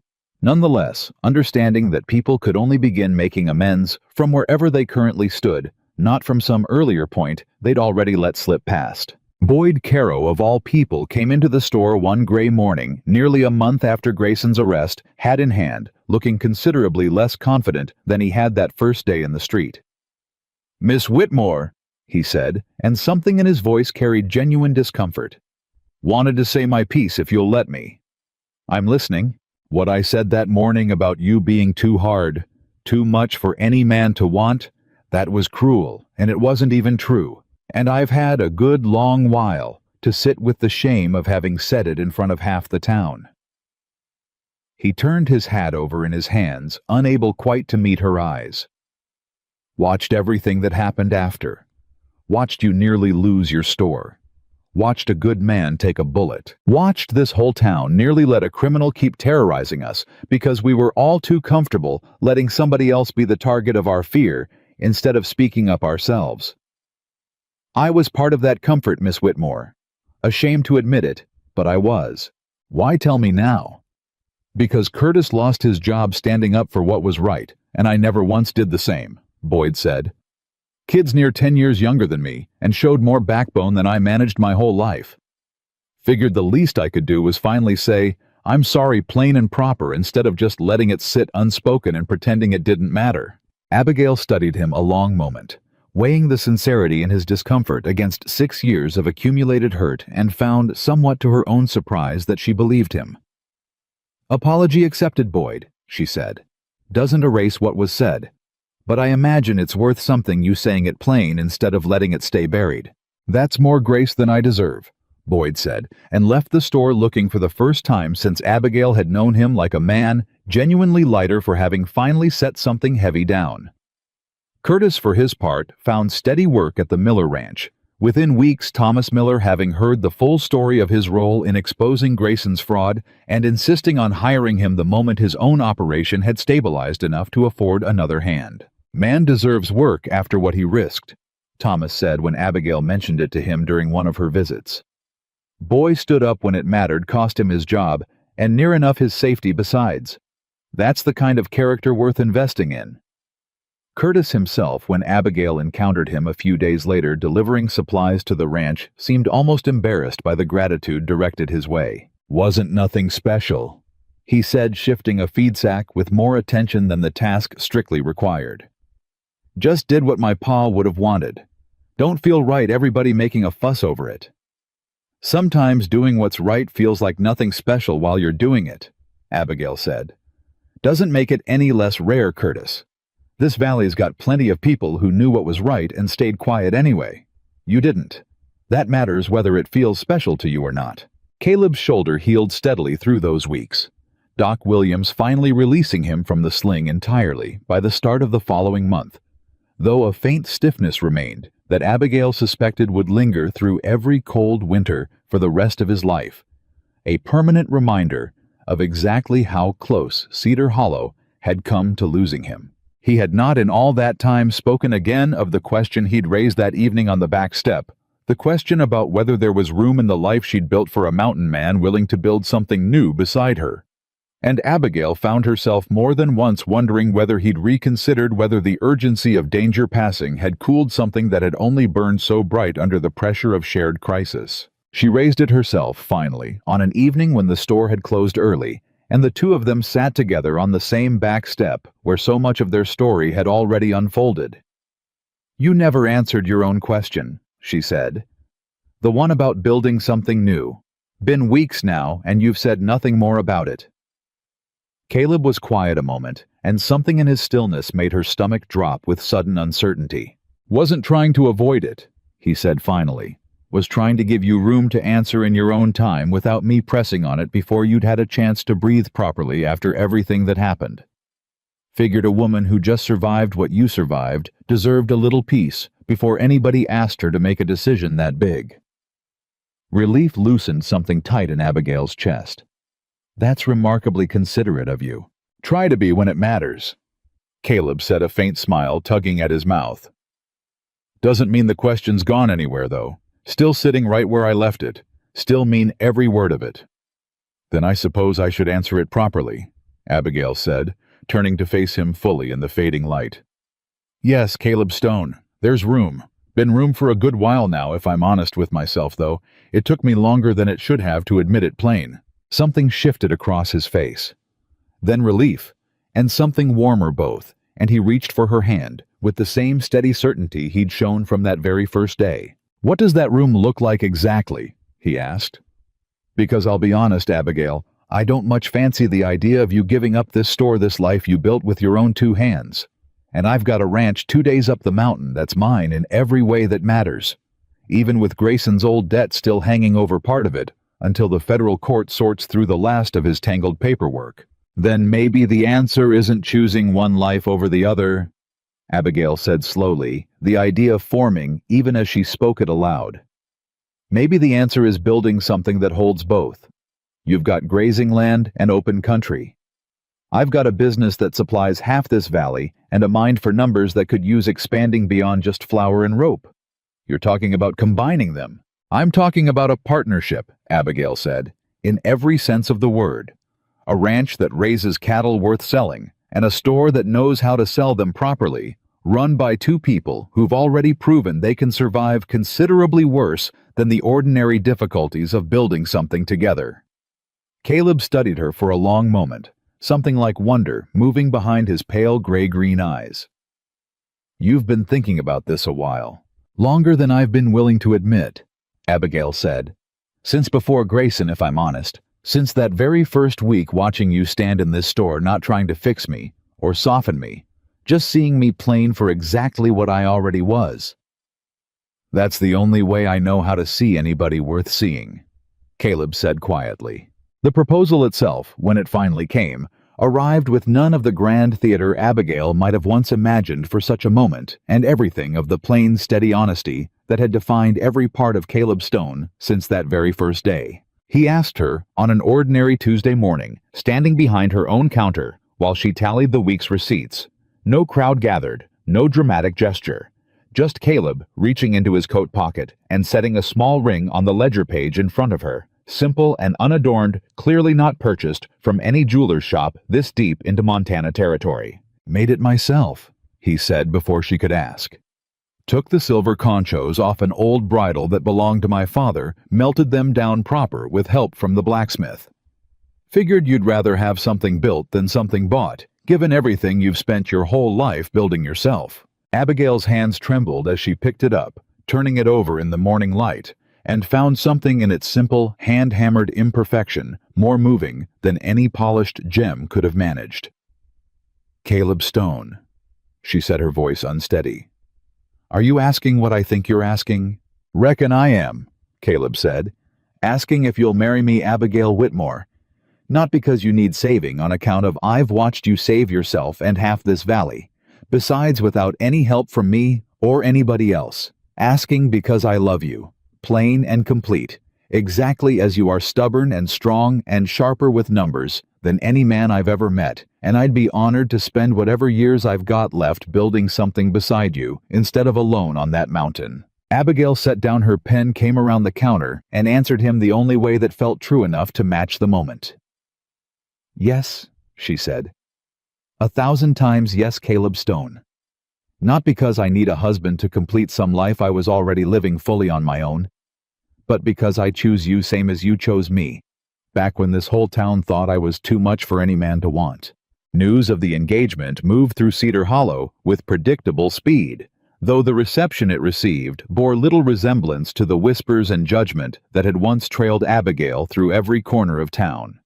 Nonetheless, understanding that people could only begin making amends from wherever they currently stood, not from some earlier point they'd already let slip past. Boyd Caro, of all people, came into the store one gray morning, nearly a month after Grayson's arrest, hat in hand, looking considerably less confident than he had that first day in the street. "Miss Whitmore," he said, and something in his voice carried genuine discomfort. "Wanted to say my piece if you'll let me." "I'm listening." "What I said that morning about you being too hard, too much for any man to want, that was cruel, and it wasn't even true. And I've had a good long while to sit with the shame of having said it in front of half the town." He turned his hat over in his hands, unable quite to meet her eyes. "Watched everything that happened after. Watched you nearly lose your store. Watched a good man take a bullet. Watched this whole town nearly let a criminal keep terrorizing us because we were all too comfortable letting somebody else be the target of our fear instead of speaking up ourselves. I was part of that comfort, Miss Whitmore. Ashamed to admit it, but I was. Why tell me now?" "Because Curtis lost his job standing up for what was right, and I never once did the same," Boyd said. "Kid's near 10 years younger than me, and showed more backbone than I managed my whole life. Figured the least I could do was finally say, 'I'm sorry,' plain and proper, instead of just letting it sit unspoken and pretending it didn't matter." Abigail studied him a long moment, weighing the sincerity in his discomfort against 6 years of accumulated hurt, and found, somewhat to her own surprise, that she believed him. "Apology accepted, Boyd," she said. "Doesn't erase what was said. But I imagine it's worth something you saying it plain instead of letting it stay buried." "That's more grace than I deserve," Boyd said, and left the store looking for the first time since Abigail had known him like a man, genuinely lighter for having finally set something heavy down. Curtis, for his part, found steady work at the Miller Ranch. Within weeks, Thomas Miller, having heard the full story of his role in exposing Grayson's fraud and insisting on hiring him the moment his own operation had stabilized enough to afford another hand. "Man deserves work after what he risked," Thomas said when Abigail mentioned it to him during one of her visits. "Boy stood up when it mattered, cost him his job, and near enough his safety besides. That's the kind of character worth investing in." Curtis himself, when Abigail encountered him a few days later delivering supplies to the ranch, seemed almost embarrassed by the gratitude directed his way. "Wasn't nothing special," he said, shifting a feed sack with more attention than the task strictly required. "Just did what my pa would have wanted. Don't feel right everybody making a fuss over it." "Sometimes doing what's right feels like nothing special while you're doing it," Abigail said. "Doesn't make it any less rare, Curtis. This valley's got plenty of people who knew what was right and stayed quiet anyway. You didn't. That matters whether it feels special to you or not." Caleb's shoulder healed steadily through those weeks, Doc Williams finally releasing him from the sling entirely by the start of the following month, though a faint stiffness remained that Abigail suspected would linger through every cold winter for the rest of his life, a permanent reminder of exactly how close Cedar Hollow had come to losing him. He had not in all that time spoken again of the question he'd raised that evening on the back step, the question about whether there was room in the life she'd built for a mountain man willing to build something new beside her. And Abigail found herself more than once wondering whether he'd reconsidered whether the urgency of danger passing had cooled something that had only burned so bright under the pressure of shared crisis. She raised it herself, finally, on an evening when the store had closed early, and the two of them sat together on the same back step where so much of their story had already unfolded. "You never answered your own question," she said. "The one about building something new. Been weeks now, and you've said nothing more about it." Caleb was quiet a moment, and something in his stillness made her stomach drop with sudden uncertainty. "Wasn't trying to avoid it," he said finally. "Was trying to give you room to answer in your own time without me pressing on it before you'd had a chance to breathe properly after everything that happened. Figured a woman who just survived what you survived deserved a little peace before anybody asked her to make a decision that big." Relief loosened something tight in Abigail's chest. "That's remarkably considerate of you. Try to be when it matters." Caleb said, a faint smile tugging at his mouth. "Doesn't mean the question's gone anywhere, though. Still sitting right where I left it. Still mean every word of it." "Then I suppose I should answer it properly," Abigail said, turning to face him fully in the fading light. "Yes, Caleb Stone. There's room. Been room for a good while now, if I'm honest with myself, though. It took me longer than it should have to admit it plain." Something shifted across his face. Then relief, and something warmer both, and he reached for her hand, with the same steady certainty he'd shown from that very first day. "What does that room look like exactly?" he asked. "Because I'll be honest, Abigail, I don't much fancy the idea of you giving up this store, this life you built with your own two hands. And I've got a ranch 2 days up the mountain that's mine in every way that matters, even with Grayson's old debt still hanging over part of it, until the federal court sorts through the last of his tangled paperwork. Then maybe the answer isn't choosing one life over the other," Abigail said slowly, the idea forming even as she spoke it aloud. "Maybe the answer is building something that holds both. You've got grazing land and open country. I've got a business that supplies half this valley and a mind for numbers that could use expanding beyond just flour and rope. You're talking about combining them. I'm talking about a partnership," Abigail said, "in every sense of the word. A ranch that raises cattle worth selling, and a store that knows how to sell them properly, run by two people who've already proven they can survive considerably worse than the ordinary difficulties of building something together." Caleb studied her for a long moment, something like wonder moving behind his pale gray-green eyes. "You've been thinking about this a while. Longer than I've been willing to admit," Abigail said. "Since before Grayson, if I'm honest. Since that very first week watching you stand in this store not trying to fix me or soften me, just seeing me plain for exactly what I already was." "That's the only way I know how to see anybody worth seeing," Caleb said quietly. The proposal itself, when it finally came, arrived with none of the grand theater Abigail might have once imagined for such a moment, and everything of the plain, steady honesty that had defined every part of Caleb Stone since that very first day. He asked her, on an ordinary Tuesday morning, standing behind her own counter while she tallied the week's receipts. No crowd gathered, no dramatic gesture. Just Caleb reaching into his coat pocket and setting a small ring on the ledger page in front of her, simple and unadorned, clearly not purchased from any jeweler's shop this deep into Montana territory. "Made it myself," he said before she could ask. "Took the silver conchos off an old bridle that belonged to my father, melted them down proper with help from the blacksmith. Figured you'd rather have something built than something bought, given everything you've spent your whole life building yourself." Abigail's hands trembled as she picked it up, turning it over in the morning light, and found something in its simple, hand-hammered imperfection more moving than any polished gem could have managed. "Caleb Stone," she said, her voice unsteady. "Are you asking what I think you're asking?" "Reckon I am," Caleb said. "Asking if you'll marry me, Abigail Whitmore. Not because you need saving on account of I've watched you save yourself and half this valley. Besides, without any help from me or anybody else. Asking because I love you. Plain and complete, exactly as you are, stubborn and strong and sharper with numbers than any man I've ever met, and I'd be honored to spend whatever years I've got left building something beside you instead of alone on that mountain." Abigail set down her pen, came around the counter, and answered him the only way that felt true enough to match the moment. Yes, she said. 1,000 times yes, Caleb Stone. Not because I need a husband to complete some life I was already living fully on my own, but because I choose you same as you chose me, back when this whole town thought I was too much for any man to want. News of the engagement moved through Cedar Hollow with predictable speed, though the reception it received bore little resemblance to the whispers and judgment that had once trailed Abigail through every corner of town.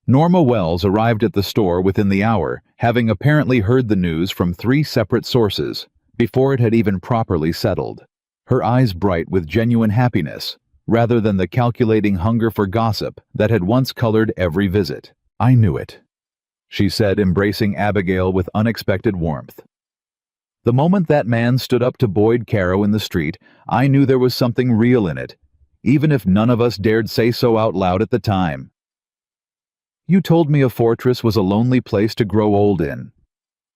Norma Wells arrived at the store within the hour, having apparently heard the news from 3 separate sources, before it had even properly settled, her eyes bright with genuine happiness, rather than the calculating hunger for gossip that had once colored every visit. I knew it, she said, embracing Abigail with unexpected warmth. The moment that man stood up to Boyd Caro in the street, I knew there was something real in it, even if none of us dared say so out loud at the time. You told me a fortress was a lonely place to grow old in,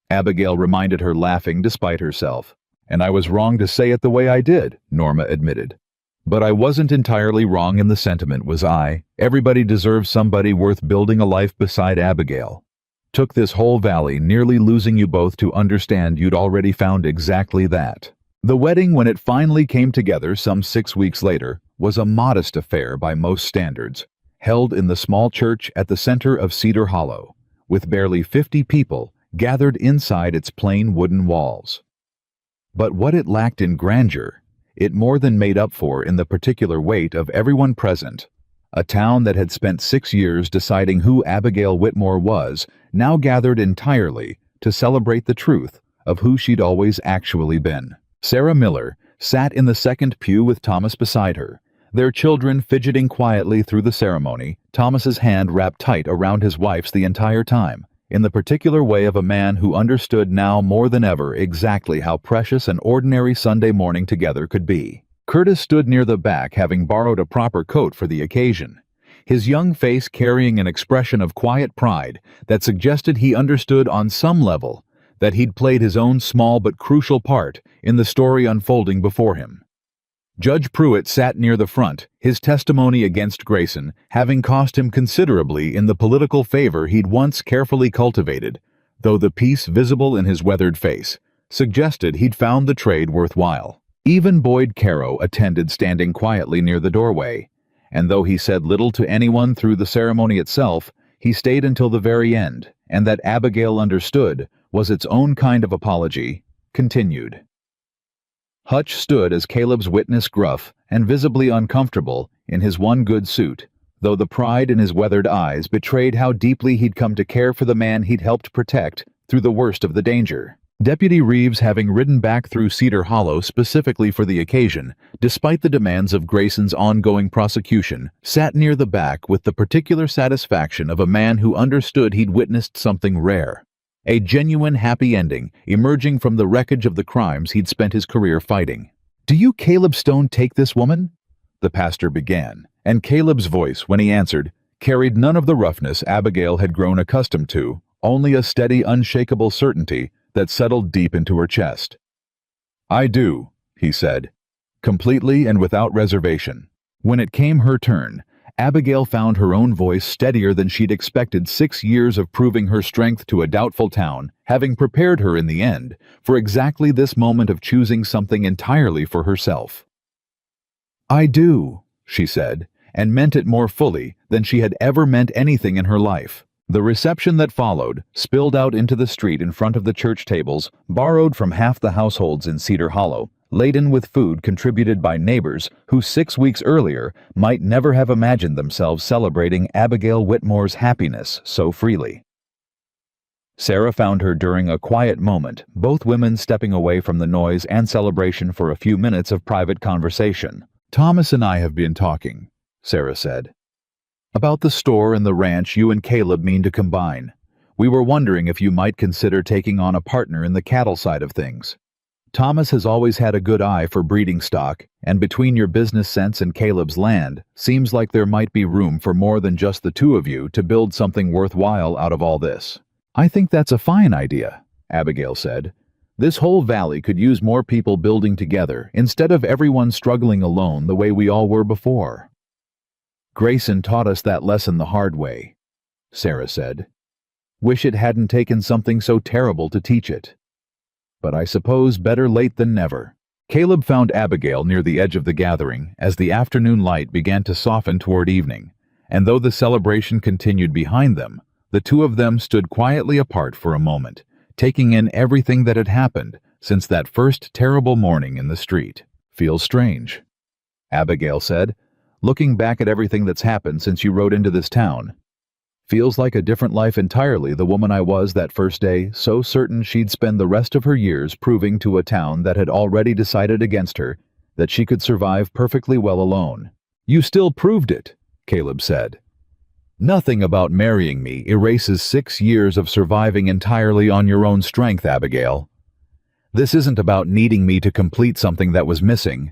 Abigail reminded her, laughing despite herself. And I was wrong to say it the way I did, Norma admitted. But I wasn't entirely wrong in the sentiment, was I? Everybody deserves somebody worth building a life beside Abigail. Took this whole valley, nearly losing you both, to understand you'd already found exactly that. The wedding, when it finally came together some 6 weeks later, was a modest affair by most standards, held in the small church at the center of Cedar Hollow, with barely 50 people gathered inside its plain wooden walls. But what it lacked in grandeur, it more than made up for in the particular weight of everyone present. A town that had spent 6 years deciding who Abigail Whitmore was now gathered entirely to celebrate the truth of who she'd always actually been. Sarah Miller sat in the second pew with Thomas beside her, their children fidgeting quietly through the ceremony, Thomas's hand wrapped tight around his wife's the entire time, in the particular way of a man who understood now more than ever exactly how precious an ordinary Sunday morning together could be. Curtis stood near the back, having borrowed a proper coat for the occasion, his young face carrying an expression of quiet pride that suggested he understood on some level that he'd played his own small but crucial part in the story unfolding before him. Judge Pruitt sat near the front, his testimony against Grayson having cost him considerably in the political favor he'd once carefully cultivated, though the peace visible in his weathered face suggested he'd found the trade worthwhile. Even Boyd Caro attended, standing quietly near the doorway, and though he said little to anyone through the ceremony itself, he stayed until the very end, and that Abigail understood was its own kind of apology, continued. Hutch stood as Caleb's witness, gruff and visibly uncomfortable in his one good suit, though the pride in his weathered eyes betrayed how deeply he'd come to care for the man he'd helped protect through the worst of the danger. Deputy Reeves, having ridden back through Cedar Hollow specifically for the occasion, despite the demands of Grayson's ongoing prosecution, sat near the back with the particular satisfaction of a man who understood he'd witnessed something rare. A genuine happy ending emerging from the wreckage of the crimes he'd spent his career fighting. "Do you, Caleb Stone, take this woman?" the pastor began, and Caleb's voice, when he answered, carried none of the roughness Abigail had grown accustomed to, only a steady, unshakable certainty that settled deep into her chest. "I do," he said, completely and without reservation. When it came her turn, Abigail found her own voice steadier than she'd expected, 6 years of proving her strength to a doubtful town, having prepared her in the end for exactly this moment of choosing something entirely for herself. "I do," she said, and meant it more fully than she had ever meant anything in her life. The reception that followed spilled out into the street in front of the church tables, borrowed from half the households in Cedar Hollow, laden with food contributed by neighbors who 6 weeks earlier might never have imagined themselves celebrating Abigail Whitmore's happiness so freely. Sarah found her during a quiet moment, both women stepping away from the noise and celebration for a few minutes of private conversation. "Thomas and I have been talking," Sarah said, "about the store and the ranch you and Caleb mean to combine. We were wondering if you might consider taking on a partner in the cattle side of things. Thomas has always had a good eye for breeding stock, and between your business sense and Caleb's land, seems like there might be room for more than just the two of you to build something worthwhile out of all this." "I think that's a fine idea," Abigail said. "This whole valley could use more people building together instead of everyone struggling alone the way we all were before. Grayson taught us that lesson the hard way. Sarah said. "Wish it hadn't taken something so terrible to teach it. But I suppose better late than never." Caleb found Abigail near the edge of the gathering as the afternoon light began to soften toward evening, and though the celebration continued behind them, the two of them stood quietly apart for a moment, taking in everything that had happened since that first terrible morning in the street. "Feels strange," Abigail said, "looking back at everything that's happened since you rode into this town. Feels like a different life entirely, the woman I was that first day, so certain she'd spend the rest of her years proving to a town that had already decided against her that she could survive perfectly well alone." "You still proved it," Caleb said. "Nothing about marrying me erases 6 years of surviving entirely on your own strength, Abigail. This isn't about needing me to complete something that was missing.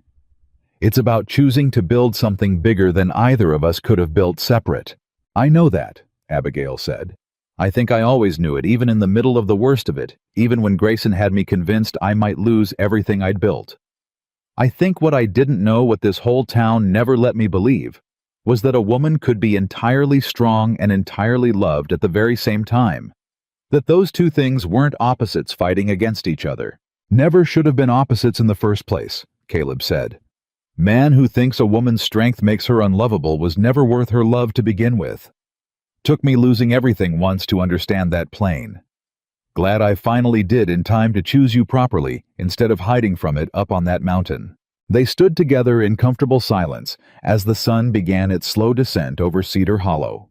It's about choosing to build something bigger than either of us could have built separate." "I know that," Abigail said. "I think I always knew it, even in the middle of the worst of it, even when Grayson had me convinced I might lose everything I'd built. I think what I didn't know, what this whole town never let me believe, was that a woman could be entirely strong and entirely loved at the very same time. That those two things weren't opposites fighting against each other. Never should have been opposites in the first place," Caleb said. "Man who thinks a woman's strength makes her unlovable was never worth her love to begin with. Took me losing everything once to understand that plain. Glad I finally did in time to choose you properly instead of hiding from it up on that mountain." They stood together in comfortable silence as the sun began its slow descent over Cedar Hollow.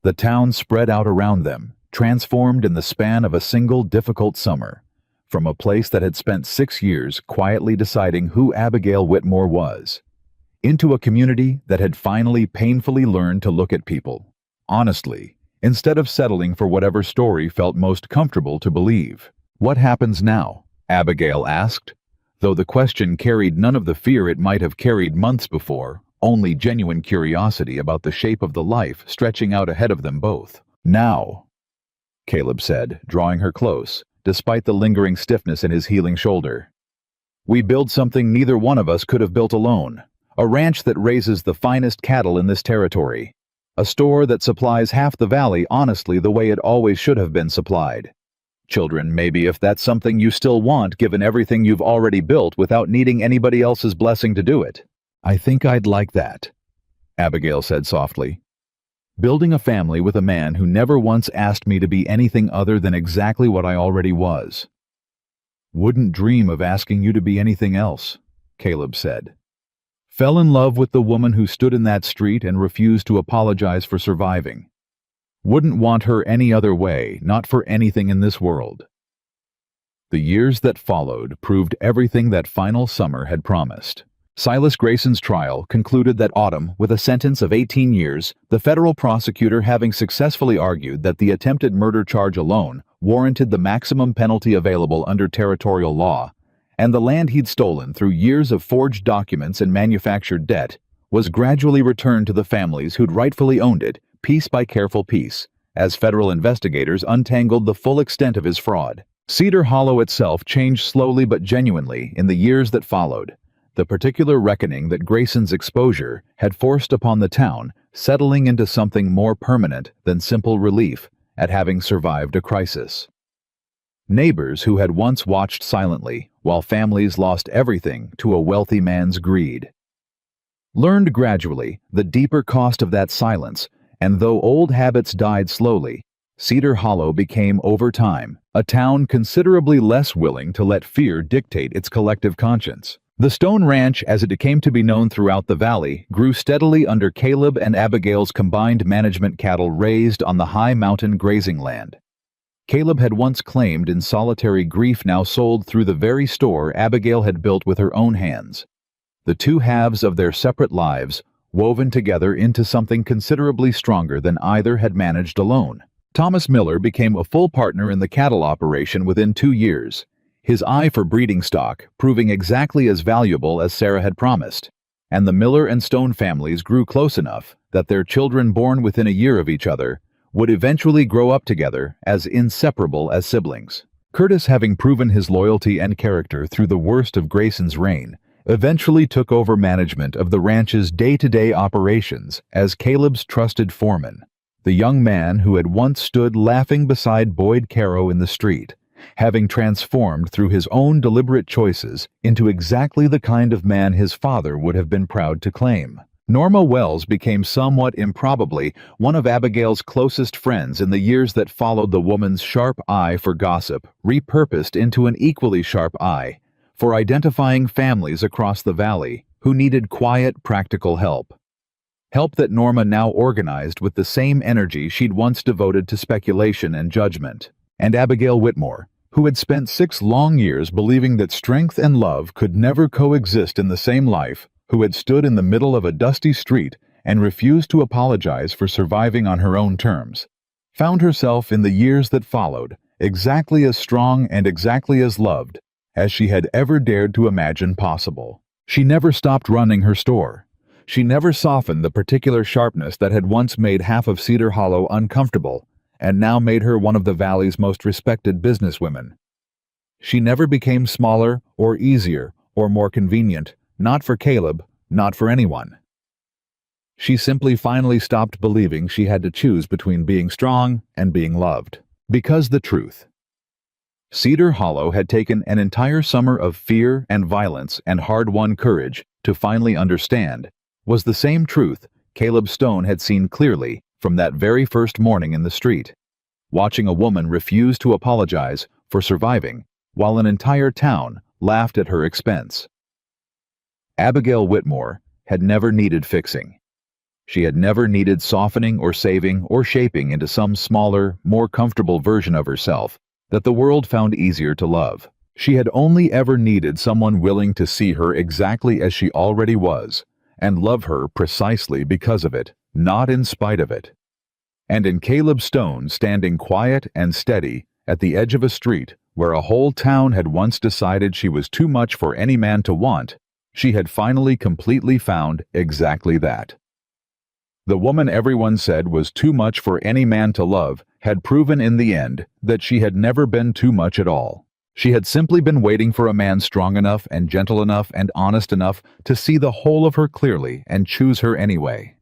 The town spread out around them, transformed in the span of a single difficult summer, from a place that had spent 6 years quietly deciding who Abigail Whitmore was, into a community that had finally painfully learned to look at people honestly, instead of settling for whatever story felt most comfortable to believe. "What happens now?" Abigail asked, though the question carried none of the fear it might have carried months before, only genuine curiosity about the shape of the life stretching out ahead of them both. "Now," Caleb said, drawing her close, despite the lingering stiffness in his healing shoulder. "We build something neither one of us could have built alone. A ranch that raises the finest cattle in this territory. A store that supplies half the valley honestly the way it always should have been supplied. Children, maybe, if that's something you still want given everything you've already built without needing anybody else's blessing to do it." "I think I'd like that," Abigail said softly. "Building a family with a man who never once asked me to be anything other than exactly what I already was." "Wouldn't dream of asking you to be anything else," Caleb said. "Fell in love with the woman who stood in that street and refused to apologize for surviving. Wouldn't want her any other way, not for anything in this world." The years that followed proved everything that final summer had promised. Silas Grayson's trial concluded that autumn with a sentence of 18 years, the federal prosecutor having successfully argued that the attempted murder charge alone warranted the maximum penalty available under territorial law, and the land he'd stolen through years of forged documents and manufactured debt was gradually returned to the families who'd rightfully owned it, piece by careful piece, as federal investigators untangled the full extent of his fraud. Cedar Hollow itself changed slowly but genuinely in the years that followed, the particular reckoning that Grayson's exposure had forced upon the town settling into something more permanent than simple relief at having survived a crisis. Neighbors who had once watched silently while families lost everything to a wealthy man's greed learned gradually the deeper cost of that silence, and though old habits died slowly, Cedar Hollow became, over time, a town considerably less willing to let fear dictate its collective conscience. The Stone Ranch, as it came to be known throughout the valley, grew steadily under Caleb and Abigail's combined management, cattle raised on the high mountain grazing land. Caleb had once claimed in solitary grief, now sold through the very store Abigail had built with her own hands. The two halves of their separate lives woven together into something considerably stronger than either had managed alone. Thomas Miller became a full partner in the cattle operation within 2 years, his eye for breeding stock proving exactly as valuable as Sarah had promised, and the Miller and Stone families grew close enough that their children born within a year of each other would eventually grow up together as inseparable as siblings. Curtis, having proven his loyalty and character through the worst of Grayson's reign, eventually took over management of the ranch's day-to-day operations as Caleb's trusted foreman. the young man who had once stood laughing beside Boyd Caro in the street, having transformed through his own deliberate choices into exactly the kind of man his father would have been proud to claim. Norma Wells became somewhat improbably one of Abigail's closest friends in the years that followed. The woman's sharp eye for gossip repurposed into an equally sharp eye for identifying families across the valley who needed quiet, practical help. Help that Norma now organized with the same energy she'd once devoted to speculation and judgment. And Abigail Whitmore, who had spent 6 long years believing that strength and love could never coexist in the same life, who had stood in the middle of a dusty street and refused to apologize for surviving on her own terms, found herself in the years that followed exactly as strong and exactly as loved as she had ever dared to imagine possible. She never stopped running her store. She never softened the particular sharpness that had once made half of Cedar Hollow uncomfortable and now made her one of the valley's most respected businesswomen. She never became smaller or easier or more convenient, not for Caleb, not for anyone. She simply finally stopped believing she had to choose between being strong and being loved. Because the truth. Cedar Hollow had taken an entire summer of fear and violence and hard-won courage to finally understand was the same truth Caleb Stone had seen clearly from that very first morning in the street, watching a woman refuse to apologize for surviving while an entire town laughed at her expense. Abigail Whitmore had never needed fixing. She had never needed softening or saving or shaping into some smaller, more comfortable version of herself that the world found easier to love. She had only ever needed someone willing to see her exactly as she already was and love her precisely because of it, not in spite of it. And in Caleb Stone standing quiet and steady at the edge of a street where a whole town had once decided she was too much for any man to want, she had finally completely found exactly that. The woman everyone said was too much for any man to love had proven in the end that she had never been too much at all. She had simply been waiting for a man strong enough and gentle enough and honest enough to see the whole of her clearly and choose her anyway.